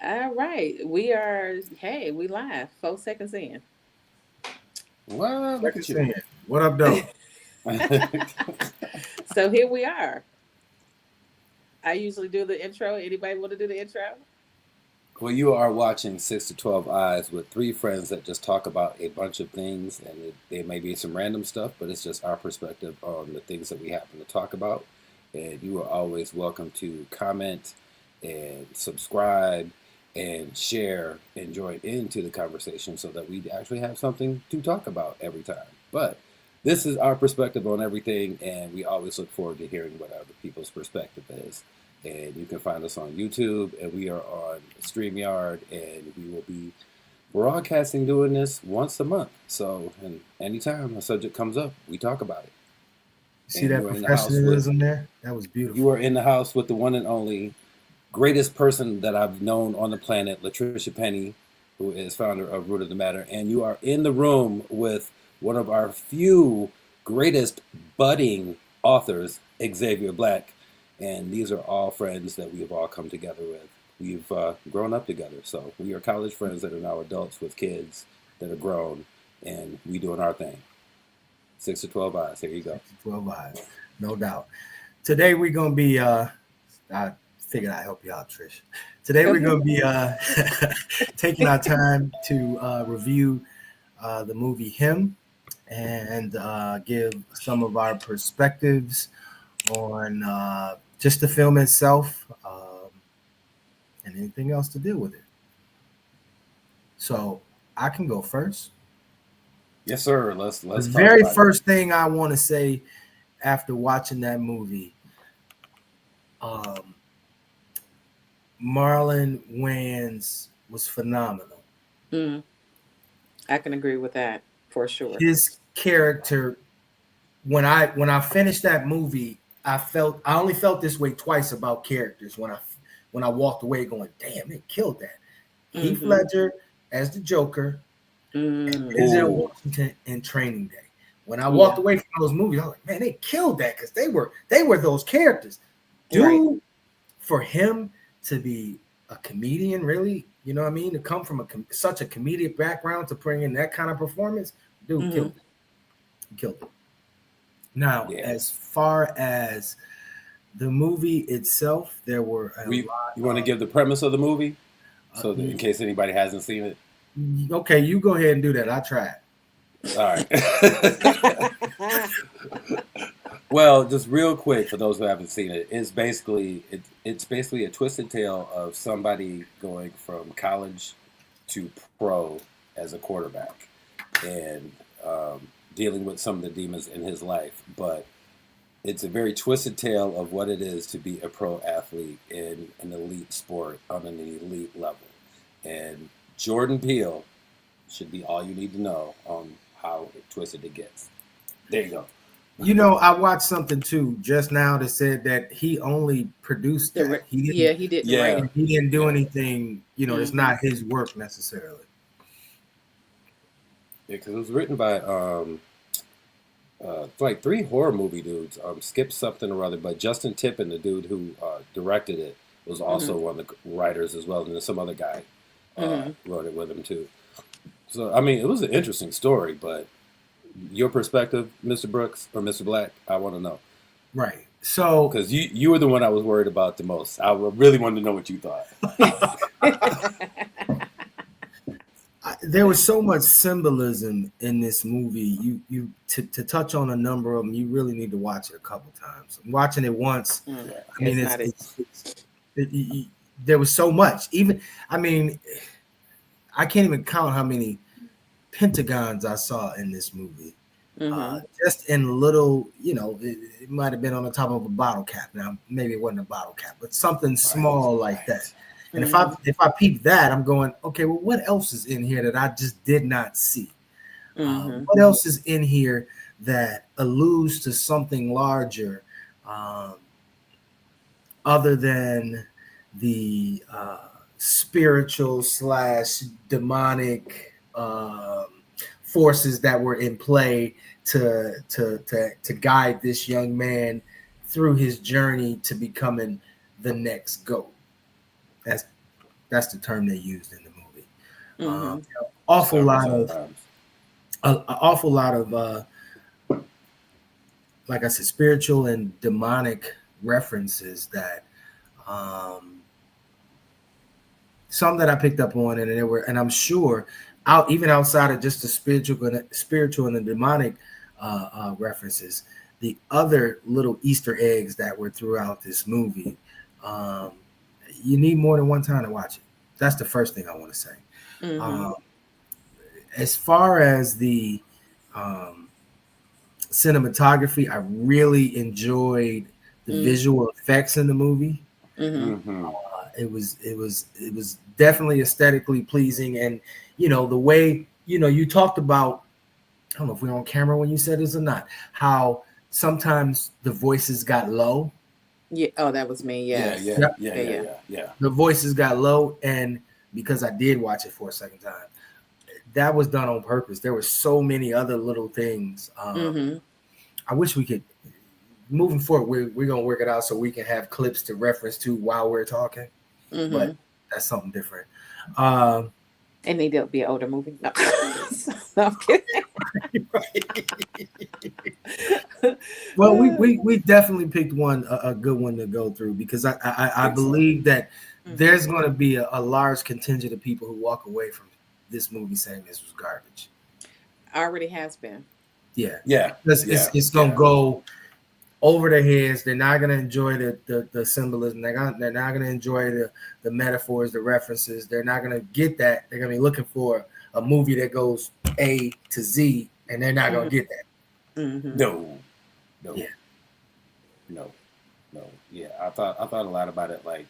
All right. We are, hey, we live 4 seconds in. Well, look at Seconds you. in. What up, though? So here we are. I usually do the intro. Anybody want to do the intro? Well, you are watching 6 to 12 Eyes with three friends that just talk about a bunch of things, and there may be some random stuff, but it's just our perspective on the things that we happen to talk about. And you are always welcome to comment and subscribe and share and join into the conversation so that we actually have something to talk about every time. But this is our perspective on everything, and we always look forward to hearing what other people's perspective is. And you can find us on YouTube, and we are on StreamYard, and we will be broadcasting doing this once a month. So, and anytime a subject comes up, we talk about it. See And that you are in the house with professionalism there? That was beautiful. you are in the house with the one and only greatest person that I've known on the planet, Latricia Penny, who is founder of Root of the Matter, and you are in the room with one of our few greatest budding authors, Xavier Black. And these are all friends that we have all come together with. We've grown up together. So we are college friends that are now adults with kids that are grown, and we doing our thing. 6 to 12 Eyes. Here you go. 12 eyes, no doubt. Today we're gonna be I figured I'd help you out, Trish. Today we're gonna be taking our time to review the movie Him and give some of our perspectives on just the film itself and anything else to deal with it. So I can go first. Yes, sir. Let's The talk very about first thing I want to say after watching that movie, Marlon Wayans was phenomenal. Mm, I can agree with that for sure. His character, when I finished that movie, I only felt this way twice about characters when I walked away going, damn, they killed that. Heath Mm-hmm. Ledger as the Joker and Mm, Denzel Ooh. Washington in Training Day. When I yeah. walked away from those movies, I was like, man, they killed that because they were those characters. Right. Dude, for him to be a comedian, really, you know what I mean? To come from such a comedic background to bring in that kind of performance, dude, Mm-hmm. killed it. He killed it. Now, Yeah. as far as the movie itself, there were a You lot. want to give the premise of the movie? So that Uh, in case anybody hasn't seen it. Okay, you go ahead and do that. I tried. All right. Well, just real quick for those who haven't seen it, it's basically a twisted tale of somebody going from college to pro as a quarterback and dealing with some of the demons in his life. But it's a very twisted tale of what it is to be a pro athlete in an elite sport on an elite level. And Jordan Peele should be all you need to know on how twisted it gets. There you go. You know, I watched something too just now that said that he only produced that. He Yeah, didn't. he didn't Yeah. write it. He didn't do Yeah. anything. You know, it's Mhm. not his work necessarily. Yeah, because it was written by like three horror movie dudes. Skip something or other, but Justin Tippin, the dude who directed it, was also one of the writers as well, and then some other guy wrote it with him too. So I mean, it was an interesting story, but your perspective, Mr. Brooks or Mr. Black, I want to know Right. So because you were the one I was worried about the most. I really wanted to know what you thought. there was so much symbolism in this movie. You to touch on a number of them, you really need to watch it a couple times. Watching it once, Mm, I mean, it's not it. there was so much. Even, I mean, I can't even count how many pentagons I saw in this movie. Mhm. Just in little, you know, it might have been on the top of a bottle cap. Now, maybe it wasn't a bottle cap, but something small like that. And if I peep that, I'm going, okay, well, what else is in here that I just did not see? Mhm. What else is in here that alludes to something larger, other than the spiritual / demonic forces that were in play to guide this young man through his journey to becoming the next GOAT? That's That's the term they used in the movie. Mm-hmm. Awful Several lot of times. an awful lot of like I said, spiritual and demonic references that um, some that I picked up on, and and I'm sure out even outside of just the spiritual and the demonic references, the other little Easter eggs that were throughout this movie. Um, you need more than one time to watch it. That's the first thing I want to say. Mm-hmm. Um, as far as the um, cinematography, I really enjoyed the visual effects in the movie. Mm-hmm. Mm-hmm. It was definitely aesthetically pleasing, and the way you talked about. I don't know if we're on camera when you said this or not. How sometimes the voices got low. Yeah. Oh, that was me. Yeah, Yes. yeah, Yep. yeah, Yeah. yeah, Yeah. yeah, yeah. The voices got low, and because I did watch it for a second time, that was done on purpose. There were so many other little things. Mm-hmm. I wish we could. Moving forward, we're gonna work it out so we can have clips to reference to while we're talking. Mm-hmm. But that's something different. Um, And need to be an older movie. No, no I'm kidding. well, we definitely picked a good one to go through because I Think so. believe that Mm-hmm. there's going to be a large contingent of people who walk away from this movie saying this was garbage. Already has been. Yeah, Yeah, because yeah, it's going to yeah. go over their heads. They're not going to enjoy the symbolism. They're not going to enjoy the metaphors, the references. They're not going to get that. They're going to be looking for a movie that goes A to Z, and they're not going to get that. Mm-hmm. No, no, Yeah. no, no. Yeah, I thought a lot about it. Like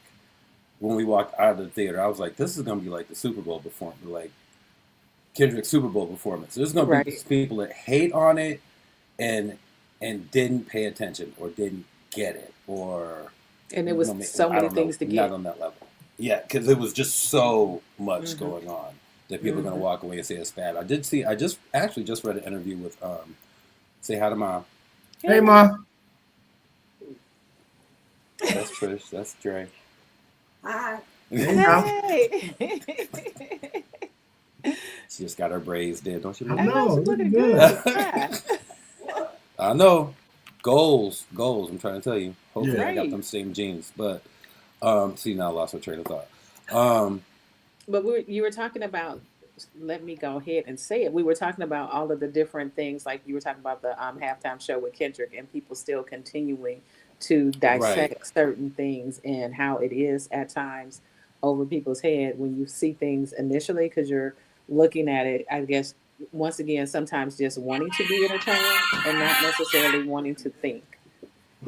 when we walked out of the theater, I was like, this is gonna be like the Super Bowl performance, like Kendrick's Super Bowl performance. There's gonna be Right. people that hate on it and didn't pay attention or didn't get it or And there was so I many don't know, things to not get. on that level. Yeah, because it was just so much Mm-hmm. going on that people are gonna Mm-hmm. walk away and say it's bad. I just actually just read an interview with say hi to mom. Hey, Ma. That's Trish. That's Dre. Hi. Hey, now. Hey. She just got her braids did, don't you I I know? know know. she's Look looking good. good. Yeah. I know. Goals. I'm trying to tell you. Hopefully, Yeah. I got Right. them same jeans. But see, now I lost my train of thought. Um, But you were talking about, let me go ahead and say it. We were talking about all of the different things, like you were talking about the halftime show with Kendrick, and people still continuing to right. dissect certain things and how it is at times over people's head when you see things initially because you're looking at it, I guess, once again, sometimes just wanting to be entertained and not necessarily wanting to think.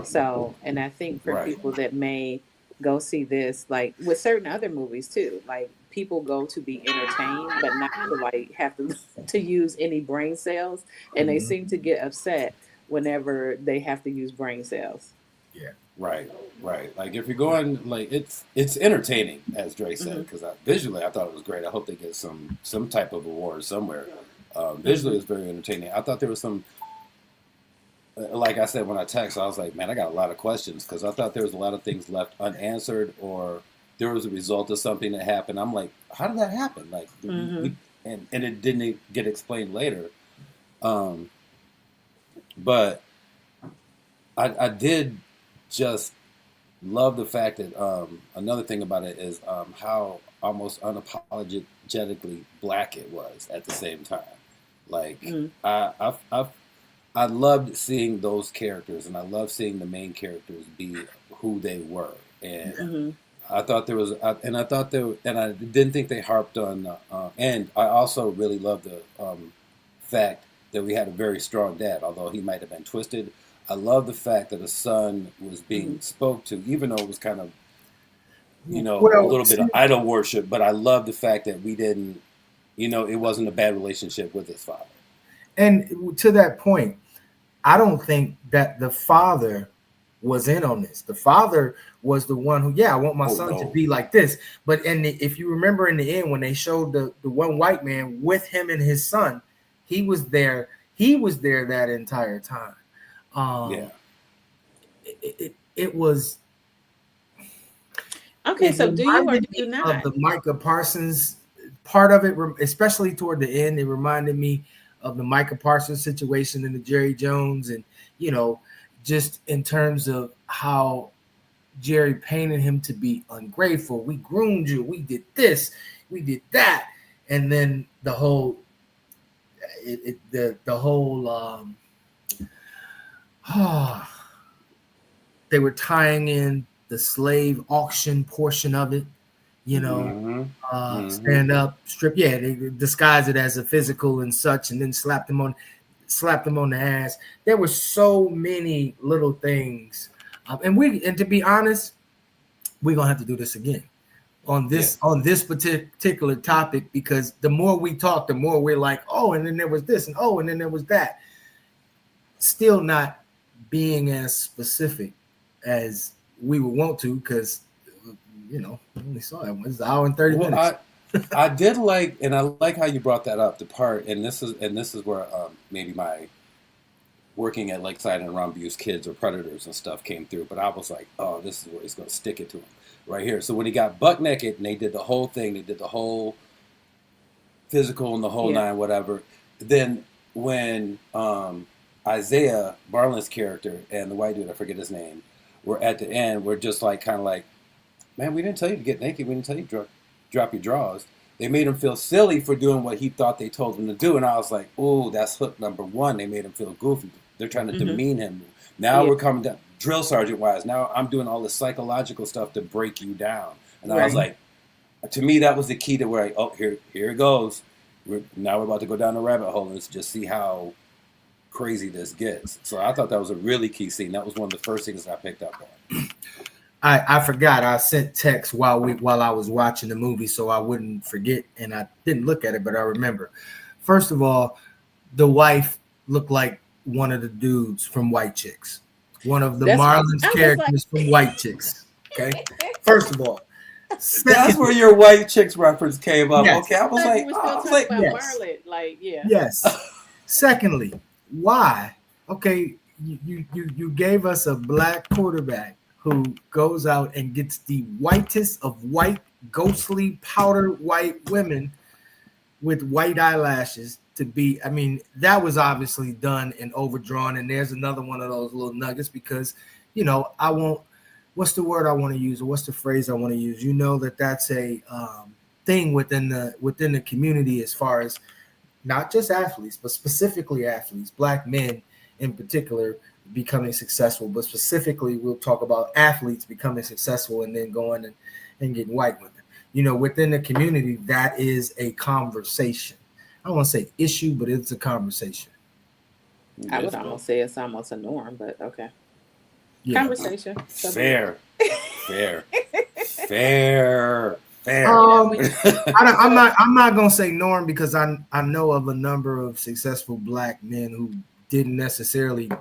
So, and I think for Right. people that may go see this, like with certain other movies too, like people go to be entertained, but not to like have to to use any brain cells, and they Mhm. seem to get upset whenever they have to use brain cells. Yeah. Right. Right. Like if you're going, like it's entertaining, as Dre Hmm. said, because visually I thought it was great. I hope they get some type of award somewhere. Hmm. Visually, it's very entertaining. I thought there was some. Like I said when I texted, I was like, man, I got a lot of questions because I thought there was a lot of things left unanswered or there was a result of something that happened. I'm like, how did that happen? Like Hmm. and it didn't get explained later. Um, but I did just love the fact that another thing about it is how almost unapologetically black it was at the same time. Like Hmm. I loved seeing those characters, and I loved seeing the main characters be who they were. And Yeah. Hmm. I thought there was, and I thought there, and I didn't think they harped on. And I also really loved the fact that we had a very strong dad, although he might have been twisted. I love the fact that a son was Hmm. being spoke to, even though it was kind of, a Well, little bit of idol worship. But I love the fact that we didn't, it wasn't a bad relationship with his father. and to that point, I don't think that the father was in on this. The father was the one who, yeah, I want my Oh son to no, be like this. But if you remember in the end when they showed the one white man with him and his son, he was there. He was there that entire time. yeah, It was. Okay, Okay, It so do you or do reminded you me of not? the Micah Parsons part of it, especially toward the end. It reminded me of the Micah Parsons situation in the Jerry Jones, and you know, just in terms of how Jerry painted him to be ungrateful. We groomed you. We did this. We did that, and then the whole, the whole. They were tying in the slave auction portion of it, you know, Mm-hmm. Mm-hmm. stand up, strip. Yeah, they disguise it as a physical and such, and then slap them on the ass. There were so many little things, and to be honest, we're gonna have to do this again Yeah. on this particular topic, because the more we talk, the more we're like, oh, and then there was this, and oh, and then there was that. Still not being as specific as we would want to, because we only saw it was an hour and 30 Well, minutes. I did like, and I like how you brought that up. The part, and this is where maybe my working at Lakeside and around abused kids or predators and stuff came through. But I was like, oh, this is where he's going to stick it to him right here. So when he got buck naked and they did the whole thing, they did the whole physical and the whole Yeah. nine, whatever. Then when Isaiah Barlin's character and the white dude, I forget his name, were at the end, we're just like kind of like, man, we didn't tell you to get naked. We didn't tell you to drop your drawers. They made him feel silly for doing what he thought they told him to do. And I was like, oh, that's hook number one. They made him feel goofy. They're trying to demean him. Now Yeah. we're coming down, drill sergeant wise. Now I'm doing all this psychological stuff to break you down. And I was Right. like, to me, that was the key to where, oh, here it goes. Now we're about to go down the rabbit hole and just see how crazy this gets. So I thought that was a really key scene. That was one of the first things I picked up on. I forgot I sent text while I was watching the movie, so I wouldn't forget, and I didn't look at it, but I remember. First of all, the wife looked like one of the dudes from White Chicks, one of the That's Marlins I was characters from White Chicks. Okay, first of all, That's where your white chicks reference came up. yes, Okay, I was like we like, were oh, still I was talking like, about yes, Marlon. Like, yeah. yes. Secondly, why? Okay, you gave us a black quarterback who goes out and gets the whitest of white, ghostly powder white women with white eyelashes to be. I mean, that was obviously done and overdrawn. And there's another one of those little nuggets, because I won't. What's the word I want to use, or what's the phrase I want to use? That's a thing within the community, as far as not just athletes, but specifically athletes, black men in particular, becoming successful. But specifically, we'll talk about athletes becoming successful and then going and getting white women. Within the community, that is a conversation. I don't want to say issue, but it's a conversation. I would yes, well, almost say it's almost a norm, but okay. Yeah. Conversation. So be fair, fair, fair, fair. when I'm not gonna say norm, because I know of a number of successful black men who didn't necessarily,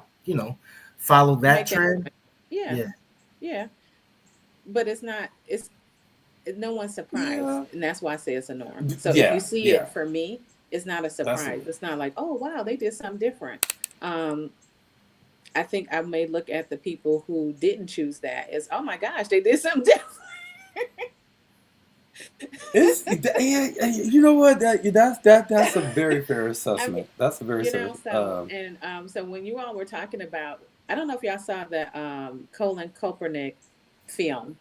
follow that make that trend. yeah, Yeah. yeah. But it's not no one's surprised. Yeah, And that's why I say it's a norm. So if you yeah, see yeah. it for me, it's not a That's surprise. It's not like, oh wow, they did something different. Um, I think I may look at the people who didn't choose that as, oh my gosh, they did something It's yeah, you know what that's a very fair I mean, assessment. That's a very fair. so when you all were talking about, I don't know if y'all saw the Colin Kaepernick film,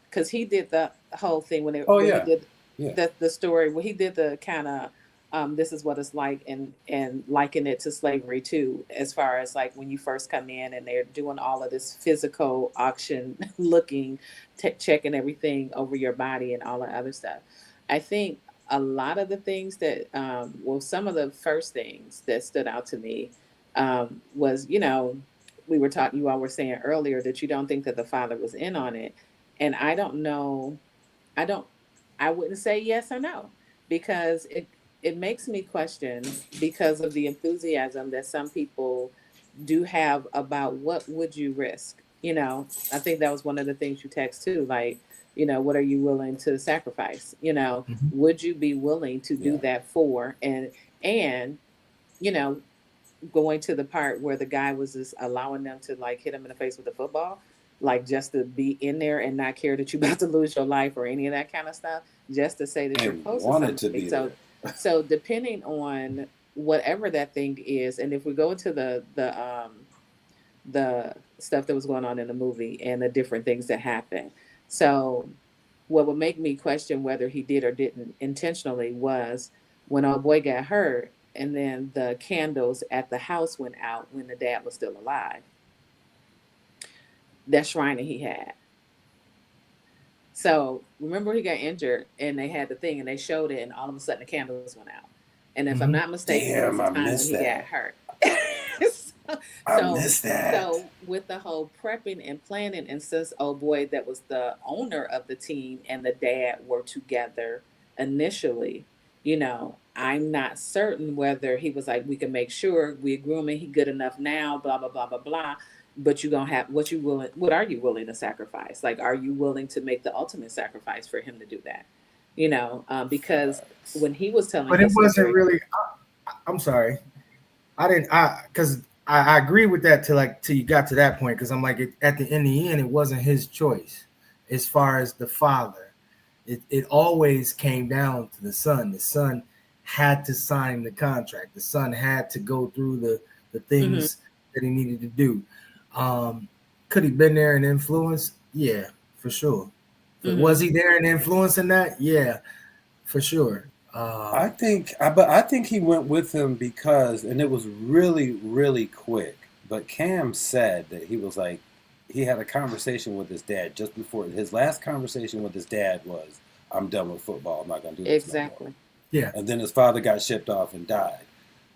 because he did the whole thing Oh when he yeah, did yeah. the story where he did the kind of this is what it's like, and liken it to slavery too, as far as like when you first come in and they're doing all of this physical auction looking, checking everything over your body and all the other stuff. I think a lot of the things that well, some of the first things that stood out to me was, we were talking, you all were saying earlier that you don't think that the father was in on it, and I don't know, I don't, I wouldn't say yes or no, because it makes me question, because of the enthusiasm that some people do have about what would you risk. I think that was one of the things you text too, like, what are you willing to sacrifice? Mhm. Would you be willing to do Yeah. that for, and you know going to the part where the guy was just allowing them to like hit him in the face with a football. like just to be in there and not care that you're about to lose your life or any of that kind of stuff, just to say that you're And close to wanted to somebody. be So, there. so depending on whatever that thing is, and if we go into the stuff that was going on in the movie and the different things that happened. So, what would make me question whether he did or didn't intentionally was when old boy got hurt, and then the candles at the house went out when the dad was still alive. That shrine that he had. So remember he got injured and they had the thing and they showed it and all of a sudden the candles went out. And if I'm Mhm. not mistaken, it was Damn, the I time when missed he got that. hurt. I so missed that. so with the whole prepping and planning, and since old boy that was the owner of the team and the dad were together initially, I'm not certain whether he was like, we can make sure we're grooming, he good enough now, blah blah blah blah blah. But you gonna have what are you willing to sacrifice? Like, are you willing to make the ultimate sacrifice for him to do that? Because Facts. when he was telling But it his wasn't story. really. I'm sorry. I didn't. Because I agree with that till you got to that point. Because I'm like, in the end, it wasn't his choice. As far as the father, it always came down to the son. The son had to sign the contract. The son had to go through the Mhm, things that he needed to do. Um, could he been there and influence? Yeah, for sure. But was mhm. he there and influencing that? Yeah, for sure. But I think he went with him because, and it was really, really quick. But Cam said that he was like, he had a conversation with his dad just before his last conversation with his dad was, "I'm done with football. I'm not gonna do this no more." Exactly. Yeah. And then his father got shipped off and died.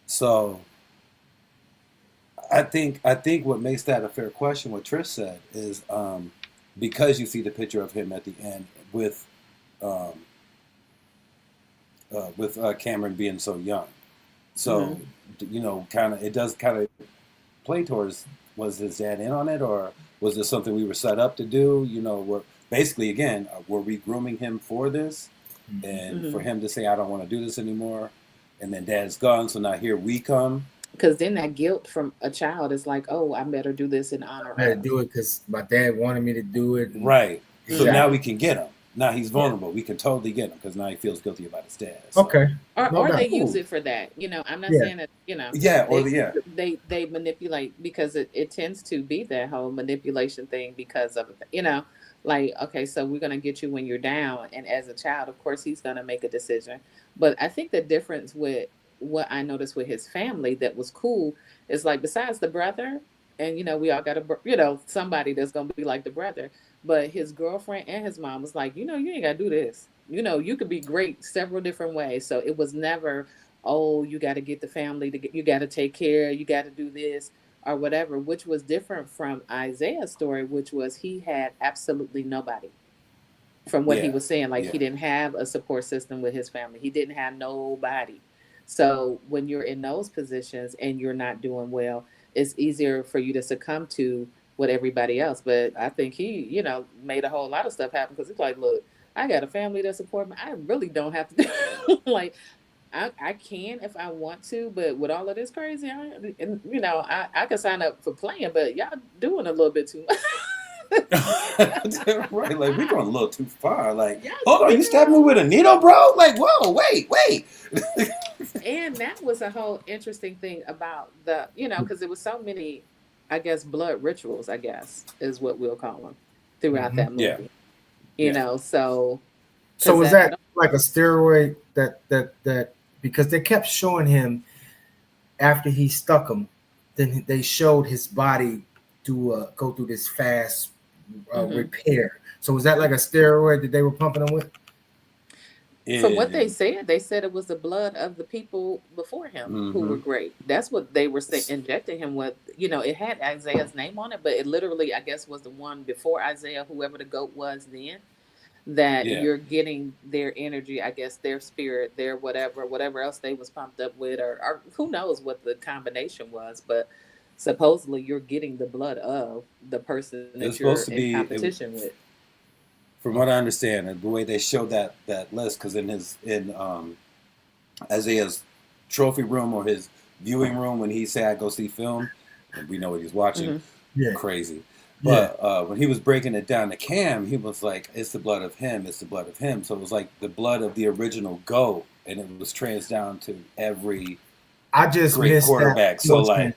So I think what makes that a fair question, what Trish said, is because you see the picture of him at the end um, with Cameron being so young. Mhm. So kind of it does kind of play towards, was his dad in on it, or was this something we were set up to do? We're basically again, were we grooming him for this, Mhm. and for Mhm. him to say I don't want to do this anymore, and then dad's gone, so now here we come. Because then that guilt from a child is like, oh, I better do this in honor I had of. to do it because my dad wanted me to do it. And Right. So now Mhm. exactly. we can get him. Now he's Yeah. vulnerable. We can totally get him because now he feels guilty about his dad. So Okay. No Or they doubt. use cool. it for that. I'm not Yeah. saying that, Yeah. Or they yeah. they manipulate because it tends to be that whole manipulation thing because of like, okay, so we're gonna get you when you're down, and as a child, of course, he's gonna make a decision. But I think the difference with what I noticed with his family that was cool is like besides the brother, and we all got somebody that's gonna be like the brother, but his girlfriend and his mom was like, you ain't gotta do this. You could be great several different ways. So it was never, oh, you got to get the family to get, you got to take care, you got to do this or whatever, which was different from Isaiah's story, which was he had absolutely nobody from what he Yeah. was saying. Like Yeah. he didn't have a support system with his family. He didn't have nobody. So when you're in those positions and you're not doing well, it's easier for you to succumb to what everybody else. But I think he, made a whole lot of stuff happen because it's like, look, I got a family that support me. I really don't have to do like I can if I want to, but with all of this crazy, I can sign up for playing, but y'all doing a little bit too much. Right. Like we're going a little too far. Like, Y'all, hold on, you stabbed me with a needle, bro? Like, whoa, wait, wait. and that was a whole interesting thing about because it was so many, I guess, blood rituals, I guess, is what we'll call them throughout Hmm. that Yeah. movie. Yeah. So, So because was that that like a steroid that because they kept showing him after he stuck him, then they showed his body go through this fast hmm repair. So was that like a steroid that they were pumping him with? from what And they said it was the blood of the people before him who mm-hmm. were great. That's what they were injecting him with. It had Isaiah's name on it, but it literally, I guess, was the one before Isaiah, whoever the goat was then. That Yeah. you're getting their energy, I guess, their spirit, their whatever else they was pumped up with, or who knows what the combination was, but supposedly you're getting the blood of the person It that was you're supposed to in be. competition with. From what I understand, and the way they showed that list, because in Isaiah's trophy room or his viewing room when he said I go see film, and we know what he's watching, Hmm Yeah. crazy. Yeah. But when he was breaking it down to Cam, he was like, "It's the blood of him. It's the blood of him." So it was like the blood of the original GOAT, and it was trans down to every I just great missed that quarterback. So portion.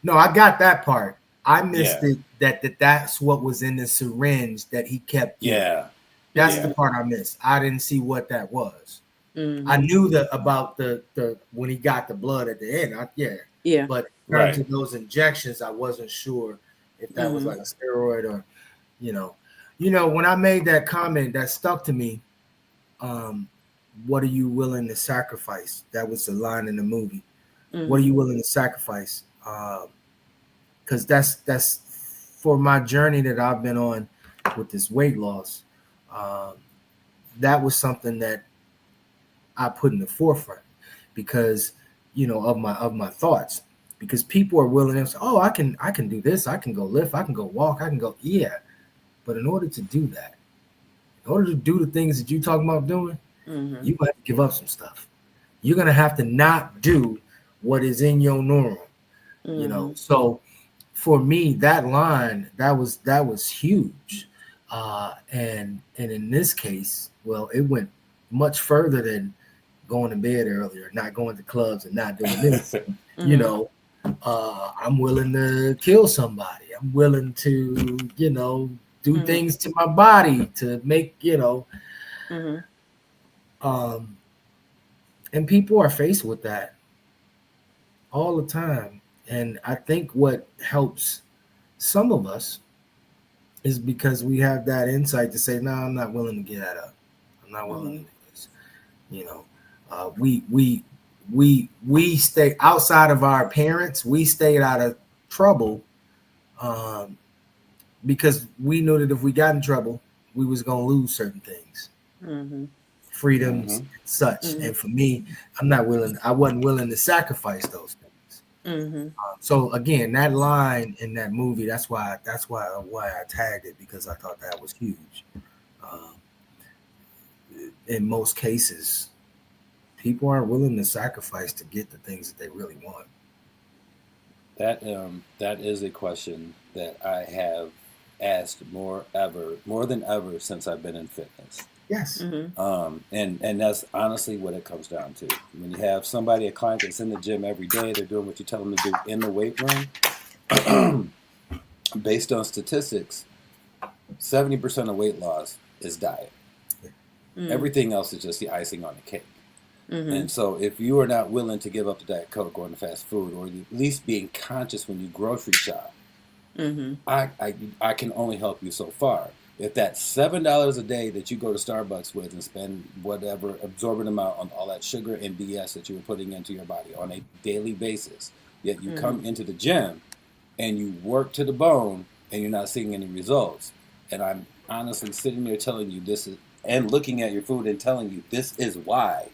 No, I got that part. I missed yeah, it that's what was in the syringe that he kept giving. yeah, That's yeah. the part I missed. I didn't see what that was. Mhm. I knew that about the when he got the blood at the end. Yeah. But in terms Right. of those injections, I wasn't sure if that was Mhm. like a steroid or, you know, when I made that comment that stuck to me. What are you willing to sacrifice? That was the line in the movie. What are Mhm. you willing to sacrifice? Because that's for my journey that I've been on with this weight loss. Um, that was something that I put in the forefront because of my thoughts. Because people are willing to say, "Oh, I can do this. I can go lift. I can go walk. I can go." Yeah, but in order to do that, in order to do the things that you talking about doing, Mhm. you have to give up some stuff. You're gonna have to not do what is in your norm. Mhm. So for me, that line that was huge. And in this case, well, it went much further than going to bed earlier, not going to clubs, and not doing this. you Mhm. know I'm willing to kill somebody. I'm willing to do Mhm. things to my body to make Mhm. um and people are faced with that all the time. And I think what helps some of us is because we have that insight to say, no, I'm not willing to get that up. I'm not willing to Mhm. do this. You know, we stay outside of our parents. We stayed out of trouble um, because we knew that if we got in trouble, we was gonna lose certain things, Mhm. freedoms, Hmm. and such. Mhm. And for me, I wasn't willing to sacrifice those things. Mhm. So again, that line in that movie, why I tagged it, because I thought that was huge. Um, in most cases, people aren't willing to sacrifice to get the things that they really want. That is a question that I have asked more than ever since I've been in fitness. Yes. Mhm. And that's honestly what it comes down to. When you have a client that's in the gym every day, they're doing what you tell them to do in the weight room. Based on statistics, 70% of weight loss is diet. Mhm. Everything else is just the icing on the cake. Mhm. And so, if you are not willing to give up the Diet Coke or the fast food, or at least being conscious when you grocery shop, Mhm. I can only help you so far. If that's $7 a day that you go to Starbucks with and spend whatever absorbent amount on all that sugar and BS that you were putting into your body on a daily basis, yet you Mhm. come into the gym and you work to the bone and you're not seeing any results, and I'm honestly sitting there telling you this is, and looking at your food and telling you this is why,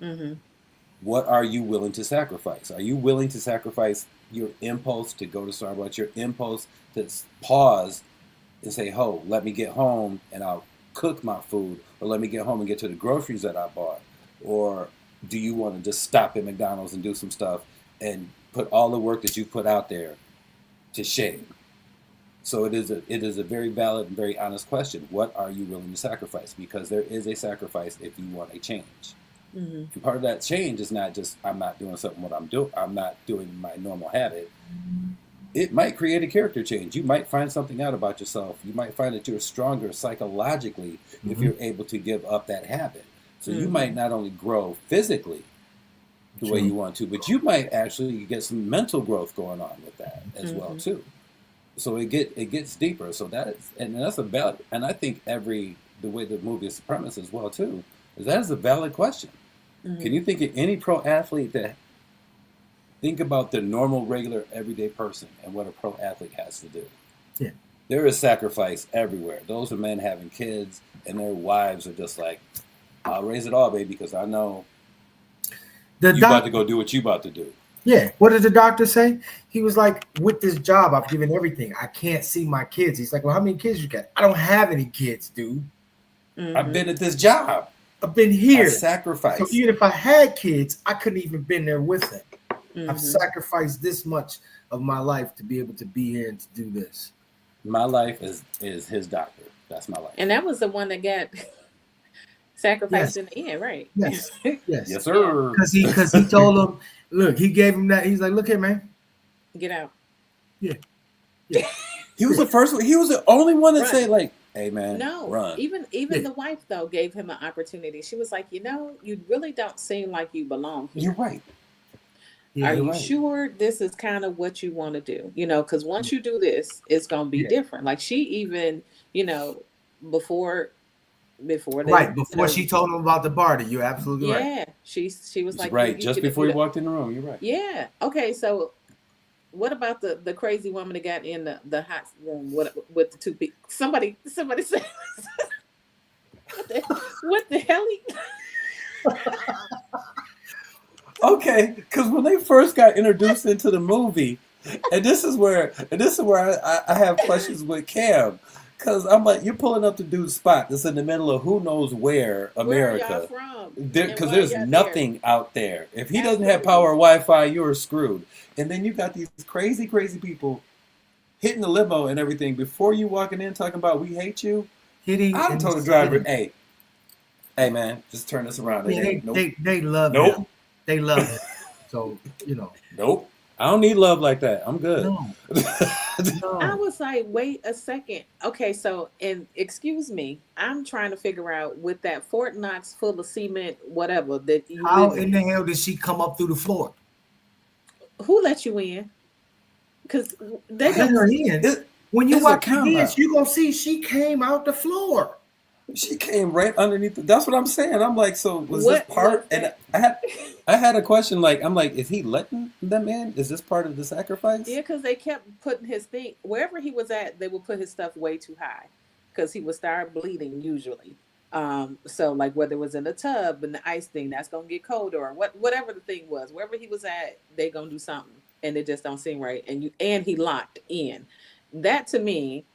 Mhm. what are you willing to sacrifice? Are you willing to sacrifice your impulse to go to Starbucks, your impulse to pause and say, "Oh, let me get home and I'll cook my food," or "Let me get home and get to the groceries that I bought"? Or do you want to just stop at McDonald's and do some stuff and put all the work that you put out there to shame? So it is a very valid and very honest question. What are you willing to sacrifice? Because there is a sacrifice if you want a change. Mhm. And part of that change is not just I'm not doing something what I'm doing. I'm not doing my normal habit. It might create a character change. You might find something out about yourself. You might find that you're stronger psychologically if Mm-hmm. you're able to give up that habit. So you might Mhm. not only grow physically the way True. you want to, but you might actually get some mental growth going on with that as well Mhm. too. So it gets deeper. So that's a valid, and I think the way the movie is premised as well too is that is a valid question. Can Mhm. you think of any pro athlete that think about the normal, regular, everyday person and what a pro athlete has to do? Yeah. There is sacrifice everywhere. Those are men having kids, and their wives are just like, "I'll raise it all, baby, because I know The you about doc to go do what you about to do." Yeah. What did the doctor say? He was like, with this job, I've given everything. I can't see my kids. He's like, well, how many kids you got? I don't have any kids, dude. I've Mhm. been at this job. I've been I here. So sacrificed. even if I had kids, I couldn't even been there with them. I've Mhm. sacrificed this much of my life to be able to be here and to do this. My life is his doctor. That's my life. And that was the one that got sacrificed Yes, in the end, right? yes, yes. Yes, Yeah. sir. Because he told him, look, he gave him that. He's like, look here, man. Get out. Yeah, yeah, He was the first one. He was the only one that Run. said like, "Hey, man, No, run." even yeah. the wife though gave him an opportunity. She was like, you really don't seem like you belong You're here. right. Yeah, Are You're you right. sure this is kind of what you want to do? Because once you do this, it's gonna be yeah. different. Like she even, you know, before they, Right. Before she told him about the party, you're absolutely right. yeah, she was He's like, right. Just before you he know, walked in the room, you're right. yeah. Okay, so what about the crazy woman that got in the hot room with the two people? Somebody said, what the hell? Okay, because when they first got introduced into the movie, and this is where I have questions with Cam, because I'm like, you're pulling up the dude's spot that's in the middle of who knows where, Where are y'all America, from? And because why there's y'all there? nothing out there. If he doesn't have Absolutely. power or Wi-Fi, you're screwed. And then you got these crazy, crazy people hitting the limo and everything before you walking in talking about we hate you. Hitting I'd in have the told the driver, city. hey man, just turn this around. I mean, And then, nope, they love nope, him. They love him. So nope. I don't need love like that. I'm good. no, I no. was like, wait a second. Okay, so and excuse me, I'm trying to figure out with that Fort Knox full of cement, whatever that you How live in the in, hell did she come up through the floor? who let you in? Because they Let got her in. It, When you it's a watch again, combo. you gonna see she came out the floor. She came right underneath. That's what I'm saying. I'm like, so was this what was part? And that? I had a question. Like, I'm like, is he letting them in? Is this part of the sacrifice? Yeah, because they kept putting his thing wherever he was at. They would put his stuff way too high because he would start bleeding usually. So like whether it was in the tub and the ice thing, that's gonna get colder or whatever the thing was, wherever he was at, they gonna do something, and it just don't seem right. And he locked in. That to me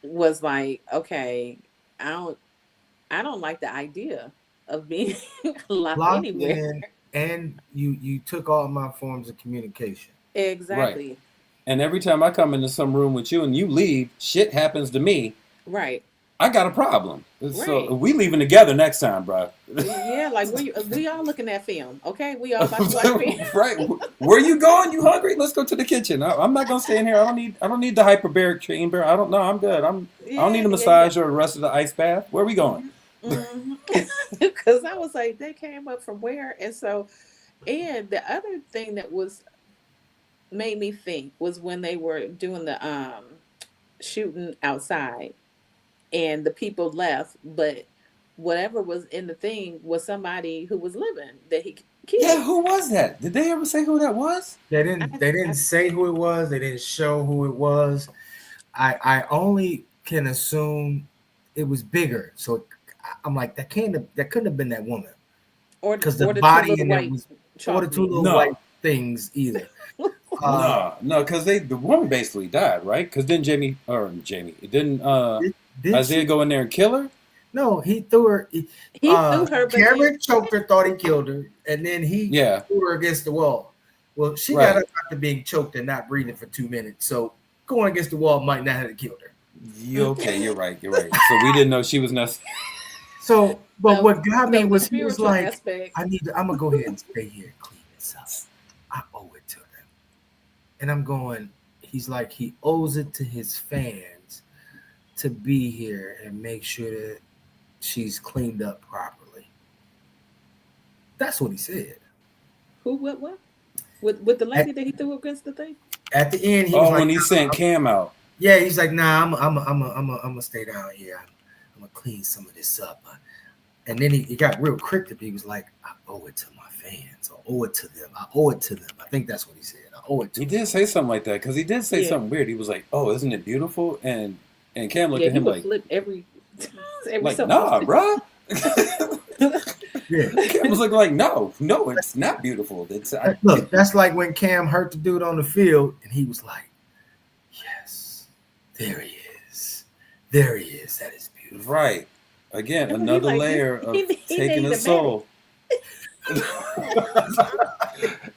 was like, okay, I don't I don't like the idea of being locked Locked anywhere. in, and you took all my forms of communication. Right. Exactly. And every time I come into some room with you and you leave, shit happens to me. Right. I got a problem. So Right. we leaving together next time, bro. Yeah, like we all looking at film, okay? We all about to watch film. Right? Where you going? You hungry? Let's go to the kitchen. I'm not gonna stay in here. I don't need the hyperbaric chamber. I don't know. I'm good. I don't need Yeah, a yeah, yeah. massage or the rest of the ice bath. Where we going? Mm-hmm. Because I was like, they came up from where? And so, and the other thing that was made me think was when they were doing the shooting outside, and the people left, but whatever was in the thing was somebody who was living that he Yeah, killed. who was that? Did they ever say who that was? They didn't. I, They I didn't say who it was. They didn't show who it was. I only can assume it was bigger. So I'm like, that couldn't have been that woman because the or the two body little in there white was, or the chalk two men. little white No, things either. Uh, no, because the woman basically died, right? Because didn't Jamie didn't did Isaiah she? go in there and kill her? No, he threw her. He threw her, but then Cameron choked her, thought he killed her, and then he Yeah, threw her against the wall. Well, she got right. up after being choked and not breathing for 2 minutes. So going against the wall might not have killed her. You okay? You're right. You're right. So we didn't know she was necessary. So, but no, what got me no, the was he was spiritual like, aspect. I'm gonna go ahead and stay here and clean this up. I owe it to them. And I'm going, he's like, he owes it to his fans to be here and make sure that she's cleaned up properly. That's what he said. Who? What? With the At, lady that he threw against the thing? at the end, he was Oh, like, when he sent Cam out. yeah, he's like, nah, I'm gonna stay down here. I'm gonna clean some of this up. And then he got real cryptic. He was like, I owe it to my fans. I owe it to them. I owe it to them. I think that's what he said. I owe it to He them. did say something like that because he did say Yeah, something weird. He was like, "Oh, isn't it beautiful?" And Cam looked yeah. at He him would like, flip every so "Nah, often. bruh." Yeah. Cam was looking like, "No, no, it's not beautiful. Look, that's like when Cam hurt the dude on the field, and he was like, yes, there he is. There he is. That is beautiful. right." Again, No, he another like this. layer of He taking need a a medic. soul.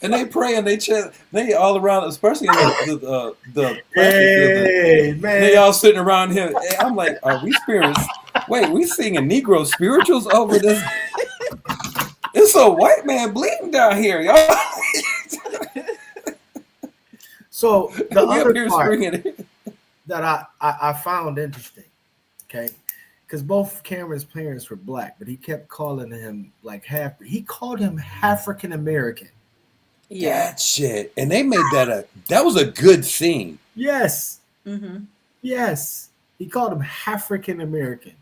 and they pray and they chant. They all around, especially in the Hey, man. they all sitting around him. And I'm like, are we spirits? Wait, we singing Negro spirituals over this? It's a white man bleeding down here, y'all. So the We up other here part screaming. that I found interesting, okay, because both Cameron's parents were black, but he kept calling him like half. He called him African American. Yeah. That shit, and they made that was a good scene. Yes, Mm-hmm. yes, he called him African American.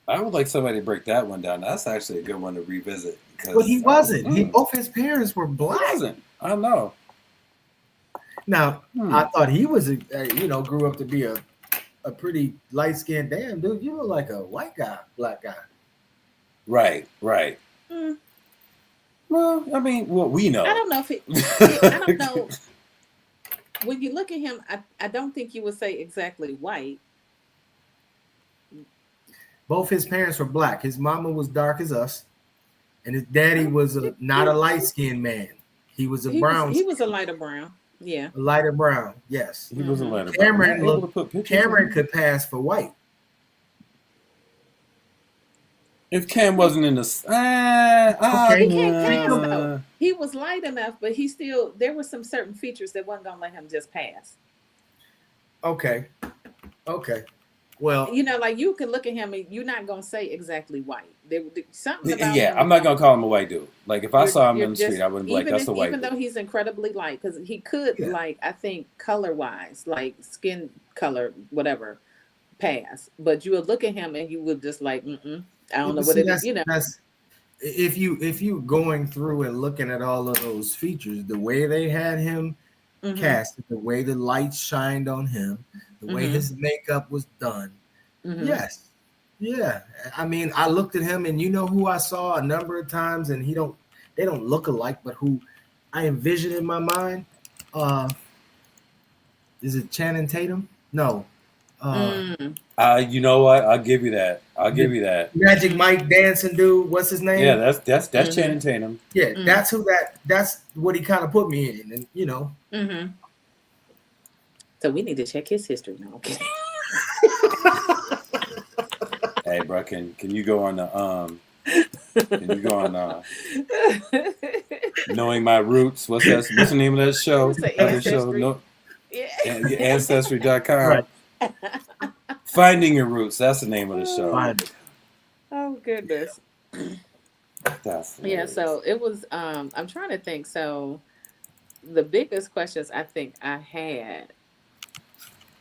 I would like somebody to break that one down. That's actually a good one to revisit. But he wasn't. Both his parents were black. He wasn't. I know. Now, I thought he was, grew up to be a pretty light skinned. Damn, dude, you look like a white guy, black guy. Right. Well, I mean, what we know. I don't know if I don't know. When you look at him, I don't think you would say exactly white. Both his parents were black. His mama was dark as us, and his daddy was not a light skinned man. He was a brown. He was a lighter brown. Yeah. A lighter brown. Yes. He was a lighter Cameron brown. Cameron could pass for white. If Cam wasn't in the Okay. He can't pass though. He was light enough, but there were some certain features that wasn't gonna let him just pass. Okay. Well, Like you can look at him and you're not gonna say exactly white. Something about yeah, him I'm not gonna call him a white dude. Like if I saw him in the street, I wouldn't be like, "That's a white even dude." though he's incredibly light, because he could, like, I think color wise, like skin color, whatever, pass. But you would look at him and you would just like, I don't know what it is. That's if you going through and looking at all of those features, the way they had him cast, the way the light shined on him, the way his makeup was done. Yes. Yeah. I mean, I looked at him and you know who I saw a number of times, and they don't look alike, but who I envision in my mind. Is it Channing Tatum? No. You know what? I'll give you that. Magic Mike dancing dude. What's his name? Yeah, that's Channing Tatum. Yeah, that's what he kind of put me in, and So we need to check his history now. Okay. Hey, bro, can you go on the Knowing My Roots? What's the name of that show? Ancestry. Ancestry.com. Right. Finding Your Roots. That's the name of the show. Oh goodness. Yeah. So it was. I'm trying to think. So the biggest questions I think I had.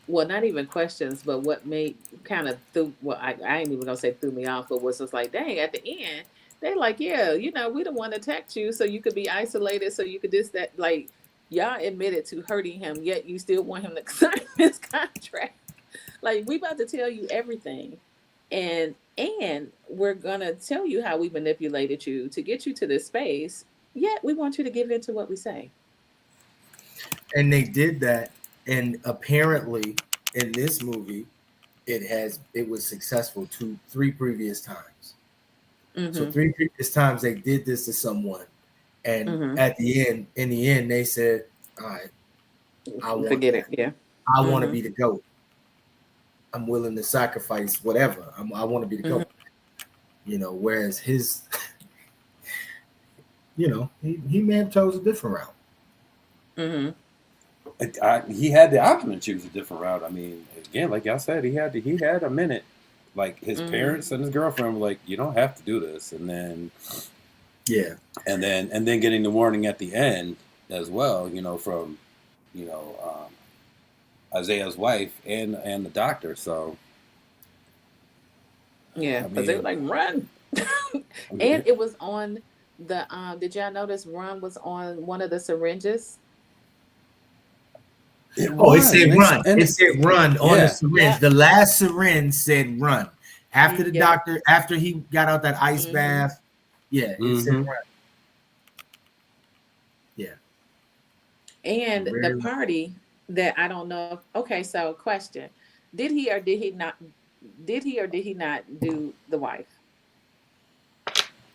Well, not even questions, but what made kind of I ain't even gonna say threw me off, but was just like, dang, at the end, they like, yeah, we the one attacked you, so you could be isolated, so you could that. Like, y'all admitted to hurting him, yet you still want him to sign this contract. Like, we about to tell you everything, and we're gonna tell you how we manipulated you to get you to this space, yet we want you to give in to what we say. And they did that. And apparently, in this movie, it was successful 3 previous times. So 3 previous times they did this to someone, and in the end, they said, "All right, I want forget it. Yeah, I want to be the GOAT. I'm willing to sacrifice whatever. I want to be the GOAT." Whereas his, he may have chose a different route. He had the option to choose a different route. I mean, again, like y'all said, he had a minute. Like his parents and his girlfriend were like, "You don't have to do this," and then and then getting the warning at the end as well. From Isaiah's wife and the doctor. So yeah, because they were like, "Run," and it was on the. Did y'all notice Run was on one of the syringes? It said run. It said run on the syringe. Yeah. The last syringe said run. After the doctor, after he got out that ice bath, it said run. Yeah. And the party that I don't know. Okay, so question: did he or did he not do the wife?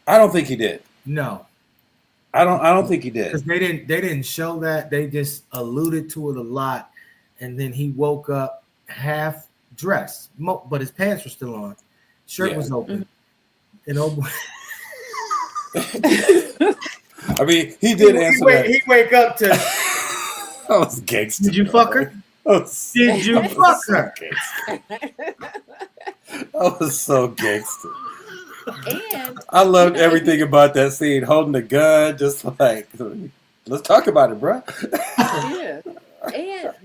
I don't think he did. No. I don't think he did. Because they didn't show that. They just alluded to it a lot. And then he woke up half dressed, but his pants were still on. Shirt was open. And I mean, he did answer that. He wake up to. I was gangster. Did you fuck her? Did you fuck her? I was so gangster. And I loved everything about that scene. Holding the gun, just like, let's talk about it, bro. Yeah.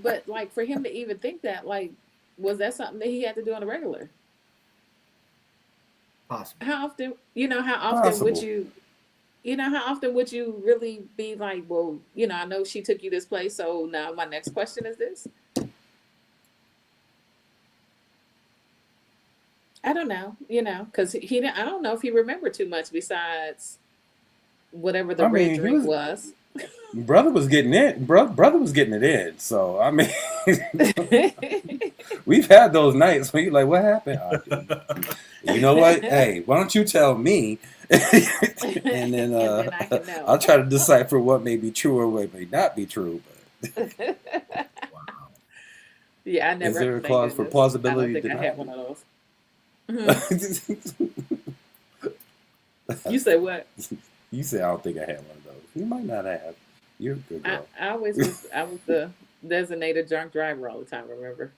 But like for him to even think that, like, was that something that he had to do on a regular? Possible. How often would you, how often would you really be like, well, I know she took you this place, so now my next question is this. I don't know, because I don't know if he remembered too much besides whatever the red drink was. Brother was getting it. Brother was getting it in. So I mean, we've had those nights when you're like, "What happened?" You know what? Hey, why don't you tell me? And then I can know. I'll try to decipher what may be true or what may not be true. But Wow. Yeah, I never. Is there a clause for plausibility? I don't think I had one of those. You say what? You said I don't think I had one of those. You might not have. You're a good girl. I was the designated drunk driver all the time. Remember?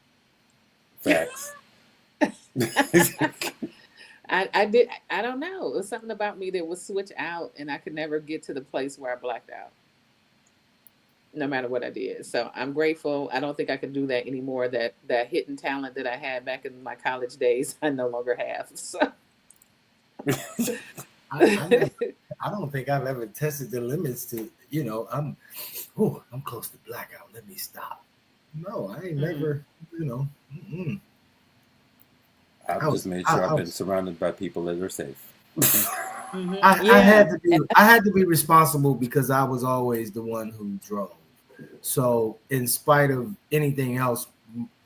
Facts. I did. I don't know. It was something about me that would switch out, and I could never get to the place where I blacked out, no matter what I did. So I'm grateful. I don't think I can do that anymore. That hidden talent that I had back in my college days, I no longer have. So. I don't think I've ever tested the limits to, I'm close to blackout. Let me stop. No, I ain't never, I've just made sure I've been surrounded by people that are safe. I had to be responsible because I was always the one who drove. So in spite of anything else,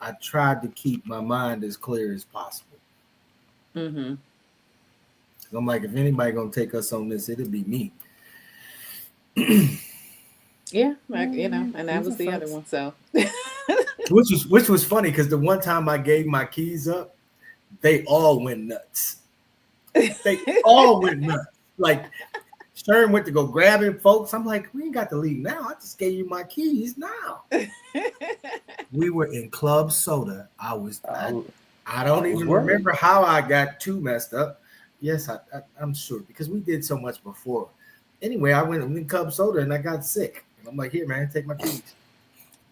I tried to keep my mind as clear as possible. Mm-hmm. I'm like, if anybody gonna take us on this, it'll be me. Yeah, and that was the other one. So, which was funny because the one time I gave my keys up, they all went nuts. They all went nuts. Like Stern went to go grabbing folks. I'm like, we ain't got to leave now. I just gave you my keys now. We were in Club Soda. I don't even remember how I got too messed up. Yes, I'm sure because we did so much before. Anyway, I went in Club Soda and I got sick. And I'm like, here, man, take my keys.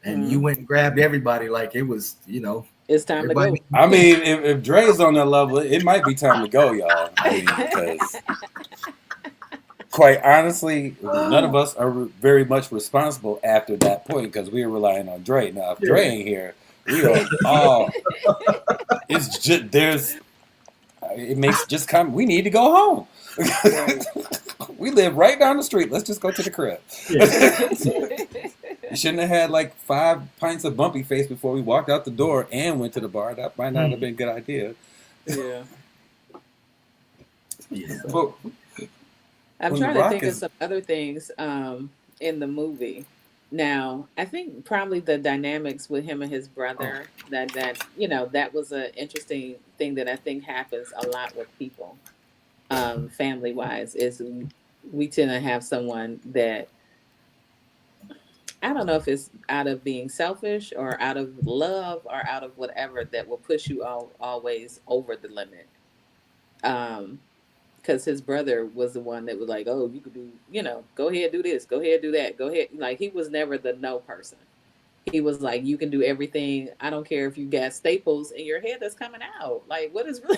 And you went and grabbed everybody like it was, it's time to go. I mean, if Dre's on that level, it might be time to go, y'all. I mean, because quite honestly, none of us are very much responsible after that point because we were relying on Dre. Now, if Dre ain't here, we are all. It's just it makes just come. We need to go home. We live right down the street. Let's just go to the crib. You shouldn't have had like 5 pints of bumpy face before we walked out the door and went to the bar. That might not have been a good idea. Yeah. But I'm trying to think of some other things in the movie. Now, I think probably the dynamics with him and his brother, that was an interesting thing that I think happens a lot with people, family-wise, is we tend to have someone that, I don't know if it's out of being selfish or out of love or out of whatever, that will push you always over the limit. Because his brother was the one that was like, oh, you could do, go ahead, do this, go ahead, do that, go ahead. Like, he was never the no person. He was like, you can do everything. I don't care if you got staples in your head that's coming out. Like, what is really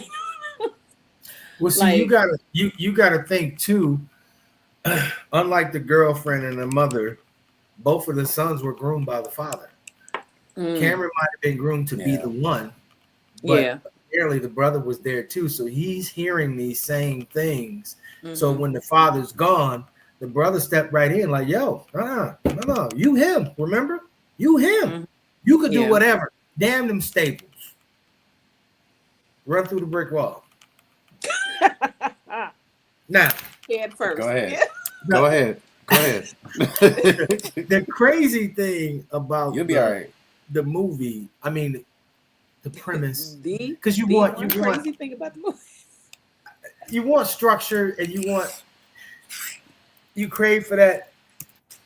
going on? Well, see, you gotta think too, unlike the girlfriend and the mother, both of the sons were groomed by the father. Cameron might have been groomed to be the one, but apparently the brother was there too. So he's hearing these same things. So when the father's gone, the brother stepped right in like, yo, no, you him, remember? You him. You could do whatever. Damn them staples. Run through the brick wall. Now. Head first. Go ahead. Go ahead. The crazy thing about You'll be all right. the movie, I mean, the premise, The because you one want crazy thing about the movie. you want structure and you crave for that,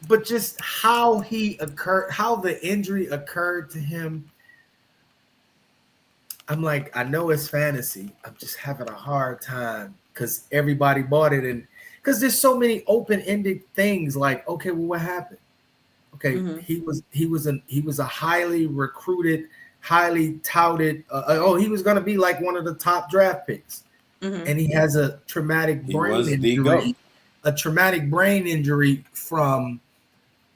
but just how the injury occurred to him. I'm like, I know it's fantasy. I'm just having a hard time because everybody bought it, and because there's so many open-ended things. Like, okay, well, what happened? Okay, he was a highly recruited, highly touted. He was going to be like one of the top draft picks, and he has a traumatic brain injury. A traumatic brain injury from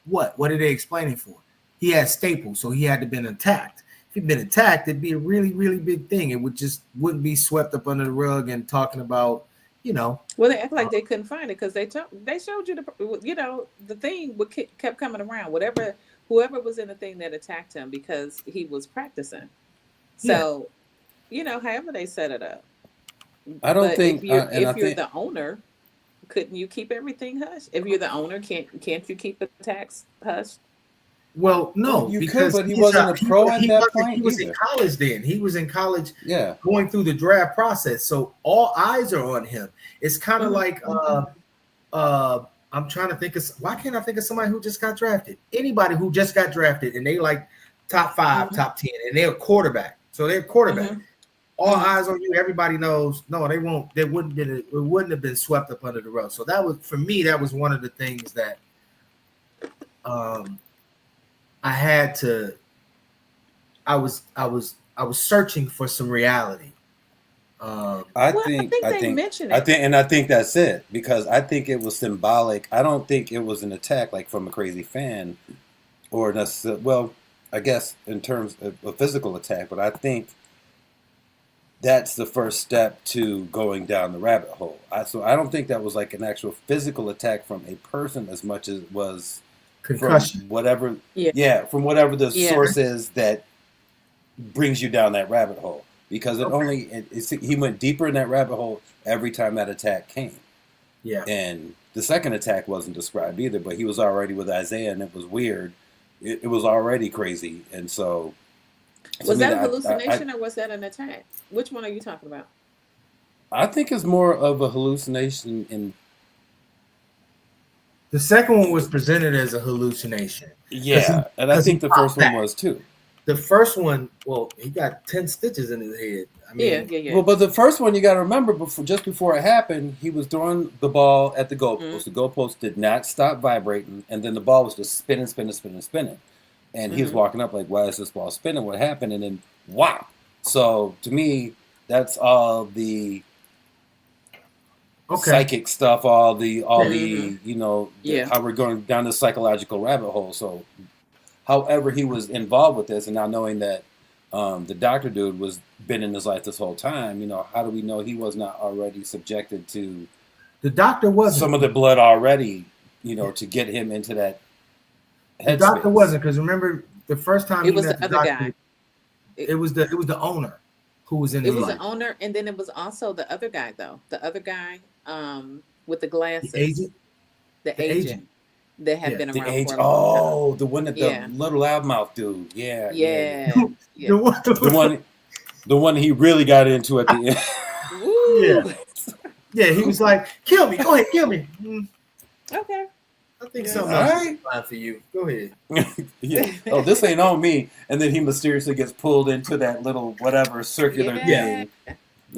what? What are they explaining for? He had staples, so he had to been attacked. If he'd been attacked, it'd be a really, really big thing. It wouldn't be swept up under the rug and talking about, Well, they act like they couldn't find it because they showed you the thing kept coming around. Whoever was in the thing that attacked him because he was practicing. So, however they set it up. I don't think if you're the owner, couldn't you keep everything hush? If you're the owner, can't you keep attacks hush? Well, no, you because could, but he wasn't a pro at that point. He was in college then. He was in college, yeah, going through the draft process. So all eyes are on him. It's kind of like I'm trying to think of why can't I think of somebody who just got drafted? Anybody who just got drafted and they like top 5, top 10, and they're a quarterback. So they're a quarterback. All eyes on you. Everybody knows. No, they won't. It wouldn't have been swept up under the rug. So that was, for me, that was one of the things that I had to. I was searching for some reality. I think they mentioned it. I think that's it, because I think it was symbolic. I don't think it was an attack like from a crazy fan, or well, I guess in terms of a physical attack. But I think that's the first step to going down the rabbit hole. So I don't think that was like an actual physical attack from a person as much as it was concussion, from whatever. Yeah, from whatever the source is that brings you down that rabbit hole. Because he went deeper in that rabbit hole every time that attack came. Yeah. And the second attack wasn't described either, but he was already with Isaiah, and it was weird. It was already crazy, and so. Was that a hallucination or was that an attack? Which one are you talking about? I think it's more of a hallucination. In the second one was presented as a hallucination. Yeah, and I think the first one was too. The first one, well, he got 10 stitches in his head. I mean, yeah. Well, but the first one, you got to remember, just before it happened, he was throwing the ball at the goalpost. The goalpost did not stop vibrating, and then the ball was just spinning. And he was walking up like, why is this ball spinning? What happened? And then, wow. So, to me, that's all the psychic stuff, all the how we're going down the psychological rabbit hole. So, however he was involved with this, and now knowing that the doctor dude was been in his life this whole time, how do we know he was not already subjected to the doctor wasn't some of the blood already, to get him into that headspace? The doctor wasn't, because remember the first time it was the other guy. It was the owner who was in his life. It was the owner, and then it was also the other guy though. The other guy with the glasses. The agent. That had been around for a long time. Oh, the one that the little loudmouth dude. Yeah. The one he really got into at the end. Woo. Yeah, he was like, kill me. Go ahead, kill me. Okay. I think something else is fine for you. Go ahead. Yeah. Oh, this ain't on me. And then he mysteriously gets pulled into that little whatever circular thing.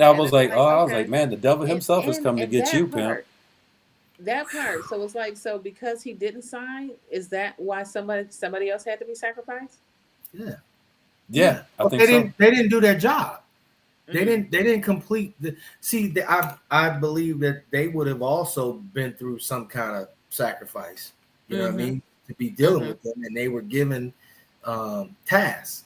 I was like, man, the devil himself is coming to get you, pimp. That part. So it's like, because he didn't sign, is that why somebody else had to be sacrificed? Yeah. I think they didn't do their job. They didn't complete the. See, I believe that they would have also been through some kind of sacrifice. You know what I mean? To be dealing with them, and they were given tasks.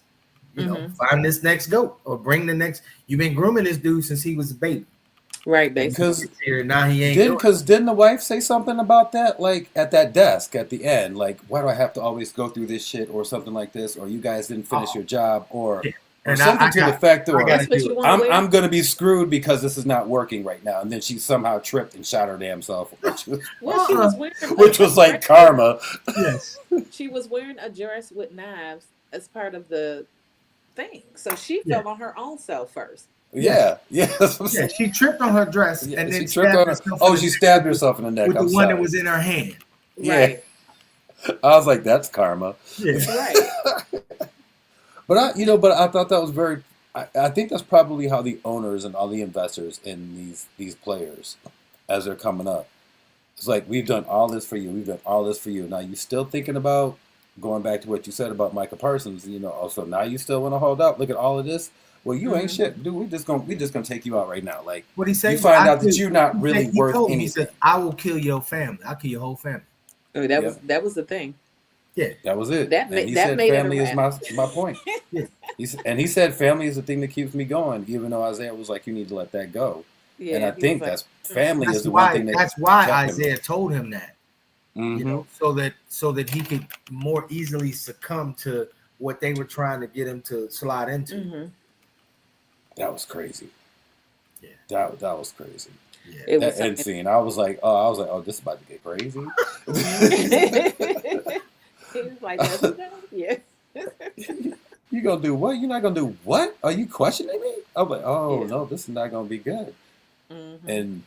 Find this next goat or bring the next. You've been grooming this dude since he was a baby. Right, basically. Because now he ain't. Didn't the wife say something about that, like at that desk at the end, like, why do I have to always go through this shit or something like this, or you guys didn't finish your job, or Or And something to the effect of, gotta That's what do you it. want to wear. I'm going to be screwed because this is not working right now. And then she somehow tripped and shot her damn self, Well, she was wearing which was like karma. Yes. she was wearing a dress with knives as part of the thing, so she Yeah. fell on her own self first. Yes. Yeah. Yeah. She tripped on her dress Yeah, and then she tripped stabbed on her. herself. Oh, she stabbed herself in the neck. with the I'm one sorry. that was in her hand. Yeah. Right. I was like, that's karma. Yeah. Right. But I thought that was very. I think that's probably how the owners and all the investors in these players, as they're coming up, it's like, we've done all this for you. We've done all this for you. Now you still thinking about going back to what you said about Micah Parsons. Also now you still want to hold out. Look at all of this. Well, you ain't shit, dude. We just gonna take you out right now. Like, What he said? you find out that you're not really he worth told me, anything. he said, "I will kill your family. I'll kill your whole family." I mean, that was the thing. Yeah. That was it. That And he that said made it family is around. my point. Yeah. He said family is the thing that keeps me going, even though Isaiah was like, you need to let that go. Yeah, And I he think was like, that's family That's is the one why. thing that That's why kept him. Isaiah told him that. Mhm. So that he could more easily succumb to what they were trying to get him to slide into. mhm. That was crazy. Yeah. That was crazy. Yeah. It That was end scene, I was like, oh, this is about to get crazy. he was like, "Does he know?" Yeah. You gonna do what? You're not gonna do what? Are you questioning me? I'm like, oh Yeah. no, this is not gonna be good. Mhm.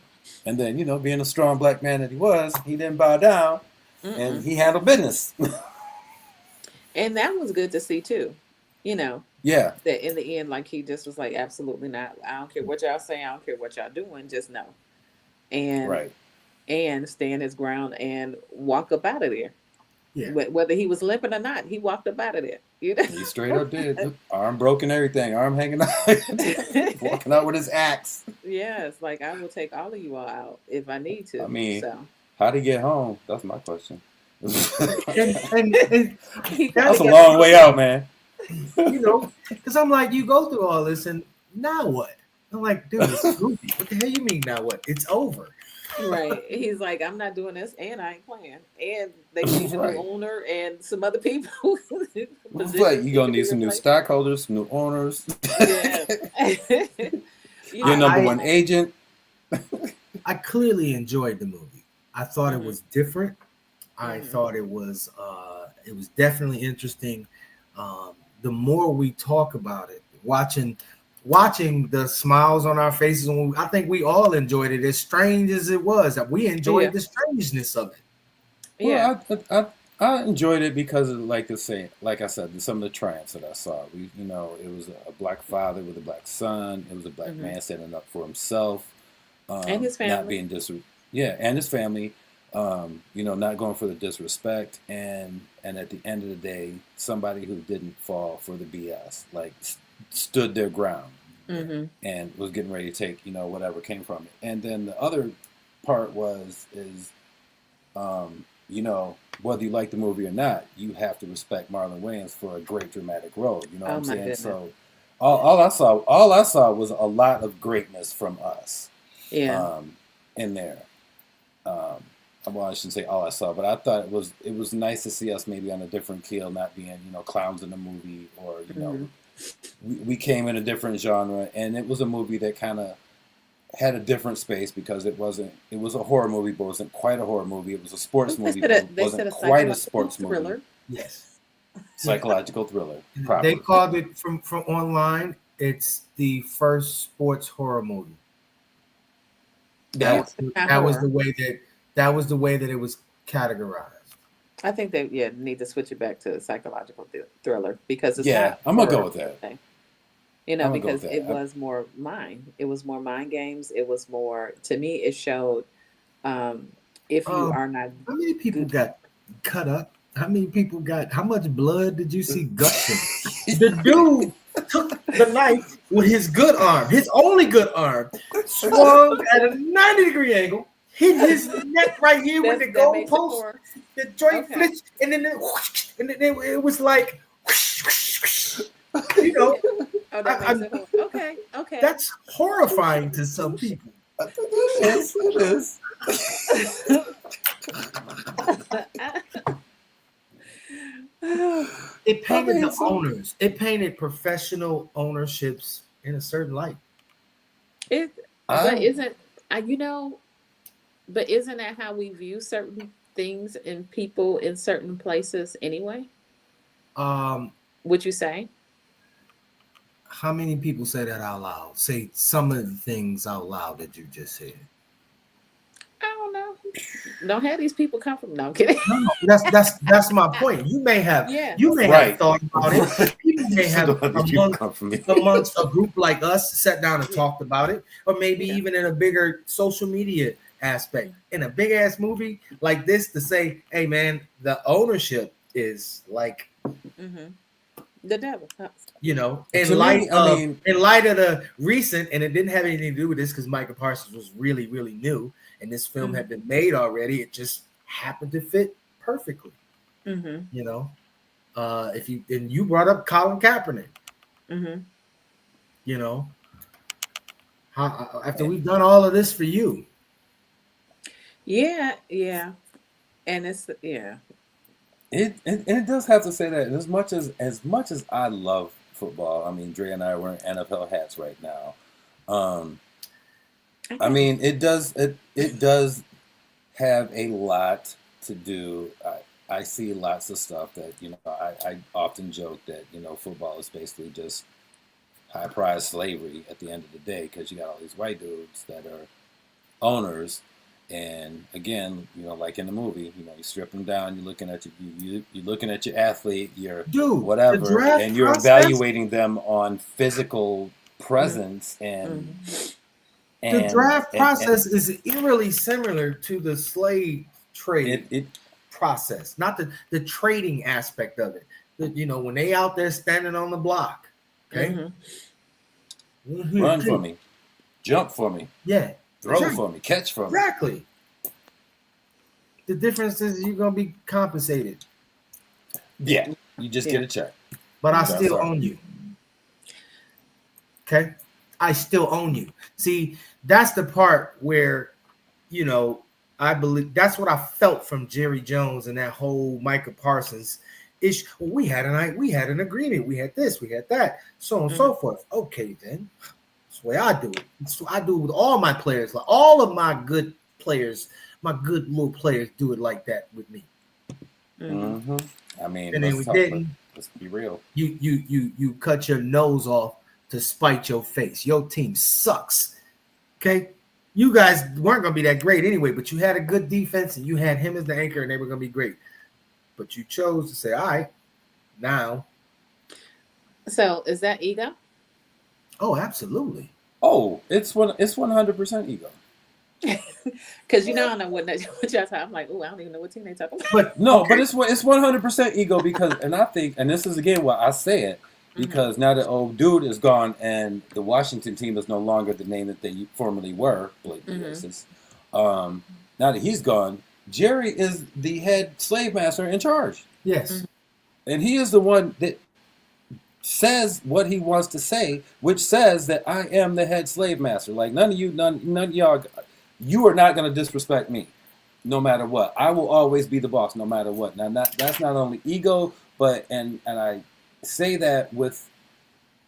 And then, being a strong black man that he was, he didn't bow down and Mm-mm. he handled business. And that was good to see too. You know, Yeah, that in the end, like he just was like, absolutely not. I don't care what y'all say. I don't care what y'all doing. Just no. And right. stand his ground and walk up out of there. Yeah. Whether he was limping or not, he walked up out of there. You know. He straight up did. Arm broken, everything. Arm hanging out. Walking out with his axe. Yes, like I will take all of you all out if I need to. I mean, So how'd he get home? That's my question. And he That's probably a got long way out, man. because I'm like, you go through all this, and now what? I'm like, dude, it's a movie. What the hell you mean now what? It's over. right. He's like, I'm not doing this, and I ain't playing. And they need a Right. new owner and some other people. It's like, you gonna need some new stockholders, some new owners. Yeah. Your number one agent. I clearly enjoyed the movie. I thought it Mhm. was different. I Mhm. thought it was definitely interesting. The more we talk about it, watching the smiles on our faces, I think we all enjoyed it. As strange as it was, that we enjoyed Yeah. the strangeness of it. Yeah. Well, I enjoyed it because of, like I said, some of the triumphs that I saw. It was a black father with a black son. It was a black Mhm. man standing up for himself, And his not family. being and his family. Not going for the disrespect, and at the end of the day, somebody who didn't fall for the BS, like stood their ground Mm-hmm. and was getting ready to take whatever came from it. And then the other part is whether you like the movie or not, you have to respect Marlon Wayans for a great dramatic role. You know what Oh I'm my saying? goodness. So all I saw was a lot of greatness from us Yeah. in there. Well, I shouldn't say all I saw, but I thought it was nice to see us maybe on a different keel, not being clowns in the movie, or we came in a different genre, and it was a movie that kind of had a different space because it was a horror movie, but it wasn't quite a horror movie. It was a sports movie, but it wasn't quite a sports thriller. movie. Yes, Psychological thriller. they Proper. called it from online. It's the first sports horror movie. Yeah. That was the way that it was categorized. I think they need to switch it back to psychological thriller because it's Yeah, not. I'm gonna go horror with that. thing. I'm gonna go Because with it that. was more mind. It was more mind games. It was more, to me, it showed if you are not How many people good. got cut up? How much blood did you see gushing? The dude took the knife with his good arm, his only good arm, swung at a 90-degree angle, hit his neck right here with the That makes it goalpost. more. The joint Okay. flipped, and then it was like, you know, Oh, that makes it more. Okay. Okay. that's horrifying to some people. It is. It painted painted think the so. owners. It painted professional ownerships in a certain light. It, but I isn't you know? But isn't that how we view certain things and people in certain places anyway? Um, Would you say? how many people say that out loud? Say some of the things out loud that you just said. I don't know. Don't have these people come from. No, I'm kidding. No, no, that's my point. Yeah. You may have right. thought about it. People may So have do these people come from me? amongst a group like us sat down and Yeah. talked about it, or maybe Yeah. even in a bigger social media aspect. In a big ass movie like this, to say, "Hey, man, the ownership is like." Mm-hmm. The devil. To me, I mean, In light of the recent, and it didn't have anything to do with this because Michael Parsons was really, really new, and this film had been made already. It just happened to fit perfectly. Mm-hmm. You know, if you brought up Colin Kaepernick, Mm-hmm. you know, how after we've done all of this for you, Yeah. Yeah. And it's yeah. it does have to say that. And as much as I love football, I mean, Dre and I are wearing NFL hats right now. I mean, it does have a lot to do. I see lots of stuff that I often joke that football is basically just high prize slavery at the end of the day, because you got all these white dudes that are owners, and again, like in the movie, you strip them down. You're looking at you're looking at your athlete, your dude. The whatever, draft and you're process, evaluating them on physical presence and Mm-hmm. the and draft and process is eerily similar to the slave trade it process, not the trading aspect of it. When they out there standing on the block, okay, Mm-hmm. run for me, jump for me, yeah, throw right. for me, catch for me. Exactly. The difference is you're gonna be compensated, Yeah, you just get a check. but I That's still all. own you. Okay, I still own you. See, that's the part where, I believe that's what I felt from Jerry Jones and that whole Micah Parsons issue. Well, we had an agreement. We had this, we had that, so on and so forth. Okay, then that's the way I do it. That's what I do with all my players. Like all of my good players, my good little players do it like that with me. Mm-hmm. I mean, And then we didn't. let's be real. You cut your nose off to spite your face. Your team sucks. Okay. You guys weren't going to be that great anyway, but you had a good defense and you had him as the anchor and they were going to be great. But you chose to say, all right, now. So is that ego? Oh, absolutely. Oh, it's 100% ego. Because I don't know what y'all talking. I'm like, oh, I don't even know what team they talking about. But No, but it's 100% ego, because, and I think, and this is again why I say it, because now that old dude is gone and the Washington team is no longer the name that they formerly were, blatantly racist. Now that he's gone, Jerry is the head slave master in charge. yes. And he is the one that says what he wants to say, which says that I am the head slave master. Like none of y'all, you are not going to disrespect me, no matter what. I will always be the boss, no matter what. Now that's not only ego, but and I say that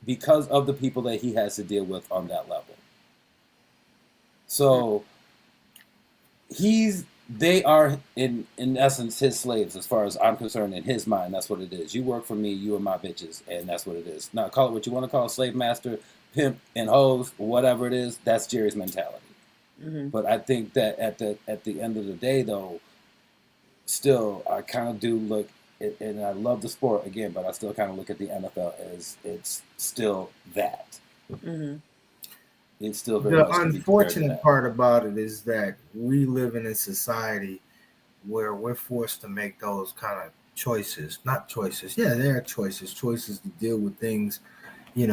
because of the people that he has to deal with on that level. So they are in essence his slaves, as far as I'm concerned. In his mind, that's what it is. You work for me, you are my bitches, and that's what it is. Now call it what you want to call it, slave master, pimp, and hose, whatever it is. That's Jerry's mentality. But I think that at the end of the day, though, still I kind of do look, and I love the sport again, but I still kind of look at the NFL as it's still that. It's still very The much to be compared to unfortunate that. part about it is that we live in a society where we're forced to make those kind of choices. Not choices. Yeah, there are choices to deal with things, we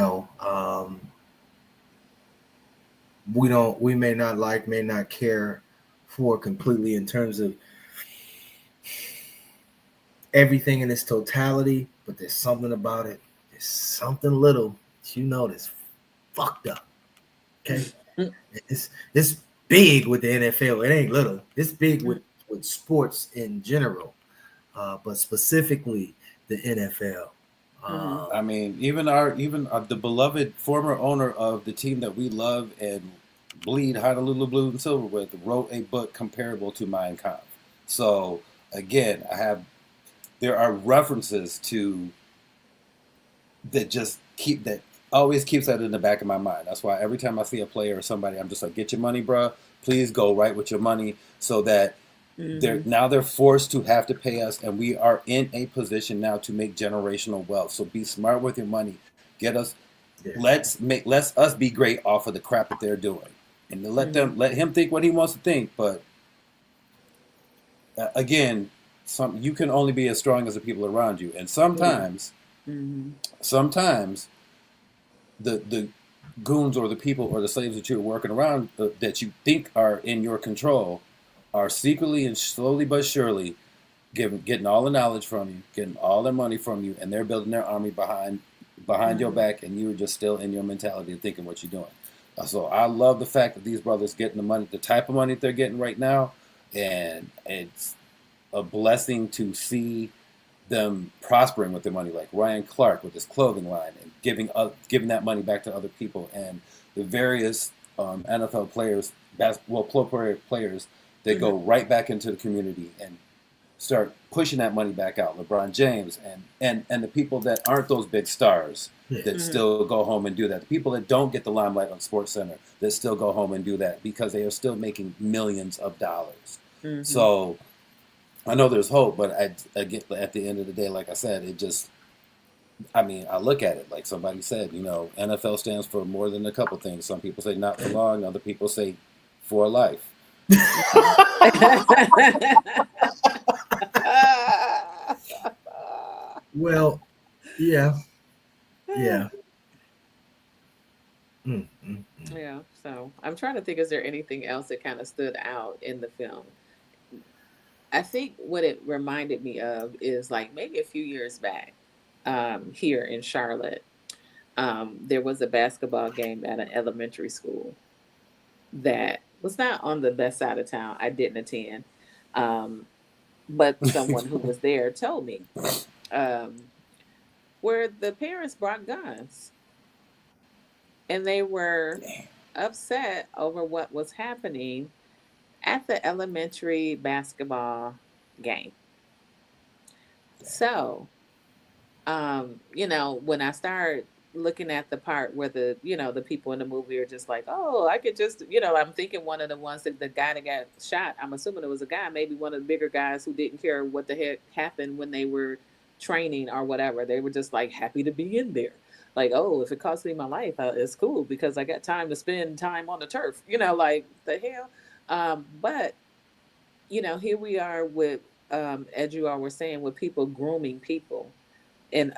may not like, may not care for completely in terms of everything in its totality, but there's something about it. There's something little that's fucked up. Okay. It's big with the NFL. It ain't little. It's big with sports in general, but specifically the NFL. Mhm. I mean, the beloved former owner of the team that we love and bleed Honolulu Blue and Silver with wrote a book comparable to Mein Kampf. So again, there are references to that just keep that always keeps that in the back of my mind. That's why every time I see a player or somebody, I'm just like, get your money, bruh. Please go right with your money, so that Mhm. they're forced to have to pay us, and we are in a position now to make generational wealth. So be smart with your money. Get us Yeah. let's us be great off of the crap that they're doing, and to Mhm. let him think what he wants to think. But again, you can only be as strong as the people around you, and Yeah. Mhm. sometimes the goons or the people or the slaves that you're working around that you think are in your control are secretly and slowly but surely getting all the knowledge from you, getting all their money from you, and they're building their army behind your Mhm. back, and you're just still in your mentality and thinking what you're doing. So I love the fact that these brothers getting the money, the type of money that they're getting right now, and it's a blessing to see them prospering with their money, like Ryan Clark with his clothing line and giving that money back to other people, and the various NFL players, basketball players that Mhm. go right back into the community and start pushing that money back out. LeBron James and the people that aren't those big stars Yeah. that Mhm. still go home and do that. The people that don't get the limelight on Sports Center that still go home and do that because they are still making millions of dollars. Mhm. So I know there's hope, but I get at the end of the day, like I said, it just. I mean, I look at it like somebody said. NFL stands for more than a couple things. Some people say not for long. Other people say for life. Mhm. Well, yeah, yeah. Mm, mm, mm. Yeah, so I'm trying to think, is there anything else that kind of stood out in the film? I think what it reminded me of is like maybe a few years back, here in Charlotte, there was a basketball game at an elementary school that was not on the best side of town. I didn't attend. Um, but someone who was there told me, um, where the parents brought guns and they were upset over what was happening at the elementary basketball game. So, when I start looking at the part where the people in the movie are just like, oh, I could just, I'm thinking one of the ones that the guy that got shot, I'm assuming it was a guy, maybe one of the bigger guys who didn't care what the heck happened when they were training or whatever. They were just like happy to be in there. Like, oh, if it costs me my life, it's cool because I got time to spend time on the turf, like the hell. But here we are with, as you all were saying, with people grooming people, and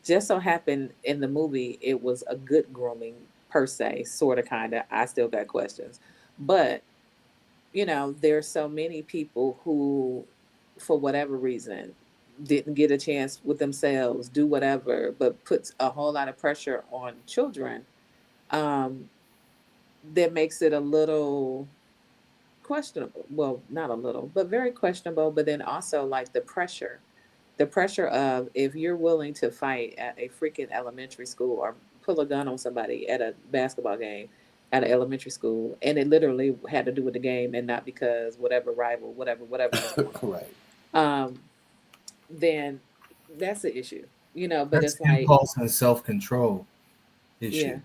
just so happened in the movie it was a good grooming per se, sort of, kind of. I still got questions, but there's so many people who, for whatever reason, didn't get a chance with themselves, do whatever, but puts a whole lot of pressure on children, um, that makes it a little questionable. Well, not a little, but very questionable. But then also, like, the pressure of, if you're willing to fight at a freaking elementary school or pull a gun on somebody at a basketball game at an elementary school, and it literally had to do with the game and not because whatever rival, whatever was going Right. on, then that's the issue, but That's it's like, impulse and self-control issue. yeah.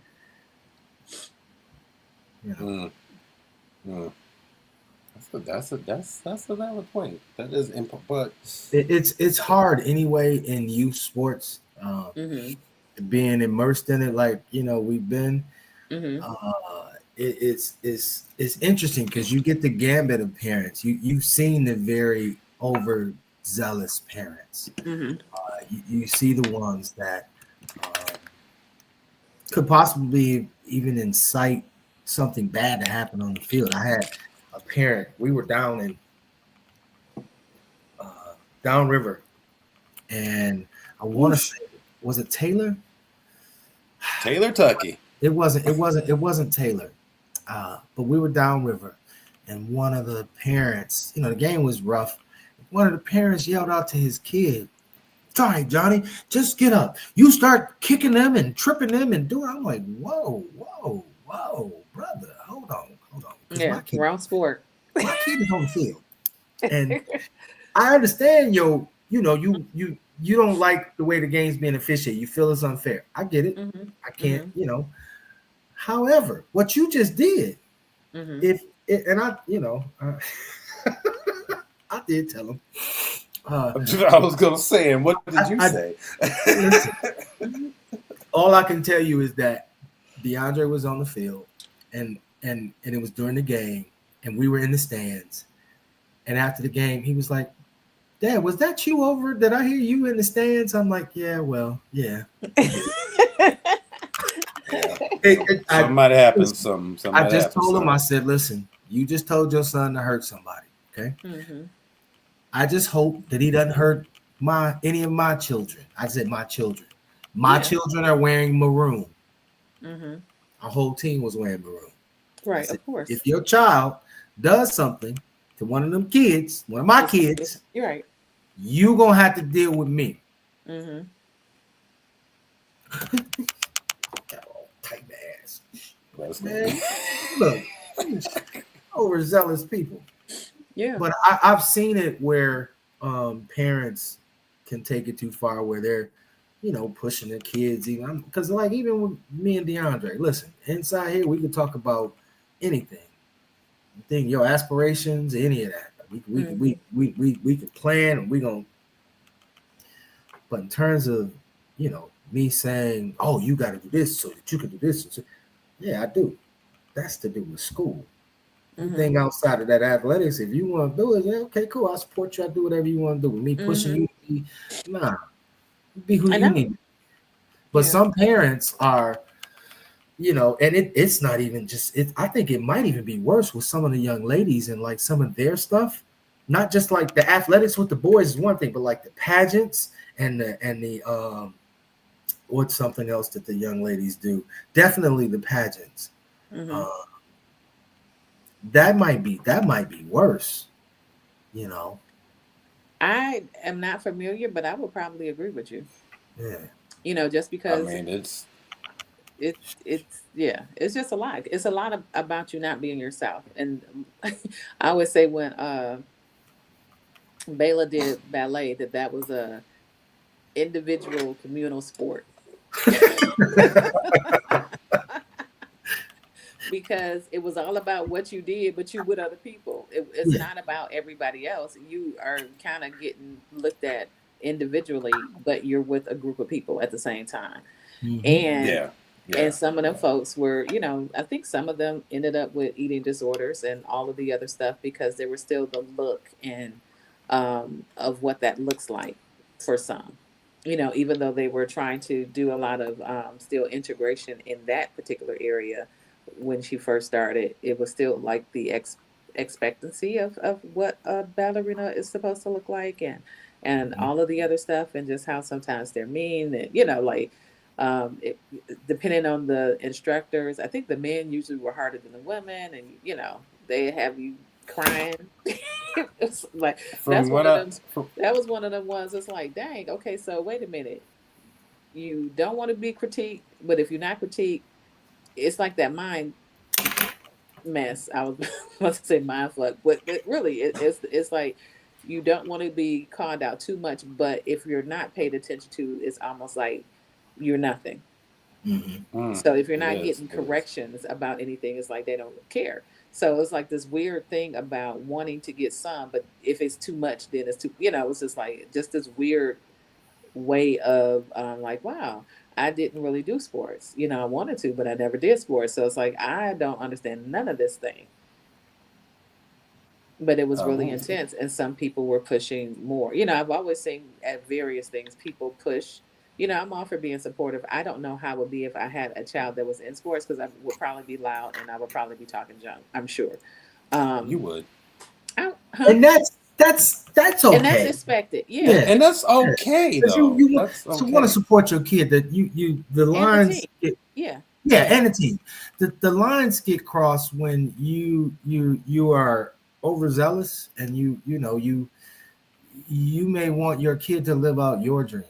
You know, Mm, mm. That's a valid point. That is, but it's hard anyway in youth sports, Mhm. being immersed in it. Like we've been. Mhm. It's interesting because you get the gambit of parents. You've seen the very overzealous parents. Mhm. You see the ones that um, could possibly even incite something bad to happen on the field. I had a parent. We were down in downriver, and I want to whoosh, say, was it Taylor? Taylor Tucky. It wasn't. It wasn't. It wasn't Taylor. But we were downriver, and one of the parents, the game was rough. One of the parents yelled out to his kid, It's all right, Johnny. Just get up. You start kicking them and tripping them and doing. I'm like, whoa, brother, hold on, because Yeah, wrong sport. my kid is on the field, and I understand you don't like the way the game's being officiated. You feel it's unfair. I get it. Mm-hmm. I can't, Mm-hmm. However, what you just did, Mm-hmm. if it, and I, I did tell him. I was gonna say, and what did you say? Listen, all I can tell you is that DeAndre was on the field, and it was during the game, and we were in the stands. And after the game, he was like, "Dad, was that you over? Did I hear you in the stands?" I'm like, "Yeah, well, yeah." Somebody happened. I just told him. I said, "Listen, you just told your son to hurt somebody. Okay. Mm-hmm. I just hope that he doesn't hurt any of my children." I said, "My children. My children are wearing maroon." Mm-hmm. Our whole team was wearing maroon. Right, Said, of course. if your child does something to one of them kids, one of my kids, you're right. You gonna have to deal with me. Mm-hmm. Tight ass. Man, look, overzealous people. Yeah. But I've seen it where parents can take it too far, where they're, pushing their kids. Even because, even with me and DeAndre, listen, inside here we can talk about anything, your aspirations, any of that. We can plan, and we gonna. But in terms of, me saying, "Oh, you got to do this so that you can do this," yeah, I do. That's to do with school. Anything outside of that athletics, if you want to do it, yeah, okay, cool. I'll support you. I'll do whatever you want to do. With me pushing you, be who you need. But some parents are, and it's not even just it. I think it might even be worse with some of the young ladies and like some of their stuff. Not just like the athletics with the boys is one thing, but like the pageants and the what's something else that the young ladies do? Definitely the pageants. That might be worse. I am not familiar, but I would probably agree with you. Yeah. Just because I mean, it's it's just a lot. It's a lot about you not being yourself. And I always say when Bayla did ballet that was a individual communal sport. Because it was all about what you did, but you with other people. It's not about everybody else. You are kind of getting looked at individually, but you're with a group of people at the same time. And and some of them folks were, I think some of them ended up with eating disorders and all of the other stuff because there was still the look and of what that looks like for some. Even though they were trying to do a lot of still integration in that particular area when she first started, it was still like the expectancy of what a ballerina is supposed to look like and all of the other stuff and just how sometimes they're mean and it, depending on the instructors. I think the men usually were harder than the women, and they have you crying. It's like that was one of them ones. It's like, dang, okay, so wait a minute, you don't want to be critiqued, but if you're not critiqued, it's like that mind mess. I was about to say mind fuck, but really, it's like you don't want to be called out too much, but if you're not paid attention to, it's almost like you're nothing. So if you're not getting corrections about anything, it's like they don't care. So it's like this weird thing about wanting to get some, but if it's too much, then it's too. It's just like just this weird way of like, wow, I didn't really do sports. I wanted to, but I never did sports. So it's like I don't understand none of this thing. But it was really intense, and some people were pushing more. I've always seen at various things people push. I'm all for being supportive. I don't know how it would be if I had a child that was in sports because I would probably be loud and I would probably be talking junk. I'm sure. You would. And that's okay. And that's expected. Yeah. And that's okay though. You want to support your kid. That the lines get, and the team. The lines get crossed when you are overzealous and you may want your kid to live out your dreams.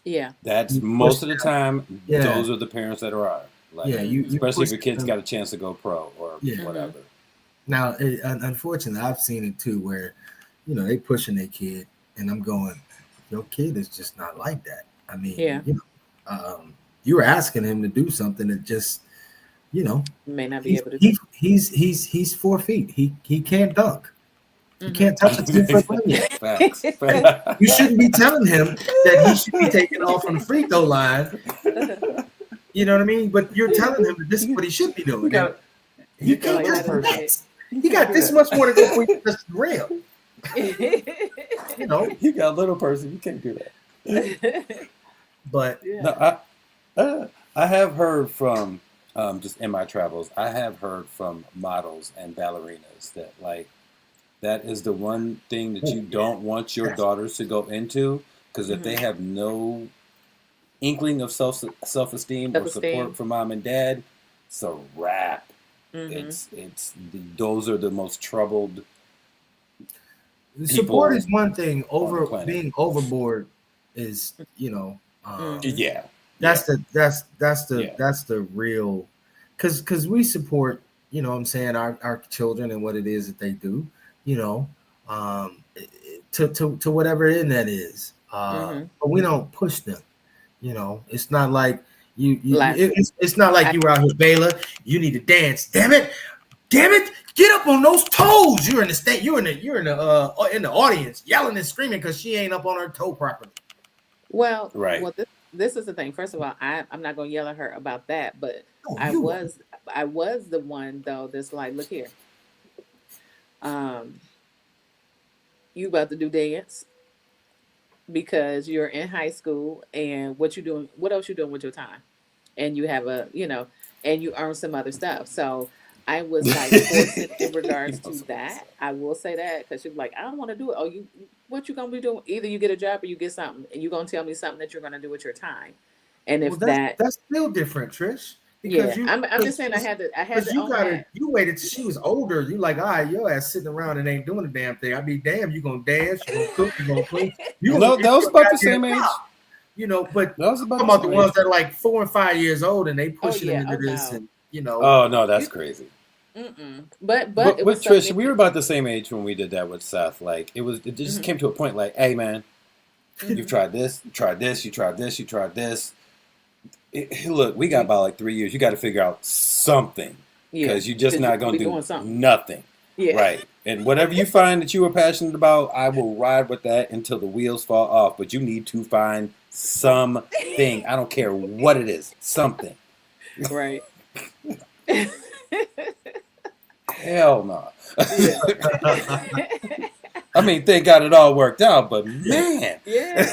Yeah. That's You push most of the them. time. Yeah, Those are the parents that are like, yeah. You especially if push your kids them. got a chance to go pro or Yeah. Mm-hmm. whatever. Now, unfortunately, I've seen it too, where they pushing their kid, and I'm going, your kid is just not like that. I mean, Yeah. you're asking him to do something that just, you know, May not be he's able to do. he, he's 4 feet. He can't dunk. He Mm-hmm. can't touch a 10 foot ring yet. Facts. You shouldn't be telling him that he should be taking off from the free throw line. You know what I mean? But you're telling him that this is you, what he should be you doing, and got he you got a can't Like little how touch to the person. do nets. You He can't got do this that. much more to go before he touches the rim. You know, You got a little person. You can't do that. it. but No, Yeah. I have heard from just in my travels. I have heard from models and ballerinas that like that is the one thing that you oh, don't want your that's daughters to go into because if Mm-hmm. they have no inkling of self esteem Self or support esteem. from mom and dad, it's a wrap. Mm-hmm. Those are the most troubled support is people one thing. on the Over planet. being overboard is, Mm-hmm. Yeah, that's yeah, the yeah. that's the real, because we support, what I'm saying, our children and what it is that they do, you know, to whatever end that is. Mm-hmm. But we don't push them. It's not like Last. it's not like I, you were out here, Baylor. You need to dance. Damn it, get up on those toes. You're in the state. You're in the audience yelling and screaming because she ain't up on her toe properly. well, Right. well, this is the thing. First of all, I'm not gonna yell at her about that, but Oh, I you are. was I was the one though that's like, look here, um, you about to do dance because you're in high school, and what you doing? What else you doing with your time? And you have and you earn some other stuff. So I was like forcing in You regards know, to so that. I will say that because she was like, I don't want to do it. Oh, what you gonna be doing? Either you get a job or you get something, and you gonna tell me something that you're gonna do with your time. And Well, if that, that's still different, Trish, because yeah, I'm just saying I had to own that. you waited till she was older. You like, all right, your ass sitting around and ain't doing a damn thing. I mean, damn, you gonna dance, you gonna cook, you gonna clean, you gonna go no, get that was you a about the goddamn same age. job. But That was I'm about talking the about same the age. ones that are like 4 and 5 years old and they Oh pushing them yeah. into Oh this, no. and Oh no, that's You. crazy. Mm-mm. But But it with was so Trish, many. we were about the same age when we did that with Seth. Like it just Mm-hmm. came to a point. Like, hey man, you've Mm-hmm. tried this, you tried this, you tried this, you tried this. Look, we got about like 3 years. You got to figure out something Yeah, because you're just because you're not gonna gonna be do doing something. nothing, Yeah. right? And whatever you find that you are passionate about, I will ride with that until the wheels fall off. But you need to find something. I don't care what it is, something. Right. Hell no. Yeah. I mean, thank God it all worked out, but man. Yeah,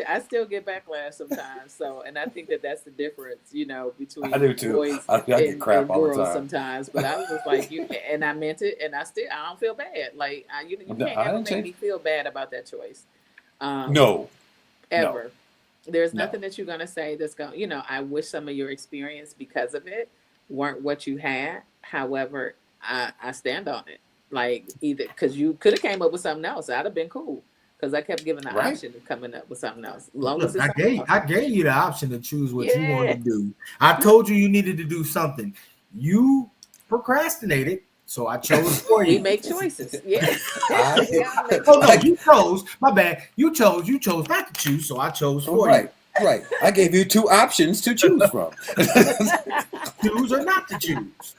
I still get backlash sometimes. So, and I think that that's the difference, I between do too. boys I get crap and all the girls time. sometimes. But I was just like and I meant it, and I don't feel bad. Like you No, can't I ever didn't make change. me feel bad about that choice, um, No, no, ever. There's no. nothing that you're gonna say that's going. I wish some of your experience because of it weren't what you had. However, I stand on it. Like either because you could have came up with something else, I'd have been cool. Because I kept giving the Right? option of coming up with something else, long as Look, it's I something gave else. I gave you the option to choose what you wanted to Yes. do. I told you needed to do something. You procrastinated, so I chose for We you. make choices. Yeah. I, We all make Oh no, I, choices. you chose. My bad. You chose not to choose, so I chose for you. right, right. I gave you two options to choose from. Choose or not to choose.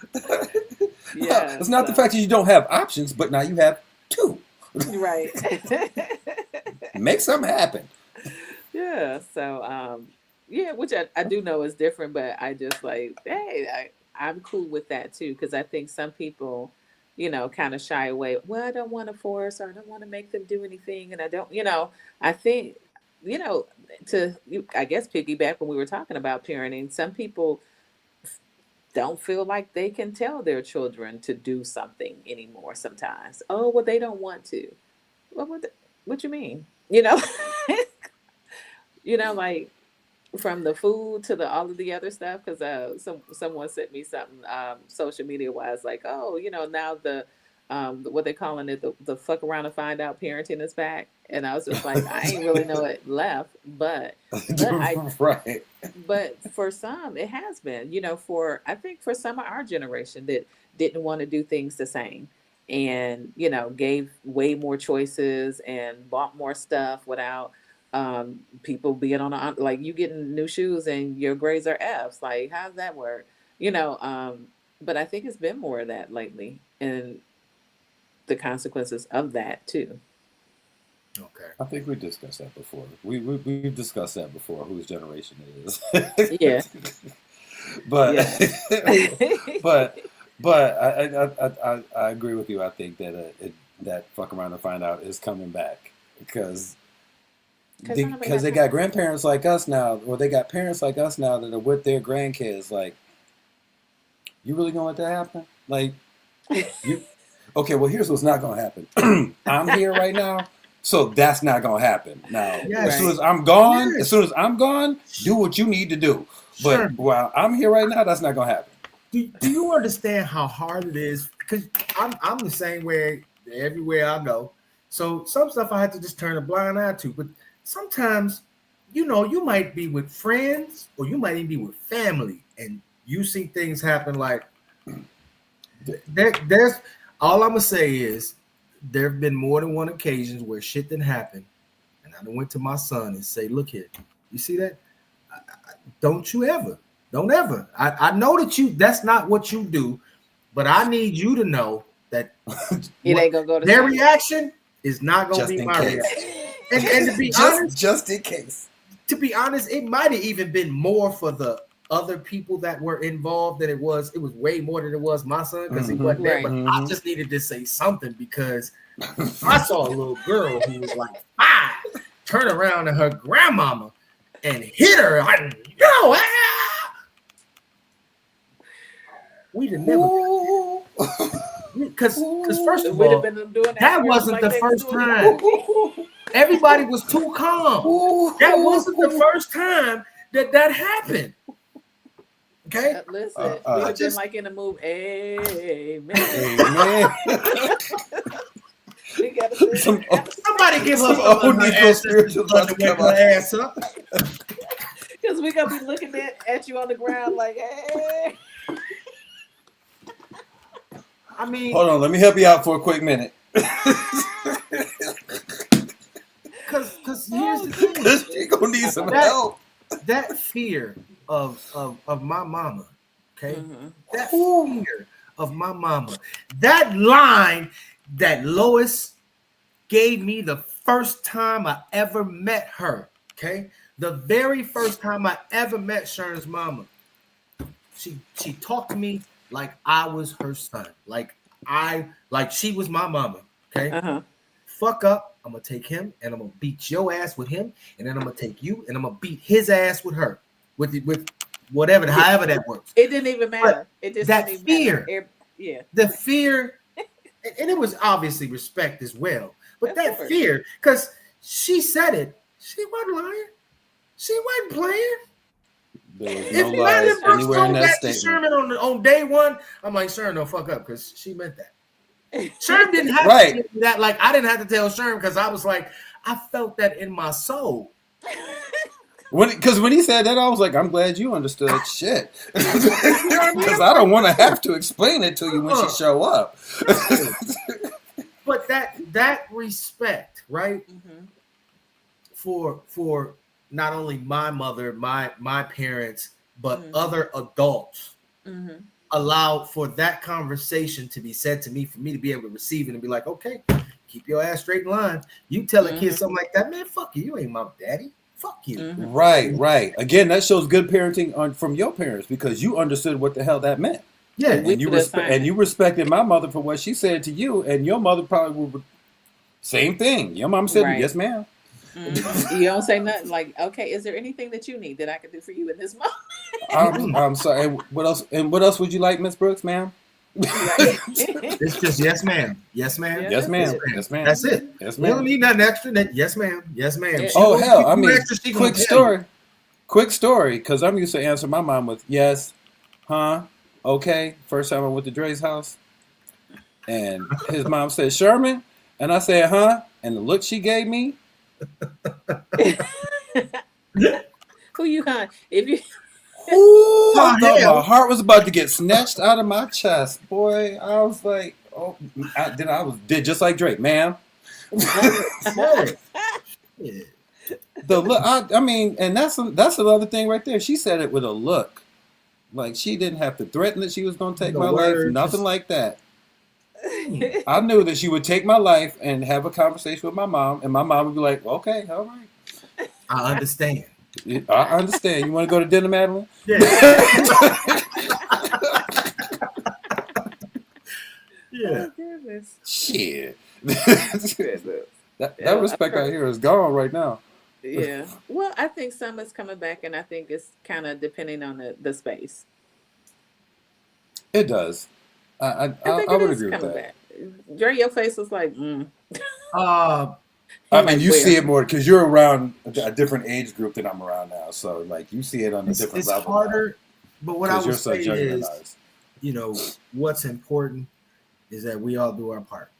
Yeah. It's not the So fact that you don't have options, but now you have two. right. Make something happen. Yeah. So yeah, which I do know is different, but I just like, hey, I'm cool with that too, because I think some people, kind of shy away. Well, I don't want to force, or I don't want to make them do anything, and I don't, I think, you know, I guess piggyback when we were talking about parenting, some people don't feel like they can tell their children to do something anymore sometimes. Oh, well, they don't want to. Well, what you mean? Like from the food to the all of the other stuff. Because someone sent me something social media wise, like, oh, now what they calling it, the fuck around and find out parenting is back. And I was just like, I ain't really know it left, but I Right. but for some it has been, for I think for some of our generation that didn't want to do things the same, and gave way more choices and bought more stuff without people being on like you getting new shoes and your grades are F's. Like, how's that work? But I think it's been more of that lately, and the consequences of that too. Okay. I think we discussed that before. We've discussed that before. Whose generation it is? Yeah. but Yeah. but I agree with you. I think that that fuck around and find out is coming back because they got grandparents like us now, or they got parents like us now that are with their grandkids. Like, you really gonna let that happen? Like, you? Okay, well, here's what's not gonna happen. I'm here right now, so that's not gonna happen. Now, Yes. as soon as I'm gone, Yes. do what you need to do. But Sure. while I'm here right now, that's not gonna happen. Do you understand how hard it is? Because I'm the same way everywhere I go. So some stuff I have to just turn a blind eye to. But sometimes, you might be with friends or you might even be with family, and you see things happen like there's all I'm gonna say is there have been more than one occasions where shit didn't happen, and I went to my son and say, "Look here, you see that? Don't ever. I know that's not what you do, but I need you to know that It ain't gonna go to their sleep. reaction is not gonna Just be in my case. reaction." And to be honest, just in case. it might have even been more for the other people that were involved than it was. It was way more than it was my son because he wasn't there. Right. But I just needed to say something because I saw a little girl who was like 5 turn around to her grandmama and hit her. We didn't never because first of We'd have all, been doing that wasn't the first time. Everybody was too calm. That wasn't the first time that happened. Okay. Listen, Uh, we'd uh, have been just- like in the move. Amen. Amen. We gotta sit Some- Somebody give Some her old some Negro spirituals about to come out. ass up. because we gonna be looking at you on the ground like, hey. I mean, Hold on, let me help you out for a quick minute. because here's the thing. Because you're gonna need some help. That fear of my mama, okay? Mhm. That fear of my mama. That line that Lois gave me the first time I ever met her, okay? The very first time I ever met Sharon's mama. She talked to me like I was her son. Like she was my mama, okay? Uh-huh. Fuck up. I'm gonna take him and I'm gonna beat your ass with him, and then I'm gonna take you and I'm gonna beat his ass with her, with whatever, however that works. It didn't even matter. It just that didn't even fear, matter. Yeah. the fear, and it was obviously respect as well, but Of that course. fear, because she said it, she wasn't lying, she wasn't playing. There was If no Marilyn lies Brooks anywhere in told that that to statement. Sherman on day one, I'm like, Sherman, don't fuck up, because she meant that. Sherm didn't have Right. to do that. Like, I didn't have to tell Sherm because I was like, I felt that in my soul. Because when he said that, I was like, I'm glad you understood shit. Because I don't want to have to explain it to you when she show up. But that respect, right, Mm-hmm. for not only my mother, my parents, but Mhm. other adults, Mm-hmm. allowed for that conversation to be said to me, for me to be able to receive it and be like, okay, keep your ass straight in line. You tell a kid something like that, man, fuck you. You ain't my daddy. Fuck you. Mm-hmm. Right. Again, that shows good parenting from your parents because you understood what the hell that meant. Yeah. And you respected my mother for what she said to you, and your mother probably would same thing. Your mom said, Right. yes, ma'am. Mm-hmm. You don't say nothing like, okay, is there anything that you need that I can do for you in this moment? I'm sorry. And what else? And what else would you like, Miss Brooks, ma'am? It's just yes, ma'am. Yes, ma'am. Yeah, Yes, ma'am. it. Yes, ma'am. That's it. Yes, You don't ma'am. need nothing extra. Yes, ma'am. Yes, ma'am. Yeah. She Oh gonna hell! give I you mean, extra, she gonna quick tell story. Quick story, because I'm used to answer my mom with yes, huh, okay. First time I went to Dre's house, And his mom said, Sherman? And I said, huh? And the look she gave me, Who you hunt? If you ooh, I Oh, thought my hell. heart was about to get snatched out of my chest. Boy, I was like, oh, did just like Drake, ma'am. Yeah. Yeah. The look, I mean, and that's another thing right there. She said it with a look. Like she didn't have to threaten that she was going to take The my life, word nothing just like that. hmm. I knew that she would take my life and have a conversation with my mom, and my mom would be like, "Okay, all right, I understand. I understand. You want to go to dinner, Madeline?" Yeah. Yeah. Oh goodness. Shit, Goodness. that Yeah, respect out here is gone right now. yeah. Well, I think some is coming back, and I think it's kind of depending on the space. It does. I think I it would is agree with coming that. back. Dre, your face was like, Uh I mean, like you see where? it more because you're around a different age group than I'm around now. So, like, you see it on a different it's level now harder, but what I because would you're so say younger than is, us. what's important is that we all do our part.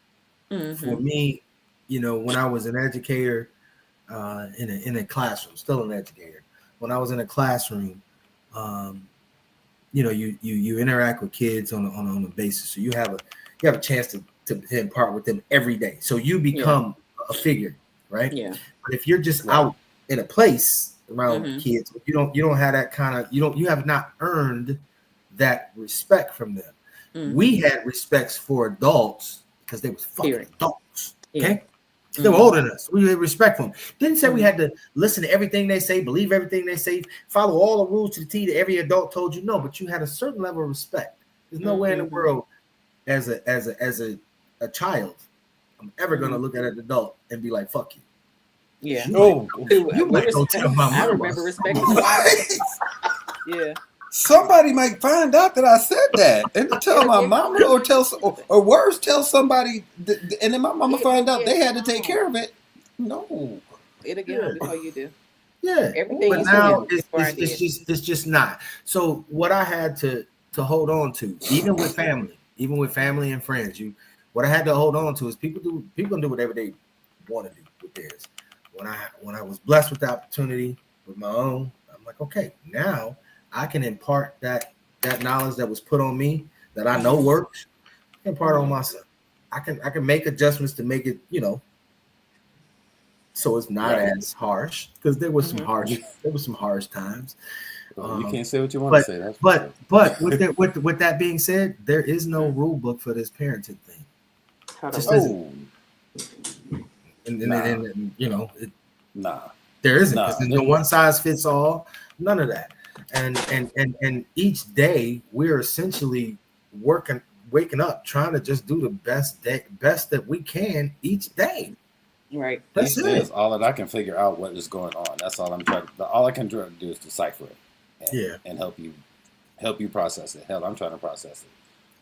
For Mm-hmm. me, when I was an educator in a classroom, still an educator, when I was in a classroom, um, you interact with kids on a basis, so you have a chance to impart with them every day. So you Yeah. become a figure, right? Yeah. But if you're just Right. out in a place around Mm-hmm. kids, you don't have that kind of you have not earned that respect from them. Mm-hmm. We had respects for adults because they was fucking Period. adults. Yeah. Okay. They were Mm-hmm. older than us. We had respect for them. Didn't say we Mm-hmm. had to listen to everything they say, believe everything they say, follow all the rules to the T that every adult told you. No, but you had a certain level of respect. There's no way in the Mm-hmm. world as a child I'm ever gonna Mm-hmm. look at an adult and be like, fuck you. Yeah. You might Oh, you We might go tell my I mama. remember respecting the Bible. right. Yeah. Somebody might find out that I said that, and tell my It'll go mama, or on. or worse, tell somebody, and then my mama It will find out get they had to take home. care of it. No. It'll get Yeah, home before you do. yeah. Everything But used to Ooh. now get it's, before I it's it's did. just it's just not. So what I had to hold on to, even with family and friends, what I had to hold on to is people do whatever they want to do with theirs. When I was blessed with the opportunity with my own, I'm like, okay, now I can impart that knowledge that was put on me that I know Mm-hmm. works, impart on Mm-hmm. my son. I can make adjustments to make it, so it's not Right. as harsh because there was some Mm-hmm. harsh times. Well, you Um, can't say what you want to but say. That's for but sure. but with that being said, there is no rule book for this parenting thing. Hold on Just one isn't, second. Oh, nah, and nah, there isn't because nah. there's no one size fits all, none of that. And each day we're essentially waking up, trying to just do the best that we can each day. Right. That's Each day is it. all that I can figure out what is going on. That's all I'm trying. All I can try to do is decipher it Yeah. and help you process it. Hell, I'm trying to process it.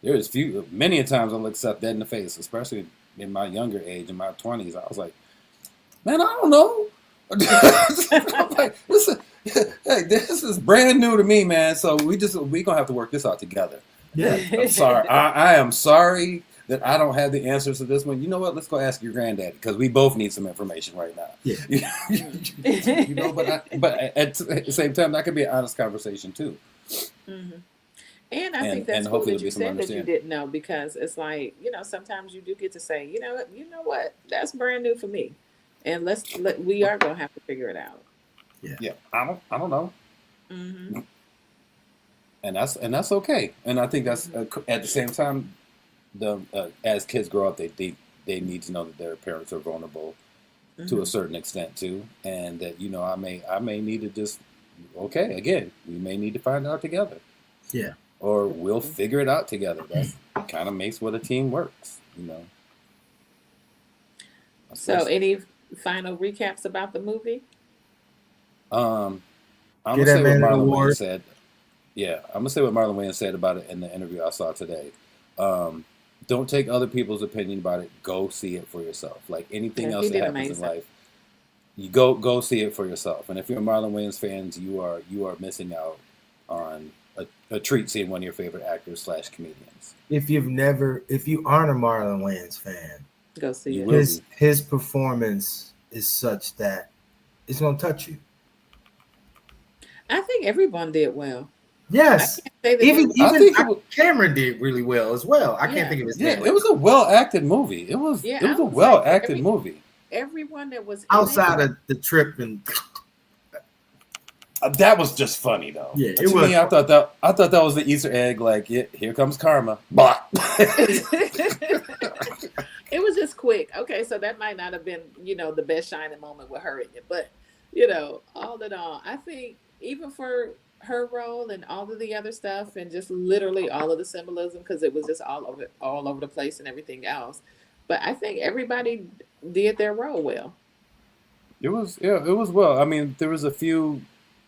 There's many a times I look stuff dead in the face, especially in my younger age, in my 20s. I was like, man, I don't know. I'm like, hey, this is brand new to me, man. So we gonna have to work this out together. Yeah. I'm sorry. I am sorry that I don't have the answers to this one. You know what? Let's go ask your granddaddy because we both need some information right now. Yeah. But at the same time, that could be an honest conversation too, Mhm. And I think and that's cool hopefully that there'll you be some said that you understanding. didn't know because it's like, sometimes you do get to say, you know what, that's brand new for me. And we are gonna have to figure it out. Yeah. Yeah, I don't know, Mm-hmm. and that's okay. And I think that's Mm-hmm. at the same time, as kids grow up, they need to know that their parents are vulnerable to a Mm-hmm. certain extent too, and that I may need to just okay again. We may need to find out together, Yeah. or we'll figure it out together. That's kind of makes what a team works. So Especially. any final recaps about the movie? I'm Get gonna that say what man an Marlon Wayans award. said. Yeah, I'm gonna say what Marlon Wayans said about it in the interview I saw today. Um, don't take other people's opinion about it. Go see it for yourself. Like anything Yeah, else he that did happens in amazing. life, you go see it for yourself. And if you're a Marlon Wayans fans, you are missing out on a treat seeing one of your favorite actors / comedians. If you aren't a Marlon Wayans fan, Go see You it. will his performance is such that it's gonna touch you. I think everyone did well. I Yes, can't say that even there was. I think it was, Cameron did really well as well. I can't Yeah, think of his yeah, name it was a well acted movie. It was yeah. it was I a was well like acted movie. everyone that was in outside it. of the trip, and That was just funny though. Yeah, it To was me, I thought that was the Easter egg. Like, yeah, here comes karma. Blah. It was just quick. Okay, so that might not have been, the best shining moment with her in it, but all in all, I think even for her role and all of the other stuff, and just literally all of the symbolism, because it was just all over the place and everything else. But I think everybody did their role well. It was well. I mean, there was a few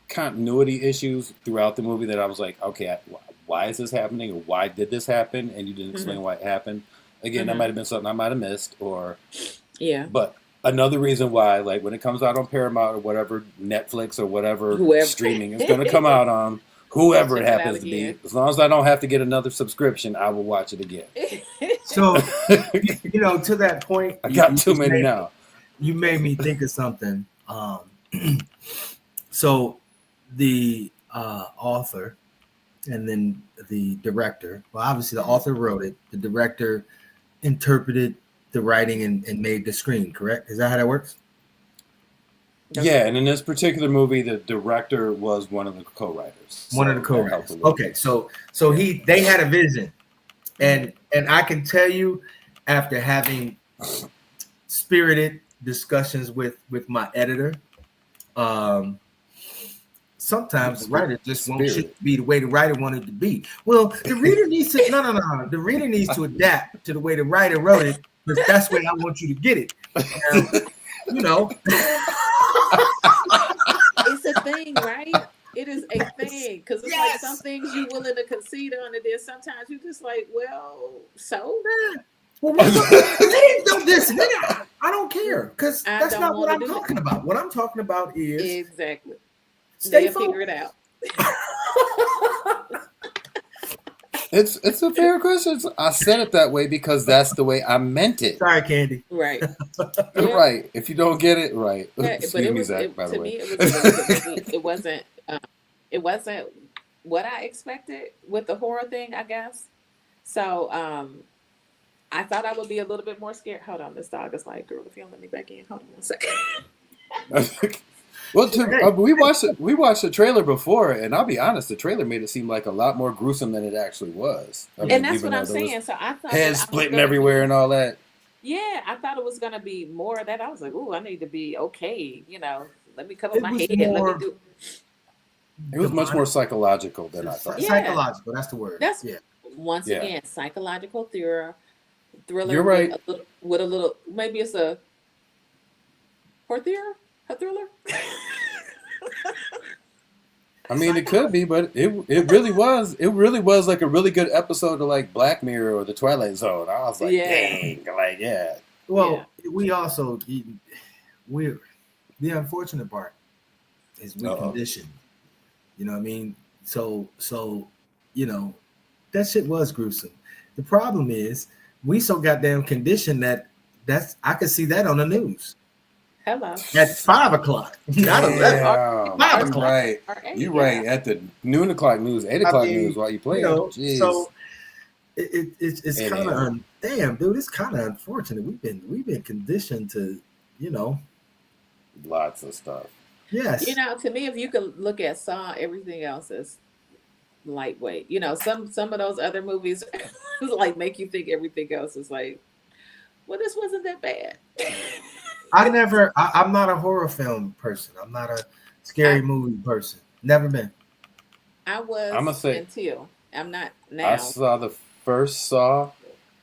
continuity issues throughout the movie that I was like, okay, why is this happening, or why did this happen? And you didn't explain Hmm. why it happened. Again, that Hmm. might have been something I might have missed, Yeah, but another reason why, like when it comes out on Paramount or whatever, Netflix or whatever whoever. streaming is going to come out on, whoever it Check it out happens to be, again. as long as I don't have to get another subscription, I will watch it again. so to that point, I got too many now. you made me think of something. So the author and then the director. Well, obviously the author wrote it. The director interpreted the writing and made the screen. Correct? Is that how that works? Yeah, and in this particular movie, the director was one of the co-writers. One of the that co-writers. helped a little Okay, bit. so they had a vision, and I can tell you, after having spirited discussions with my editor, sometimes the writer just won't Spirit. be the way the writer wanted it to be. Well, the reader needs to no. The reader needs to adapt to the way the writer wrote it, because that's the way I want you to get it. Now, It's a thing, right? It is a thing, because it's like some things you willing to concede on, and then sometimes you just like, well, so well, they don't listen. I don't care, because I that's don't not what want I'm to do talking about. What I'm talking about is exactly. stay They'll figure it focused. out. It's a fair question. I said it that way because that's the way I meant it. Sorry, Candy. Right. Yeah. Right. If you don't get it, right. Yeah, but Excuse it me, was Zach, by the to way. me it was a really good movie. It wasn't what I expected with the horror thing, I guess. So I thought I would be a little bit more scared. Hold on, this dog is like, girl, if you don't let me back in, hold on one second. Well, we watched the trailer before, and I'll be honest, the trailer made it seem like a lot more gruesome than it actually was. I mean, And that's even what I'm though there was saying. So I thought heads that I was splitting gonna everywhere and all that. yeah, I thought it was gonna be more of that. I was like, ooh, I need to be okay, let me cover It my was head. Let me more do It was much more psychological than I thought. Yeah. psychological. That's the word. that's Yeah. once Yeah. again psychological thriller You're right. with a little maybe it's a horror a thriller. I mean, it could be, but it really was like a really good episode of like Black Mirror or The Twilight Zone. I was like, Yeah. dang, like yeah. Well, we also we the unfortunate part is we Uh-oh. conditioned. You know what I mean? So that shit was gruesome. The problem is we so goddamn conditioned that's I could see that on the news Hello. at 5 o'clock. Not 11. Damn. 5 You're o'clock. right. Or eight, You're yeah. right. At the noon o'clock news, 8 o'clock news while you play. Jeez. So it's It kind is. of damn, dude. It's kind of unfortunate. We've been conditioned to, Lots of stuff. yes. To me, if you could look at Saw, everything else is lightweight. Some of those other movies like make you think everything else is like, well, this wasn't that bad. I'm not a horror film person. I'm not a scary I- movie person. Never been. I was I'ma say- until I'm not I now. saw the first Saw,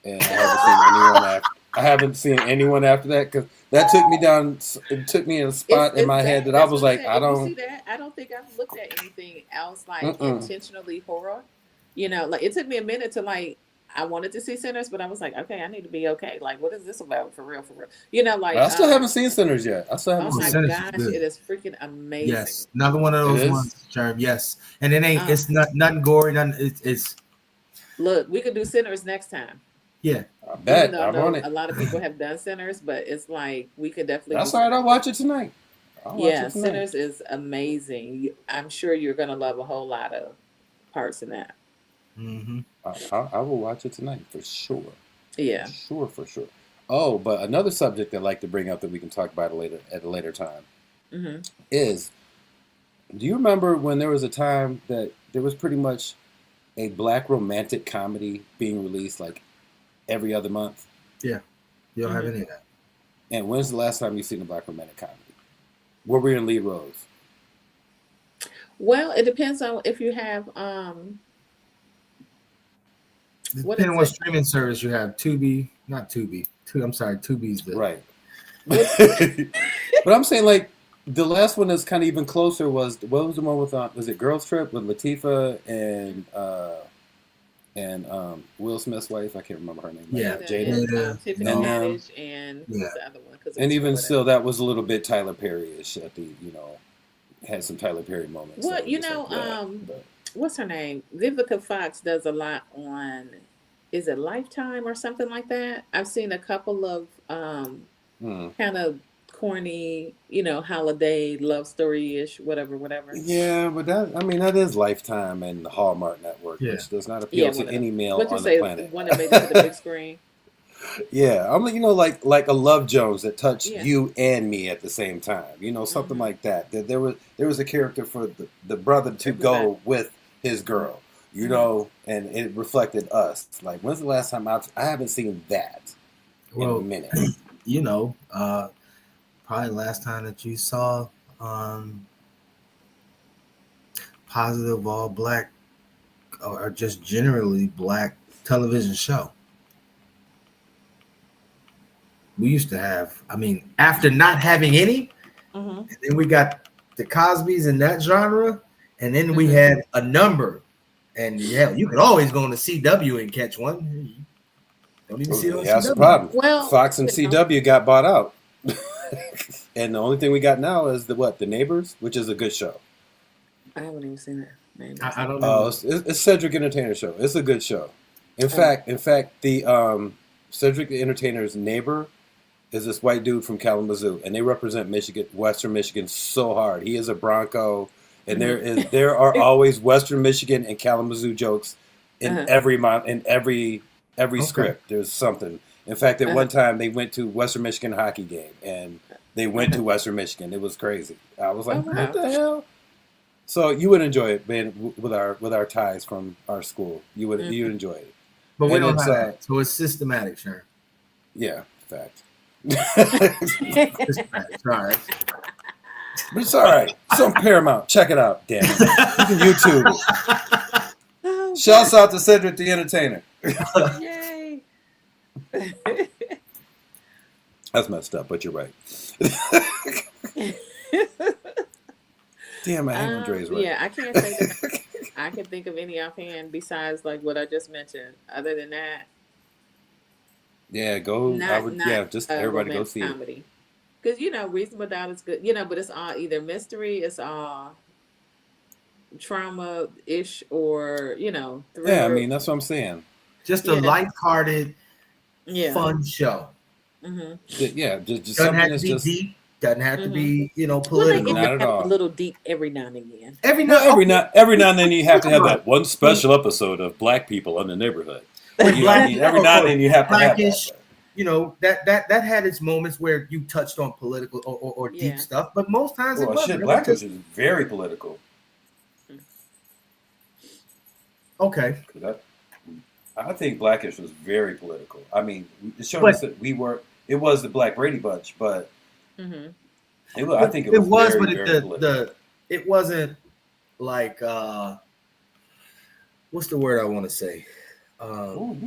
and I haven't seen anyone after that because that took me down. It took me in a spot in my head that I that's was what I'm like, saying. I If you see don't. that, I don't think I've looked at anything else like Mm-mm. intentionally horror. Like it took me a minute to like. I wanted to see Sinners, but I was like, okay, I need to be okay. Like, what is this about for real? For real? You know, like, I still haven't seen Sinners yet. I still haven't oh Oh, seen my it. Sinners is gosh, good. it is freaking amazing. Yes, another one of It those is? ones, Germ. Yes, and it ain't. Uh, It's not nothing gory. Nothing. It's Look, we could do Sinners next time. yeah. I Even bet. though I I'm on know it. a lot of people have done Sinners, but it's like we could definitely do That's all right. Sinners. I'll watch it tonight. I'll watch Yeah, it tonight. Sinners is amazing. I'm sure you're gonna love a whole lot of parts in that. Mm-hmm. I will watch it tonight for sure. For Yeah. sure, for sure. Oh, but another subject I'd like to bring up that we can talk about later at a later time Hmm. is, do you remember when there was a time that there was pretty much a black romantic comedy being released like every other month? Yeah, you don't have Hmm. any of that. And when's the last time you've seen a black romantic comedy? Where were you in lead roles? Well, it depends on if you have what Depending is on what it? streaming service you have, Tubi, not Tubi. I'm sorry, Tubi's the Right. What? But I'm saying like the last one that's kind of even closer was, what was the one with was it Girls Trip with Latifah and Will Smith's wife? I can't remember her name. Yeah. Jada Jada. and Yeah. Tiffany And Haddish and Yeah. who's the other one? Because and even still, that was a little bit Tyler Perry-ish at the, had some Tyler Perry moments. well, that were you just know, like, yeah, but, what's her name? Vivica Fox does a lot on, is it Lifetime or something like that? I've seen a couple of hmm. kind of corny, holiday love story ish, whatever, whatever. Yeah, but that is Lifetime and the Hallmark Network, Yeah. which does not appeal Yeah, to one of them. any male What you on the say, planet. one that made it to the big screen? Yeah, I'm like a Love Jones that touched Yeah. you and me at the same time. Something Hmm. like that. That there was a character for the brother to Everybody. go with his girl. And it reflected us. Like, when's the last time I haven't seen that in a well, minute? probably last time that you saw positive all black or just generally black television show. We used to have, after not having any, Hmm. and then we got the Cosbys in that genre, and then we Mhm. had a number. And yeah, you could always go on the CW and catch one. Don't even see it on Yeah, that's the CW. problem. Well, Fox and CW got bought out. And the only thing we got now is the Neighbors, which is a good show. I haven't even seen that. Man, I don't Oh, know. it's Cedric Entertainer show. It's a good show. In fact, the Cedric the Entertainer's neighbor is this white dude from Kalamazoo, and they represent Michigan, Western Michigan, so hard. He is a Bronco, and there are always Western Michigan and Kalamazoo jokes in Uh-huh. every Okay. script. There's something. In fact, at one time they went to Western Michigan hockey game, and they went to Western Michigan. It was crazy. I was like, Oh, wow. what the hell? So you would enjoy it, man, with our ties from our school. You'd enjoy it. But we And don't it's, have that. So it's systematic, sure. Yeah, fact. Systematic. Sorry. But it's all right. It's on Paramount. Check it out, damn it. You can YouTube it. Oh, Shouts out to Cedric the Entertainer. yay! That's messed up, but you're right. Damn, I hate when Dre's right. Yeah, I can't say that I can think of any offhand besides like what I just mentioned. Other than that, Yeah, go. Just everybody go romance see it. comedy. Because Reasonable Doubt is good. But it's all either mystery, it's all trauma ish, or thriller. Yeah, that's what I'm saying. Just a Yeah. lighthearted, Yeah. fun show. Mm-hmm. Yeah, just Doesn't something have to that's be just deep. Doesn't have to be, Well, political. Not at have all. a little deep every now and again. every every now now and then you have to have that one special episode of Black people in the neighborhood. Every now and then you have to have Blackish, that. that had its moments where you touched on political or Yeah. deep stuff, but most times it Well, wasn't. shit, It was Blackish just- is very political. okay. I think Blackish was very political. It showed But- us that it was the Black Brady Bunch, but Mm-hmm. I think it was very, but very political. it wasn't like what's the word I want to say? Ooh.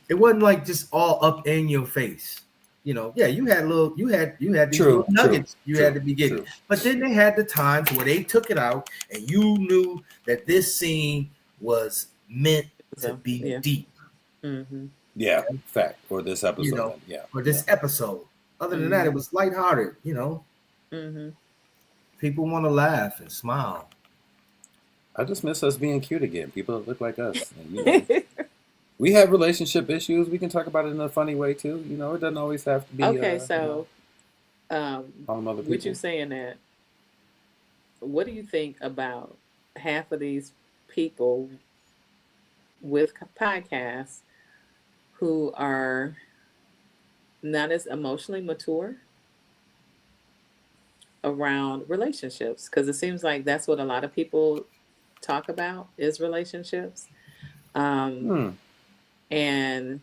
It wasn't like just all up in your face. Yeah, you had these True, little nuggets you true, had to be getting. true. But then they had the times where they took it out and you knew that this scene was meant to be Yeah. deep. Mm-hmm. Yeah, Okay? fact. Or this You episode. know, Yeah, or yeah. this episode. Other than that, Mm-hmm. it was lighthearted. You know, Mm-hmm. people want to laugh and smile. I just miss us being cute again. People that look like us, and we have relationship issues. We can talk about it in a funny way too. It doesn't always have to be, Okay, so harm other with you people. saying that, what do you think about half of these people with podcasts who are not as emotionally mature around relationships? Because it seems like that's what a lot of people talk about is relationships, um, Hmm. and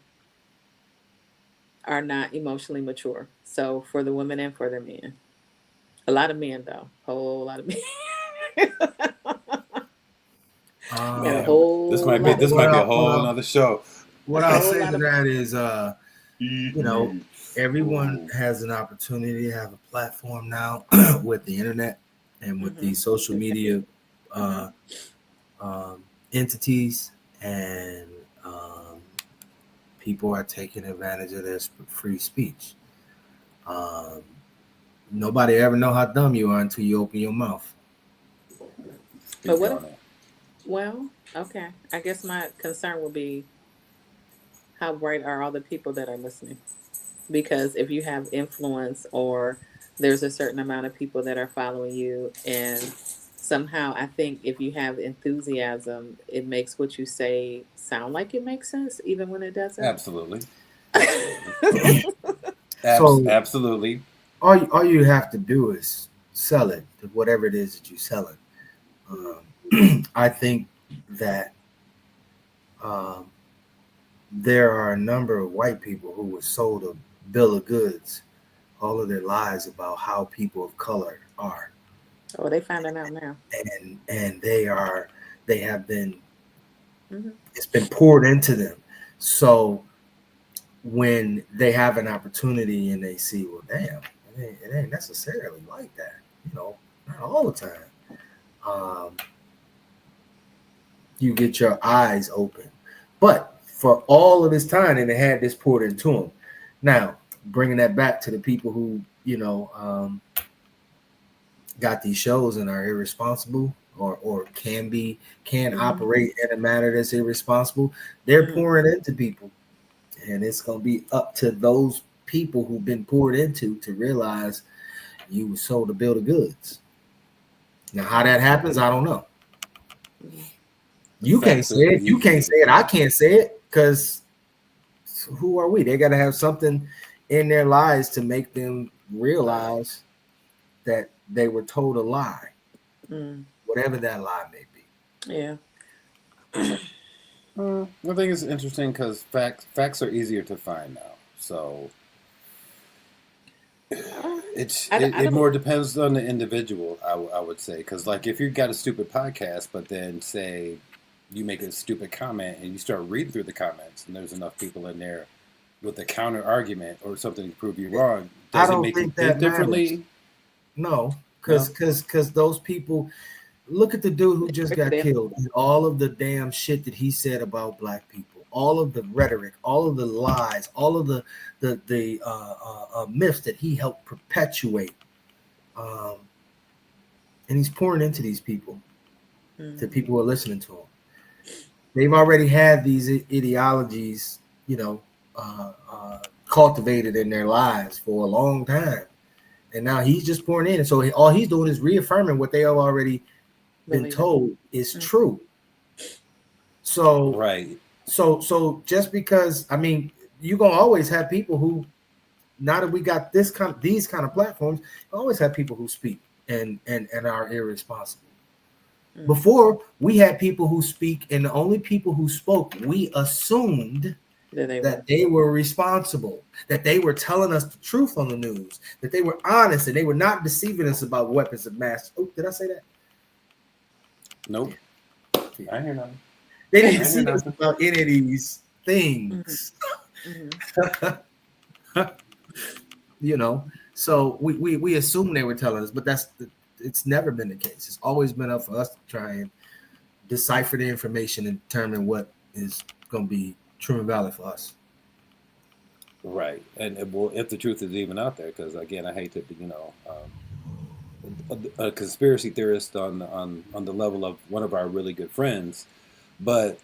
are not emotionally mature. So for the women and for the men, a lot of men though, whole lot of men, and a Yeah, Um, this whole might be lot of this what might be I a what whole I nother show. what a I'll whole say lot to of that is, you know, everyone Ooh. has an opportunity to have a platform now with the internet and with mm-hmm, the social media mm-hmm, uh, um, entities, and um, people are taking advantage of their free speech. Um, Nobody ever know how dumb you are until you open your mouth. but Speak what if, on it. well, okay, I guess my concern will be how bright are all the people that are listening? Because if you have influence or there's a certain amount of people that are following you, and somehow I think if you have enthusiasm, it makes what you say sound like it makes sense even when it doesn't. Absolutely, absolutely, So absolutely. all you have to do is sell it, whatever it is that you're selling. I think that um, there are a number of white people who were sold a bill of goods all of their lives about how people of color are, Oh, they finding out now. and they have been, Hmm. it's been poured into them. So when they have an opportunity and they see, well, damn, it ain't necessarily like that, not all the time. Um, you get your eyes open. But for all of this time, and they had this poured into them. Now, bringing that back to the people who, got these shows and are irresponsible, or can Hmm. operate in a manner that's irresponsible, they're Hmm. pouring into people. And it's going to be up to those people who've been poured into to realize you were sold a bill of goods. Now, how that happens, I don't know. Hmm. You can't Facts say are it. You can't say it. I yeah. can't say it because who are we? They got to have something in their lives to make them realize that they were told a lie, Mm. whatever that lie may be. Yeah. I think it's interesting because facts are easier to find now. So Uh, I it don't. more depends on the individual. I would say because like if you got a stupid podcast, but then say you make a stupid comment and you start reading through the comments and there's enough people in there with a counter argument or something to prove you wrong, I does it don't make you think that think matters. differently? No, No. because those people, look at the dude who just got Them. killed and all of the damn shit that he said about black people, all of the rhetoric, all of the lies, all of the myths that he helped perpetuate, um, and he's pouring into these people, to Mm. people who are listening to him. They've already had these ideologies, cultivated in their lives for a long time, and now he's just pouring in. And so all he's doing is reaffirming what they have already been Believe it. told is Mm. true. So, Right. so just because, I mean, you're gonna always have people who, now that we got these kind of platforms, you always have people who speak and are irresponsible. Mm. Before, we had people who speak, and the only people who spoke, we assumed There they were. that they were responsible, that they were telling us the truth on the news, that they were honest, and they were not deceiving us about weapons of mass. Oh, did I say that? Nope. Yeah. I hear nothing. They didn't I hear deceive us nothing. about any of these Hmm. things. Hmm. you know so we assume they were telling us, but it's never been the case. It's always been up for us to try and decipher the information and determine what is going to be Truman Valley for us. Right, and well, if the truth is even out there, because again, I hate to be, a conspiracy theorist on the level of one of our really good friends, but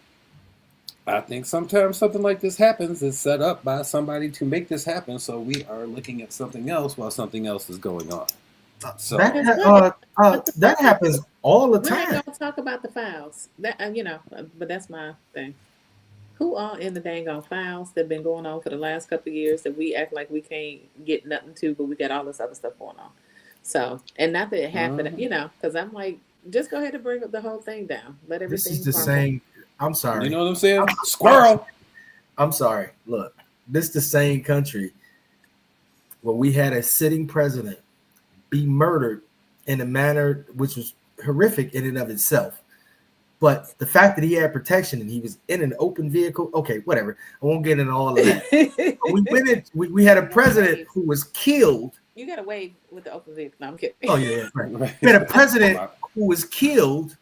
I think sometimes something like this happens is set up by somebody to make this happen. So we are looking at something else while something else is going on. So That happens all the We're not time. gonna talk about the files. That but that's my thing. Who are in the dang on files that been going on for the last couple of years that we act like we can't get nothing to, but we got all this other stuff going on. So, and not that it happened, because I'm like, just go ahead and bring up the whole thing down. Let This is everything the crumble. same. I'm sorry. you know what I'm saying? Squirrel. I'm sorry. Look, this is the same country where we had a sitting president be murdered in a manner which was horrific in and of itself. But the fact that he had protection and he was in an open vehicle, okay, whatever. I won't get into all of that. We had a president who was killed. You got to wave with the open vehicle. No, I'm kidding. Oh, yeah, right. We had a president who was killed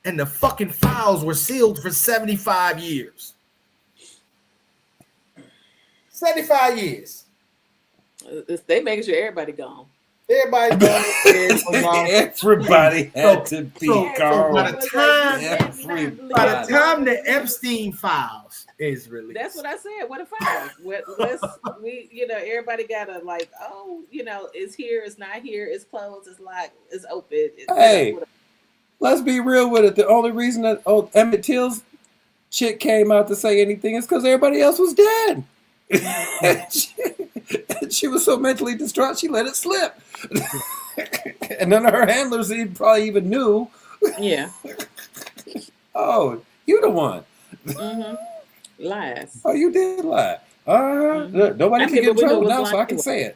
and the fucking files were sealed for 75 years. 75 years. They making sure everybody gone. Everybody gone. Everybody had to be gone. By the time the Epstein files is released. That's what I said. What a files? Everybody gotta like, it's here, it's not here, it's closed, it's locked, it's open. Hey, let's be real with it. The only reason that Emmett Till's chick came out to say anything is because everybody else was dead. She was so mentally distraught, she let it slip. And none of her handlers probably even knew. Yeah. Oh, you the one. Mm-hmm. Lies. Oh, you did lie. Look, nobody can get in trouble now, so I can say it.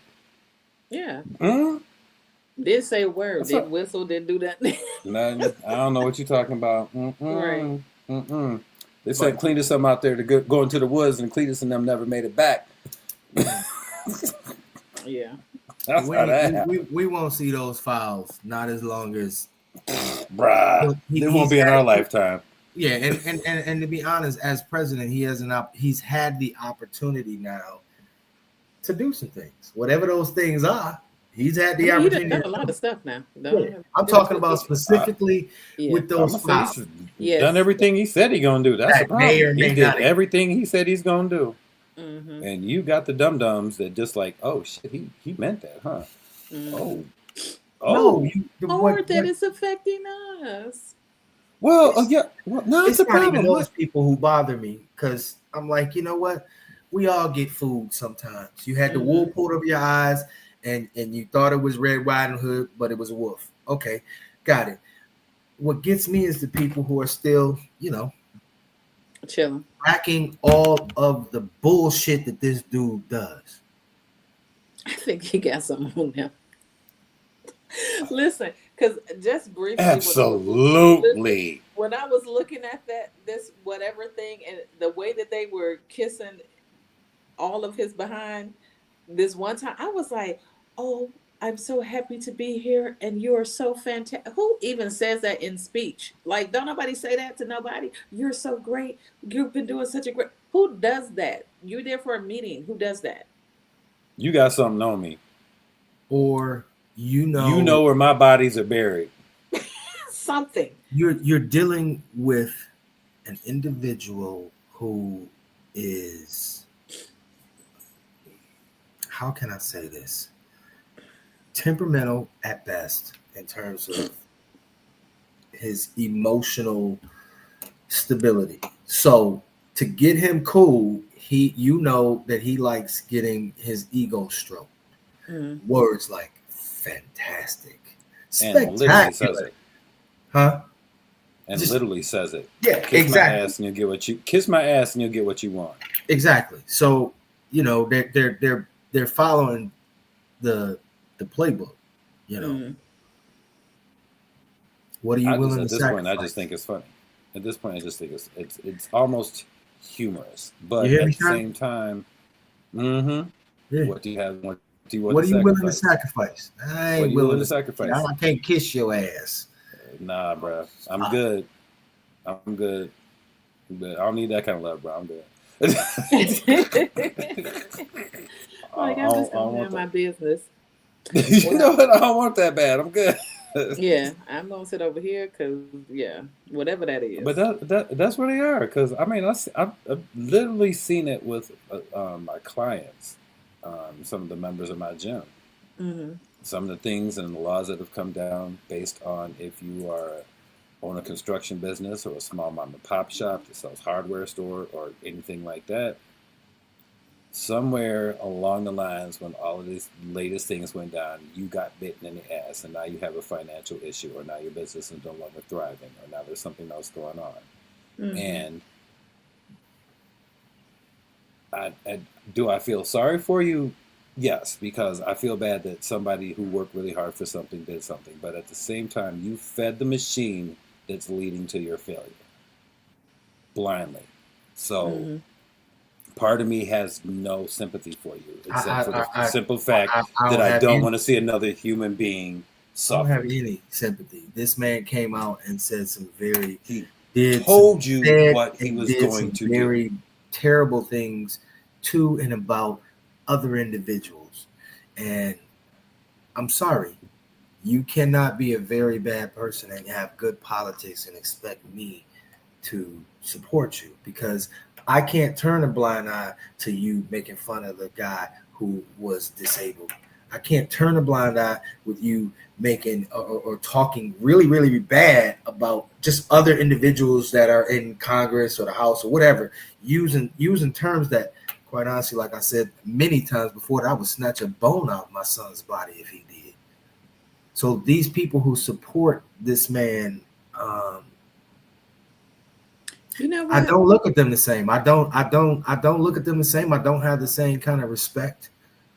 Yeah. Mm-hmm. Didn't say a word. Didn't whistle. Didn't do that. Nothing. I don't know what you're talking about. Right. They said Cletus them out there to go into the woods, and Cletus and them never made it back. Yeah. That's how that happened. We won't see those files, not as long as bruh. It won't be in our lifetime. Yeah, and to be honest, as president, he's had the opportunity now to do some things. Whatever those things are, he's had the opportunity. He's done a lot of stuff now. I'm talking about specifically with those files. He's done everything he said he's gonna do. That's the problem. He did everything he said he's gonna do. Mm-hmm. And you got the dum-dums that just like, oh shit, he meant that, huh? Mm-hmm. Or that it's affecting us. Well, yeah. Well, no, it's the not problem. Even those people who bother me, because I'm like, you know what? We all get fooled sometimes. You had the wool pulled over your eyes, and you thought it was Red Riding Hood, but it was a wolf. Okay, got it. What gets me is the people who are still, chilling, tracking all of the bullshit that this dude does. I think he got something on him. Listen, because just briefly, absolutely. When I was looking at this whatever thing, and the way that they were kissing all of his behind, this one time, I was like, "Oh, I'm so happy to be here, and you are so fantastic." Who even says that in speech? Like, don't nobody say that to nobody. You're so great. You've been doing such a great. Who does that? You're there for a meeting. Who does that? You got something on me, or you know where my bodies are buried. Something. You're dealing with an individual who is, how can I say this? Temperamental at best in terms of his emotional stability. So to get him cool, that he likes getting his ego stroked. Words like fantastic, spectacular, huh? And literally says it. Yeah, kiss my ass and you'll get what you want. Exactly. So they're following the playbook. What are you willing to sacrifice? At this point, I just think it's funny. At this point, I just think it's almost humorous, but at the same time, what do you have? What are you willing to sacrifice? I ain't willing to sacrifice. I can't kiss your ass. Nah, bro. I'm good. But I don't need that kind of love, bro. I'm good. Like, I'm just gonna mind my business. You know Well, what? I don't want that bad. I'm good. yeah, I'm gonna sit over here because yeah, whatever that But is. that's where they are. Because I mean, I've literally seen it with my clients, some of the members of my gym. Hmm. Some of the things and the laws that have come down based on if you are own a construction business or a small mom and pop shop that sells hardware store or anything like that. Somewhere along the lines, when all of these latest things went down, you got bitten in the ass, and now you have a financial issue, or now your business is no longer thriving, or now there's something else going on. Hmm. And I do I feel sorry for you? Yes, because I feel bad that somebody who worked really hard for something did something, but at the same time, you fed the machine that's leading to your failure blindly. So Hmm. part of me has no sympathy for you, I except I for the I I, simple fact I that don't I have don't any. want to see another human being I don't have suffer. any sympathy. This man came out and said some very He did some told you said what he and was did going some to do. very terrible things to and about other individuals. And I'm sorry, you cannot be a very bad person and have good politics and expect me to support you, because I can't turn a blind eye to you making fun of the guy who was disabled. I can't turn a blind eye with you making or talking really, really bad about just other individuals that are in Congress or the House or whatever, using terms that, quite honestly, like I said many times before, that I would snatch a bone out of my son's body if he did. So these people who support this man, um, You know I what? don't look at them the same. I don't look at them the same. I don't have the same kind of respect.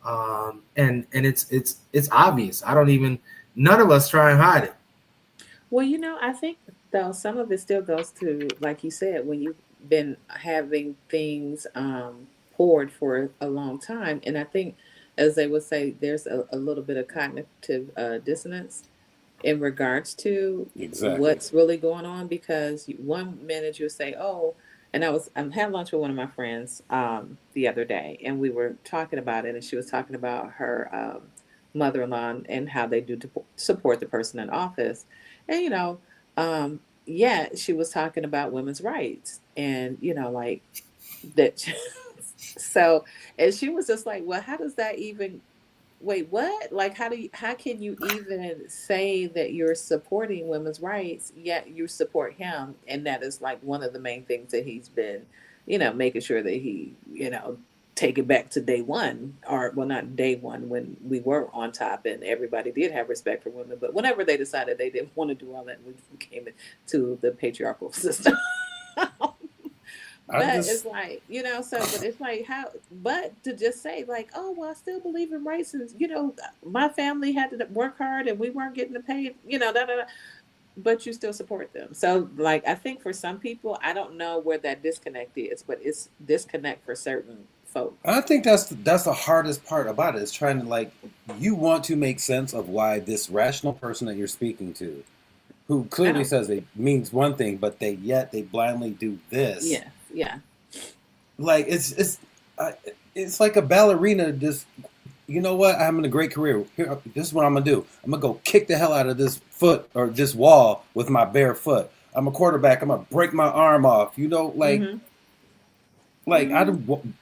And it's obvious. I don't even. None of us try and hide it. Well, I think though some of it still goes to, like you said, when you've been having things poured for a long time, and I think, as they would say, there's a little bit of cognitive dissonance in regards to Exactly. what's really going on, because one minute you'll say, "Oh," and I'm had lunch with one of my friends the other day, and we were talking about it, and she was talking about her mother-in-law and how they do to support the person in office, and yeah, she was talking about women's rights, and like that. So, and she was just like, "Well, how does that even wait, what? Like, how can you even say that you're supporting women's rights, yet you support him? And that is like one of the main things that he's been, making sure that he, take it back to day one, or well, not day one when we were on top and everybody did have respect for women, but whenever they decided they didn't want to do all that, we came into the patriarchal system. I But it's just like, but it's like but to just say, like, oh, well, I still believe in rights, and, my family had to work hard and we weren't getting the pay, da, da, da, but you still support them. So, like, I think for some people, I don't know where that disconnect is, but it's disconnect for certain folk. I think that's the hardest part about it is trying to like you want to make sense of why this rational person that you're speaking to, who I clearly don't, says it means one thing, but they blindly do this. yeah, yeah. Like it's like a ballerina just you know what? I'm in a great career. Here, this is what I'm gonna do. I'm gonna go kick the hell out of this foot or this wall with my bare foot. I'm a quarterback. I'm gonna break my arm off. Mm-hmm. Like I Mm-hmm. don't.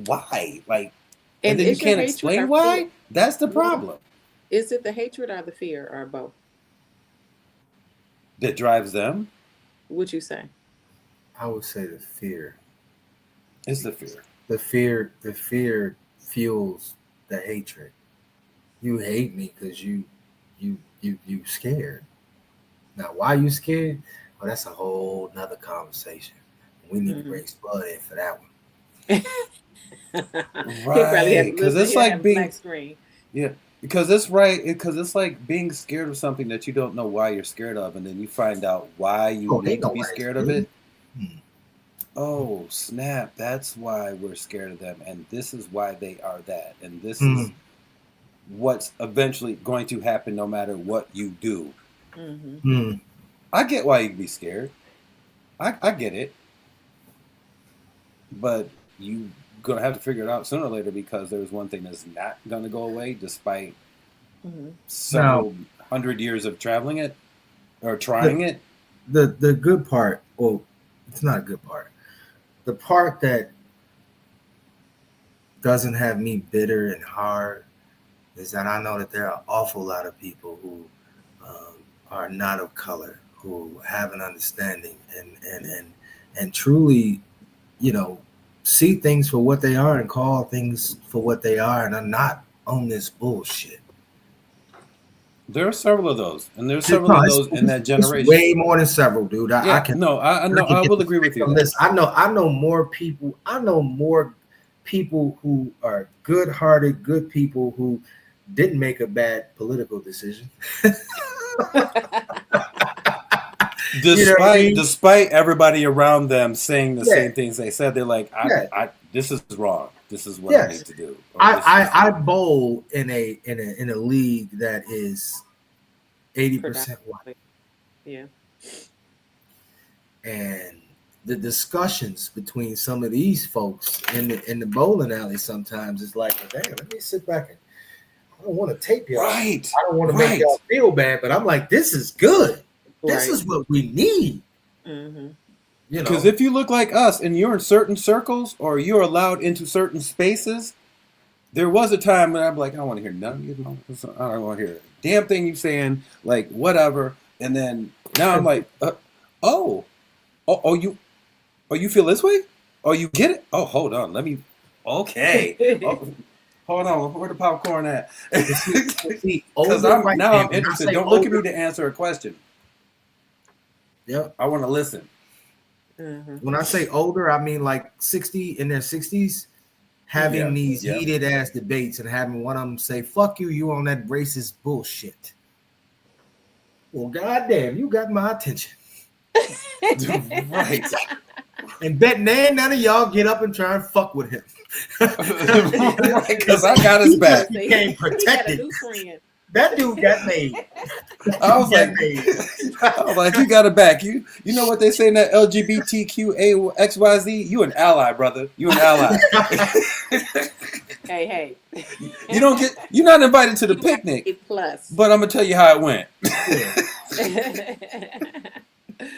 Why? Like, and And then you is your can't hatred explain or fear, why. That's the well, problem is it the hatred or the fear or both? that drives them. Would you say? I would say the fear. It's the fear. The fear fuels the hatred. You hate me because you scared. Now, why you scared? Well, that's a whole nother conversation. We need to Mm-hmm. bring Spud in for that one. He'll probably have Right, to because listen. it's He'll like have a black being screen. yeah. Because it's right. Because it's like being scared of something that you don't know why you're scared of, and then you find out why you Oh, they need to know be why they scared of scared. it. Oh snap! That's why we're scared of them, and this is why they are that, and this is Hmm. what's eventually going to happen, no matter what you do. Hmm. Hmm. I get why you'd be scared. I get it. but you gonna have to figure it out sooner or later because there's one thing that's not gonna go away despite Mhm. Now, several hundred years of traveling it or the trying it. the good part, well, it's not a good part. The part that doesn't have me bitter and hard is that I know that there are an awful lot of people who um, are not of color, who have an understanding and truly, you know, see things for what they are and call things for what they are, and are not on this bullshit. There are several of those, and there's No, several of those in that it's generation. way more than several, dude. I Yeah, can no, I I know, can I get will the agree with you freaking there. list. I know more people. I know more people who are good-hearted, good people who didn't make a bad political decision. You know what I mean? Despite everybody around them saying the Yeah, same things they said, they're like, yeah, this is wrong. This is what I yes. need to do, or this is I bowl in a league that is 80% white, Predominantly. Yeah. and the discussions between some of these folks in the bowling alley sometimes is like, well, damn, let me sit back and I don't want to tape y'all. right, I don't want to make right. y'all feel bad, but I'm like, this is good. This Right. is what we need. Mhm. You Because know, if you look like us and you're in certain circles or you're allowed into certain spaces, there was a time when I'm like, I don't want to hear none of you. I don't want to hear a damn thing you saying, like whatever. And then now I'm like, oh, oh, oh, you feel this way? Oh, you get it? Oh, hold on, let me. Okay. Oh, hold on, where the popcorn at? see, Because older white I'm men. When I interested. say Don't look at older, me to answer a question. yep. I want to listen. Mhm. When I say older, I mean like 60 in their 60s, having Yeah, these yeah. heated ass debates and having one of them say, "Fuck you, you on that racist bullshit." Well, goddamn, you got my attention. Right. And bet none of y'all get up and try and fuck with him. Right, because I got his He back. just Say became he got a protected. new friend. That dude got made. I was Got like, made. I was like, you got it back. You know what they say in that LGBTQAXYZ? You an ally, brother. You an ally. Hey, hey. You're not invited to the You got picnic, A plus. but I'm gonna tell you how it went. Yeah.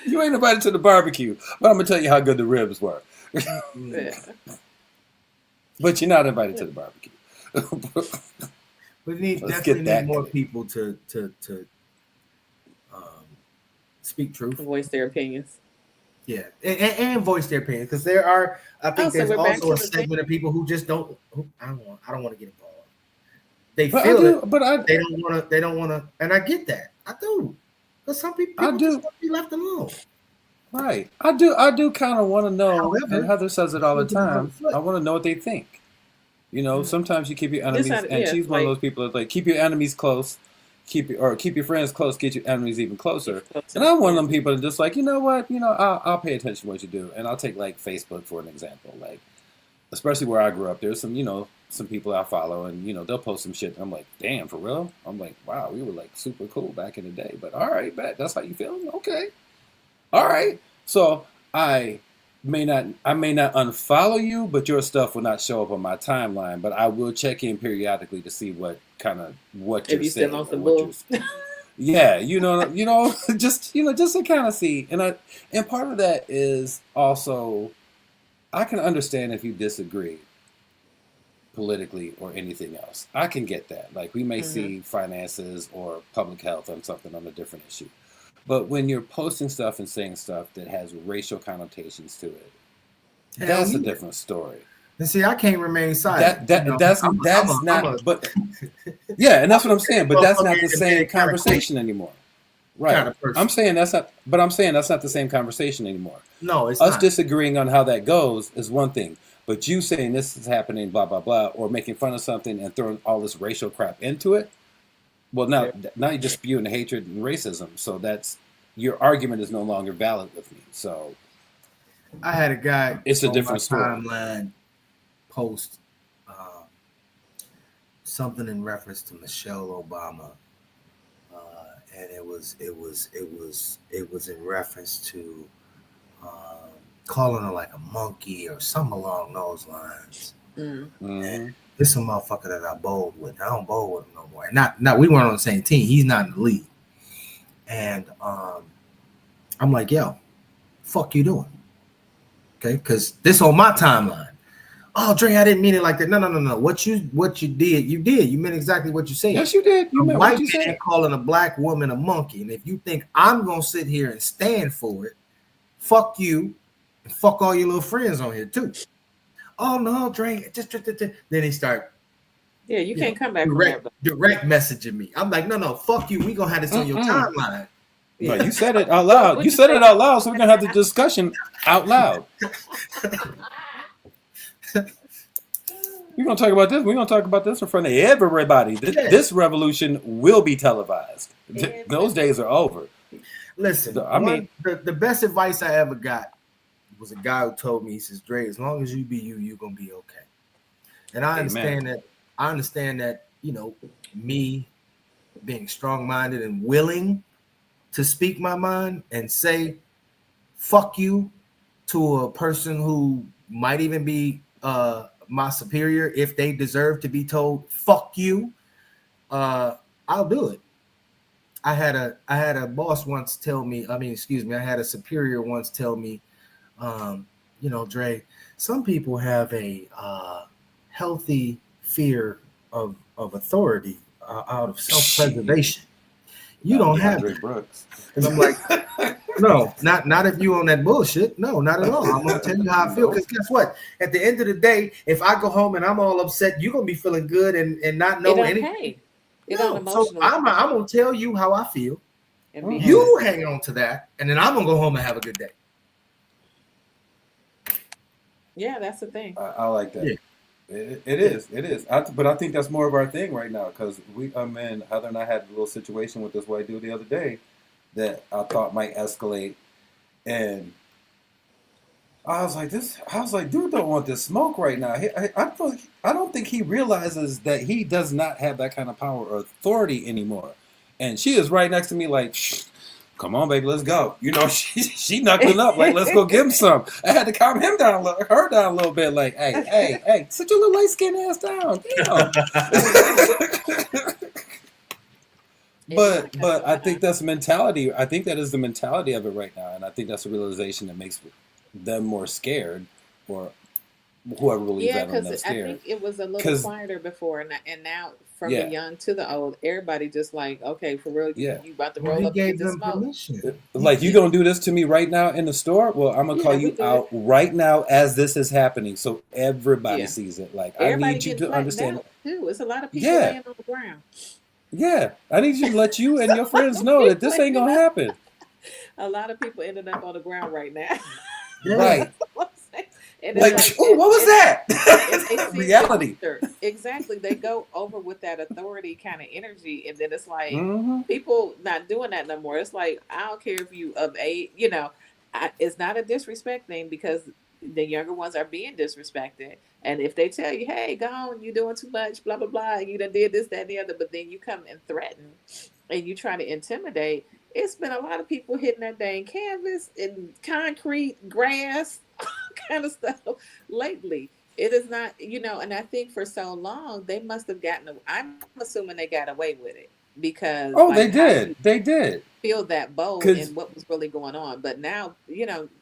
You ain't invited to the barbecue, but I'm gonna tell you how good the ribs were. Mm. But you're not invited to the barbecue. We need Let's definitely get need that more clear. people to um, speak truth. Voice their opinions. Yeah, and voice their opinion because there are. I Oh, think so there's we're back also to a the thing. segment of people who just don't. Who, I don't want to get involved. They But I feel it. do. But They don't want to. They don't want to. And I get that. I do. Because some I people just do. want to be left alone. Right. I do kind of want to know, and However, Heather says it all the shoot them another time. I foot. want to know what they think. Mhm. Sometimes you keep your This enemies, how, and yeah, she's one of like those people that's like, keep your enemies close, keep your friends close, get your enemies even it's closer. And closer. I'm one of Yeah. them people that just like, you know what, I'll pay attention to what you do, and I'll take like Facebook for an example, like especially where I grew up. There's some people I follow, and they'll post some shit, and I'm like, damn, for real? I'm like, wow, we were like super cool back in the day, but all right, bet that's how you feel, okay. All right. So I I may not unfollow you, but your stuff will not show up on my timeline. But I will check in periodically to see what If you're you still on saying or some what you're. bull. Yeah, just to kind of see, and part of that is also I can understand if you disagree politically or anything else. I can get that. Like we may Hmm. see finances or public health on something on a different issue. But when you're posting stuff and saying stuff that has racial connotations to it, Hell that's a yeah. different story. And see, I can't remain silent. That You know, that that's I'm that's a not. But yeah, and that's what I'm saying. But that's not motherfucker the in the bed same kind of quick conversation anymore, kind right? of person. I'm saying that's not the same conversation anymore. No, it's Us not. disagreeing on how that goes is one thing, but you saying this is happening, blah blah blah, or making fun of something and throwing all this racial crap into it. Well, Yeah. now you're just spewing hatred and racism. So that's your argument is no longer valid with me. So I had a guy it's a on my different story. timeline post um, something in reference to Michelle Obama, and it was in reference to um, calling her like a monkey or something along those lines. Mm. Mm-hmm. This is a motherfucker that I bowled with. I don't bowl with him no more. Not we weren't on the same team. He's not in the league. And I'm like, yo, fuck you doing? Okay, because this on my timeline. Oh, Dre, I didn't mean it like that. No. What you did, you did. You meant exactly what you said. Yes, you did. You A meant white what you man said. calling a black woman a monkey, and if you think I'm gonna sit here and stand for it, fuck you, and fuck all your little friends on here too. Oh no, Dre, just then he start. Yeah, you can't come back from that. Direct messaging me. I'm like, no, fuck you. We gonna have this on your timeline. No, you said it out loud. You said it out loud, so we're gonna have the discussion out loud. We're gonna talk about this. We're gonna talk about this in front of everybody. This revolution will be televised. Those days are over. Listen, the best advice I ever got was a guy who told me, he says, Dre, as long as you be you, you're gonna be okay. And I understand that. I understand that, me being strong-minded and willing to speak my mind and say fuck you to a person who might even be my superior, if they deserve to be told fuck you, I'll do it. I had a boss once tell me, I had a superior once tell me, Dre, some people have a healthy fear of authority out of self-preservation. You don't have it. And I'm like, no, not if you on that bullshit. No, not at all. I'm gonna tell you how I feel. Because guess what? At the end of the day, if I go home and I'm all upset, you're gonna be feeling good and not know anything. So I'm gonna tell you how I feel. You hang on to that, and then I'm gonna go home and have a good day. Yeah, that's the thing. I like that. Yeah. It is. But I think that's more of our thing right now, because Heather and I had a little situation with this white dude the other day that I thought might escalate, and I was like, dude, don't want this smoke right now. I don't think he realizes that he does not have that kind of power or authority anymore. And she is right next to me, like, come on, baby, let's go. She knuckling up, like, let's go give him some. I had to calm her down a little bit, like, hey, sit your little light skinned ass down. But I think that's the mentality. I think that is the mentality of it right now, and I think that's a realization that makes them more scared, or whoever believes that on them scared. I think it was a little quieter before, and now from the young to the old, everybody just like, okay, for real, you about to roll up and get the smoke. Like, you gonna do this to me right now in the store? Well, I'm gonna call you out right now as this is happening, so everybody sees it. Like, everybody, I need you to understand. Too. It's a lot of people laying on the ground. Yeah, I need you to let you and your friends know that this ain't gonna happen. A lot of people ended up on the ground right now. Right. Like, what was that? Reality. Exactly. They go over with that authority kind of energy, and then it's like people not doing that no more. It's like, I don't care if you of age, it's not a disrespect thing, because the younger ones are being disrespected. And if they tell you, hey, go on, you're doing too much, blah, blah, blah, you done did this, that, and the other, but then you come and threaten and you try to intimidate, it's been a lot of people hitting that dang canvas and concrete, grass, kind of stuff lately. It is not, and I think for so long, they must have I'm assuming they got away with it, because they did feel that bold in what was really going on. But now,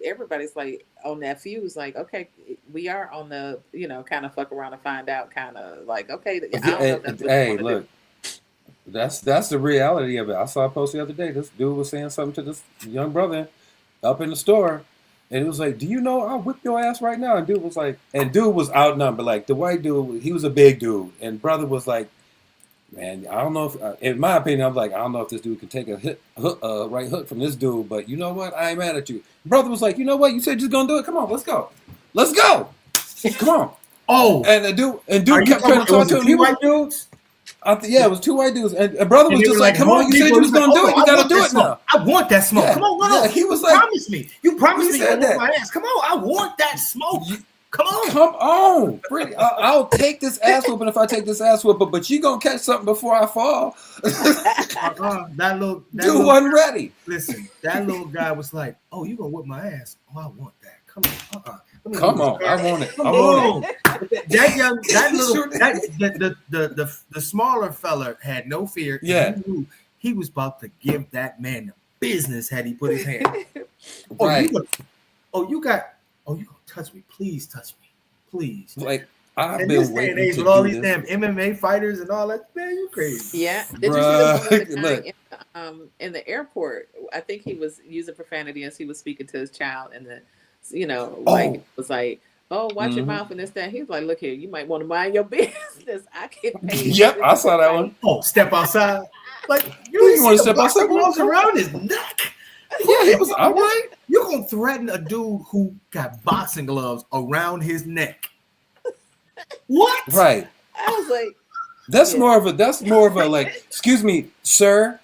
everybody's like on that fuse, like, okay, we are on the, kind of fuck around and find out, kind of like, okay, I don't know. Hey, look, that's the reality of it. I saw a post the other day. This dude was saying something to this young brother up in the store, and it was like, do you know I'll whip your ass right now? And dude was like, dude was outnumbered. Like, the white dude, he was a big dude, and brother was like, man, I don't know if, in my opinion, I'm like, I don't know if this dude can take a right hook from this dude, but you know what? I ain't mad at you. Brother was like, you know what? You said you're just gonna do it. Come on, let's go. Come on. Oh, and the dude kept trying to talk to him. Two white dudes. It was two white dudes, and brother was just like, come on, you said you was gonna do it. You gotta do it now. I want that smoke. Come on, run. He was like, promise me. You promised me to whip my ass. Come on, I want that smoke. Come on. I'll take this ass whooping if I take this ass whooping, but you gonna catch something before I fall. That dude wasn't ready. Listen, that little guy was like, oh, you gonna whip my ass? Oh, I want that. Come on. Let me Come move on, this I car. want it. Come I want on. it. The smaller fella had no fear. And Yeah. he knew he was about to give that man the business had he put his hand. Right. You gonna touch me. Please touch me. Please. Like, I've In this been day and waiting age to with all do these this. damn MMA fighters and all that, man, you crazy. Yeah. Did you see the one with the Bruh, guy look. in the airport? I think he was using profanity as he was speaking to his child, and like Oh. it was like, "Oh, watch your Mhm. mouth," and this that. He was like, "Look here, you might want to mind your business. I get paid for Yep, this I to saw that fight." one. Oh, step outside. Like, you Yeah, ain't you see want to the step outside? boxing gloves around his neck? Yeah, he was all right. You're gonna threaten a dude who got boxing gloves around his neck. What? Right. I was like, That's "Yeah." more of a like, excuse me, sir.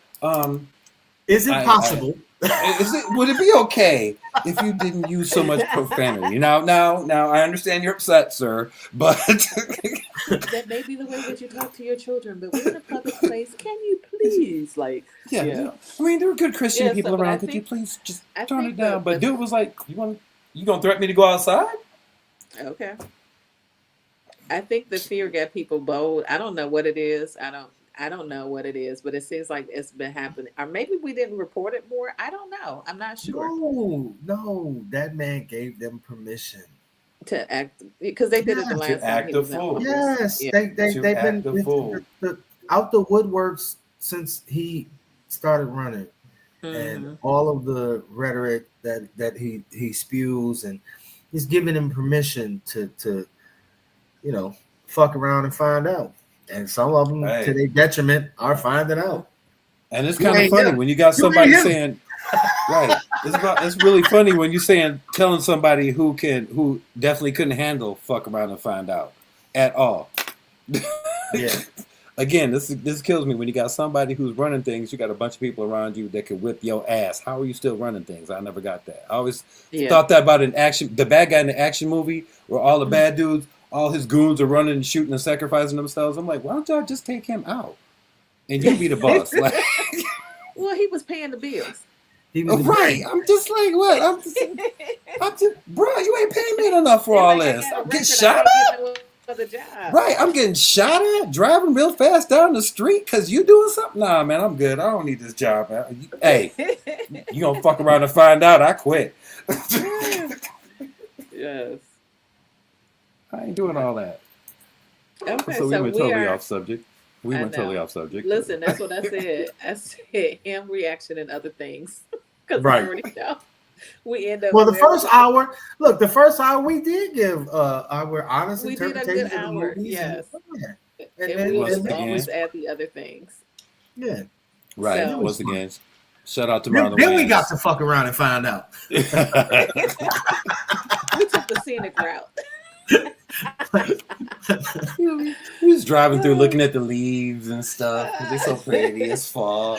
Is it I possible? would it be okay if you didn't use so much profanity? Now, I understand you're upset, sir, but That may be the way that you talk to your children, but we're in a public place. Can you please, like, yeah, yeah, I mean, there are good Christian yeah. So, people but around. Could you please just I tone think it down? But the dude was like, you gonna threaten me to go outside? okay. I think the fear got people bold. I don't know what it is. I don't know what it is, but it seems like it's been happening. Or maybe we didn't report it more. I don't know. I'm not sure No, that man gave them permission. to act because they did it the Yes, To last time act he a was in fool. office. yes, Yeah. To they've been act a fool. out the woodworks since he started running, and Hmm. all of the rhetoric that he spews, and he's giving him permission to fuck around and find out. And some of them, to Hey, their detriment, are finding out. and it's You kind of ain't funny him. when you got You ain't somebody him. saying, right. It's really funny when you telling somebody who definitely couldn't handle fuck around and find out at all. Yeah. Again, this kills me when you got somebody who's running things. You got a bunch of people around you that could whip your ass. How are you still running things? I never got that. I always Yeah. thought that about the bad guy in the action movie, where all the Mhm. bad dudes, all his goons are running and shooting and sacrificing themselves. I'm like, why don't y'all just take him out and you be the boss? Like, Well, he was paying the bills. He was the right? I'm just like, what? I'm just, bro. You ain't paying me enough for He's all like, I this. got a I'm getting record. I shot can't get at. no other job. Right, I'm getting shot at, driving real fast down the street because you doing something. Nah, man, I'm good. I don't need this job, man. Hey, you gonna fuck around and find out? I quit. Yes. I ain't doing all that. Okay, So we so went we totally are. off subject. We I went totally know. off subject. Listen, that's what I said. I said him reaction and other things because I right. already know we end up Well, the wherever first hour, look, the first hour we did give our honest we did a good interpretations of the hour. movies, Yes, and and we will Once then always again, add the other things. yeah, right. and it So was Once fun. again, shout out to Then, Marlon then we got Wayans. to fuck around and find out. we took the scenic route. We was driving through, looking at the leaves and stuff. They're so pretty. It's fall.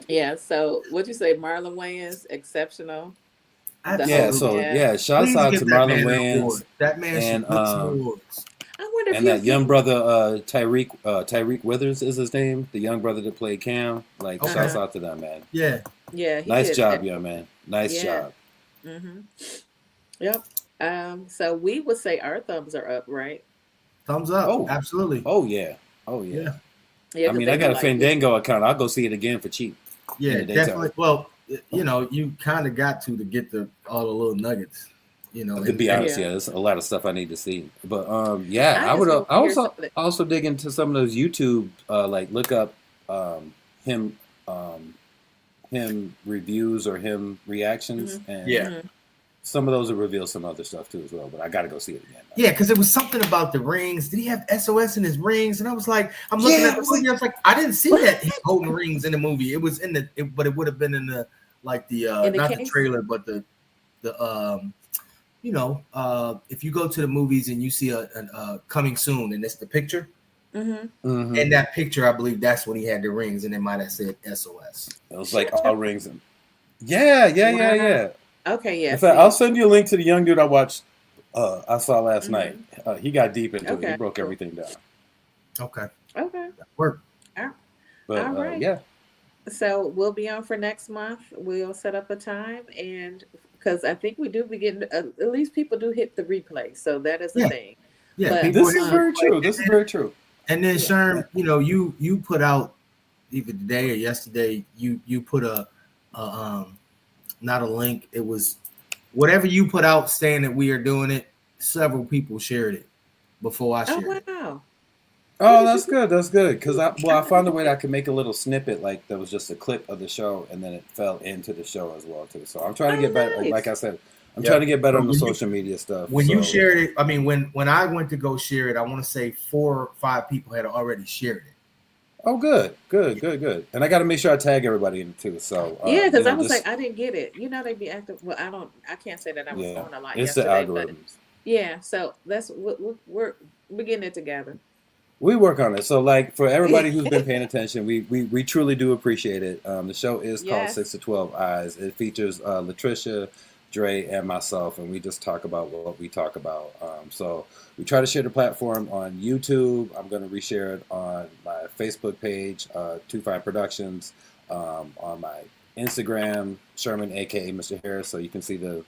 Yeah. So what'd you say, Marlon Wayans, exceptional. The Yeah. whole Absolutely. So yeah. yeah, shouts Please out give to that Marlon man an Wayans award. That man and should get some awards. I wonder if and he'll that young get. brother Tyreek Withers is his name, the young brother that played Cam. Like, Okay. shouts out to that man. Yeah. Yeah, he Nice did. job, young man. Nice Yeah. job. Mm-hmm. Yep. So we would say our thumbs are up, right? Thumbs up. Oh, Absolutely. oh yeah, oh yeah. Yeah. Yeah, I because mean, they I were got a like, we, Fandango account. I'll go see it again for cheap in Yeah, the daytime. definitely. Well, you kind of got to get all the little nuggets, To be and honest, yeah. yeah, there's a lot of stuff I need to see. But yeah, I I would. just want I to hear was some of the. also dig into some of those YouTube, like look up him him reviews or him reactions, Mm-hmm. and yeah, Mm-hmm. some of those will reveal some other stuff too as well. But I got to go see it again. yeah, because it was something about the rings. Did he have SOS in his rings? And I was like, I'm looking Yeah, at I the was movie. I was like, I didn't see that he's holding rings in the movie. It was but it would have been in the In the not the case. trailer, but the if you go to the movies and you see a coming soon, and it's the picture. Mm-hmm. Mm-hmm. In that picture, I believe that's when he had the rings, and it might have said SOS. It was like all rings and yeah. Okay, yeah. In fact, See. I'll send you a link to the young dude I saw last Mhm. night. He got deep into it. He Okay. broke Cool. everything down. Okay, Okay. work. But All right. yeah, So we'll be on for next month. We'll set up a time, and because I think we do begin. At least people do hit the replay, so that is the Yeah, thing. yeah. But People This is very true. This is very true. and then yeah. Sherm, you put out either today or yesterday. You put a not a link. It was whatever you put out saying that we are doing it. Several people shared it before I Oh shared it. wow. What Oh, did you that's put? good. That's good. Because I found a way that I could make a little snippet, like that was just a clip of the show, and then it fell into the show as well too. So I'm trying to Oh get better. Like nice. I said, I'm trying Yeah. to get better So on the social media stuff. when you So shared it, I mean, when I went to go share it, I want to say 4 or 5 people had already shared it. oh, good, good, good, good. And I got to make sure I tag everybody in it too. So Yeah, because I was like, just I didn't get it. You know, they be active. Well, I can't say that I was yeah, on a lot it's the yesterday, but algorithms. yeah. So that's we're getting it together. We work on it. So, like for everybody who's been paying attention, we truly do appreciate it. The show is called Yes. 6 to 12 Eyes. It features Latricia, Dre, and myself, and we just talk about what we talk about. So we try to share the platform on YouTube. I'm going to reshare it on my Facebook page, 25 Productions, on my Instagram, Sherman, aka Mr. Harris. So you can see the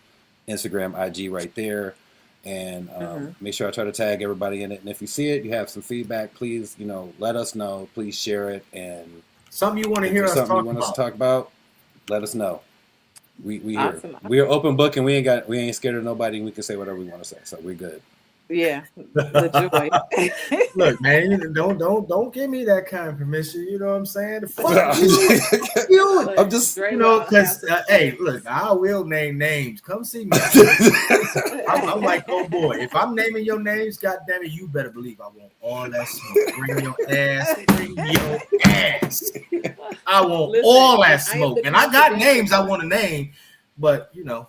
Instagram IG right there. And Hmm. make sure I try to tag everybody in it. And if you see it, you have some feedback, please, let us know. Please share it. And Something you want to if hear there's us something you talk want us to about. talk about, let us know. We here. Awesome. We are open book, and we ain't scared of nobody. And we can say whatever we want to say, so we're good. Yeah, the joy. Look, man, don't give me that kind of permission. You know what I'm saying? Fuck you, fuck you. Look, I'm just. Dre Because will hey, look, I will name names. Come see me. I'm like, oh boy, if I'm naming your names, God damn it, you better believe I want all that smoke. Bring your ass, bring your ass. I want Listen, all that I am smoke, the and I got confidential names I one. want to name, but we're gonna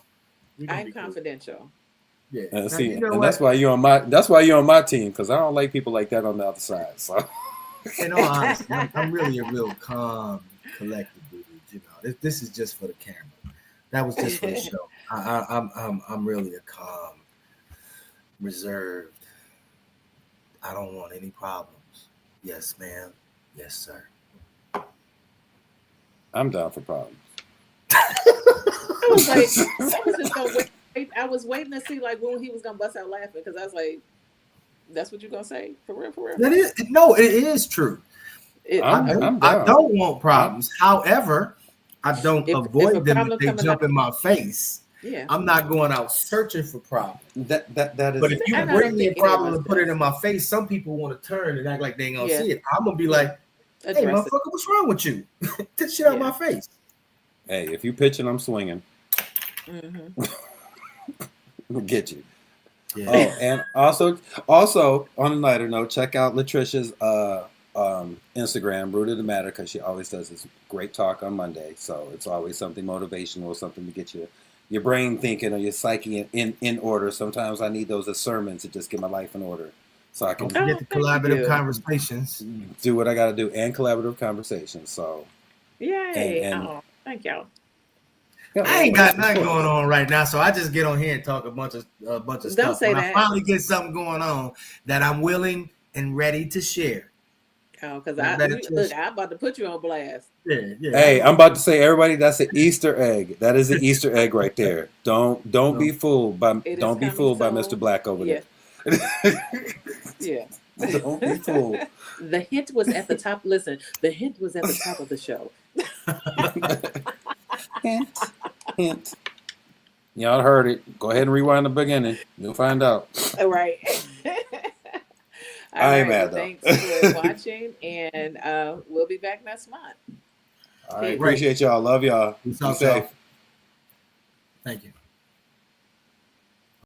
I'm be cool. confidential. Yeah. Now, See, you know and what? that's why you're on my team, because I don't like people like that on the other side. So In all honesty, I'm really a real calm, collected dude. You know, this is just for the camera. That was just for the show. I'm really a calm, reserved. I don't want any problems. Yes, ma'am. Yes, sir. I'm down for problems. I was like, I was just gonna wait. I was waiting to see like when he was gonna bust out laughing because I was like, "That's what you're gonna say for real, for real." That is no, it is true. I I know. I'm I down. don't want problems. However, I don't If a avoid them if problem they coming jump up, in my face. yeah. I'm not going out searching for problems. That is But it. if you And I bring don't me think a any of problem us and put it does. in my face, some people want to turn and act like they ain't gonna Yeah, see it. I'm gonna be yeah. like, hey, Address it. motherfucker, what's wrong with you? Get the shit out of Yeah. my face. Hey, if you pitching, I'm swinging. Hmm. We'll get you. Yeah. Oh, and also on a lighter note, check out Latricia's Instagram, Root of the Matter, because she always does this great talk on Monday. So it's always something motivational, something to get your brain thinking or your psyche in order. Sometimes I need those as sermons to just get my life in order, so I Don't can forget Oh, the thank collaborative you. conversations. do what I got to do and collaborative conversations. So Yay! and Oh, thank y'all. yeah, I ain't of got nothing course. going on right now, so I just get on here and talk a bunch of Don't stuff. say When I that. finally get something going on that I'm willing and ready to share. Oh, because Like that, look, I'm about to put you on blast. yeah. Hey, I'm about to say, everybody, that's an Easter egg. That is an Easter egg right there. Don't No. be fooled by It is coming Mr. soon. Black over Yeah, there. yeah. Don't be fooled. The hint was at the top. Listen, the hint was at the top of the show. Hint, hint. Y'all heard it. Go ahead and rewind the beginning. You'll find out. All right. All I ain't right. Well, mad though. thanks for watching, and we'll be back next month. All right, Peace. appreciate y'all. Love y'all. Peace Be out, safe. y'all. Thank you.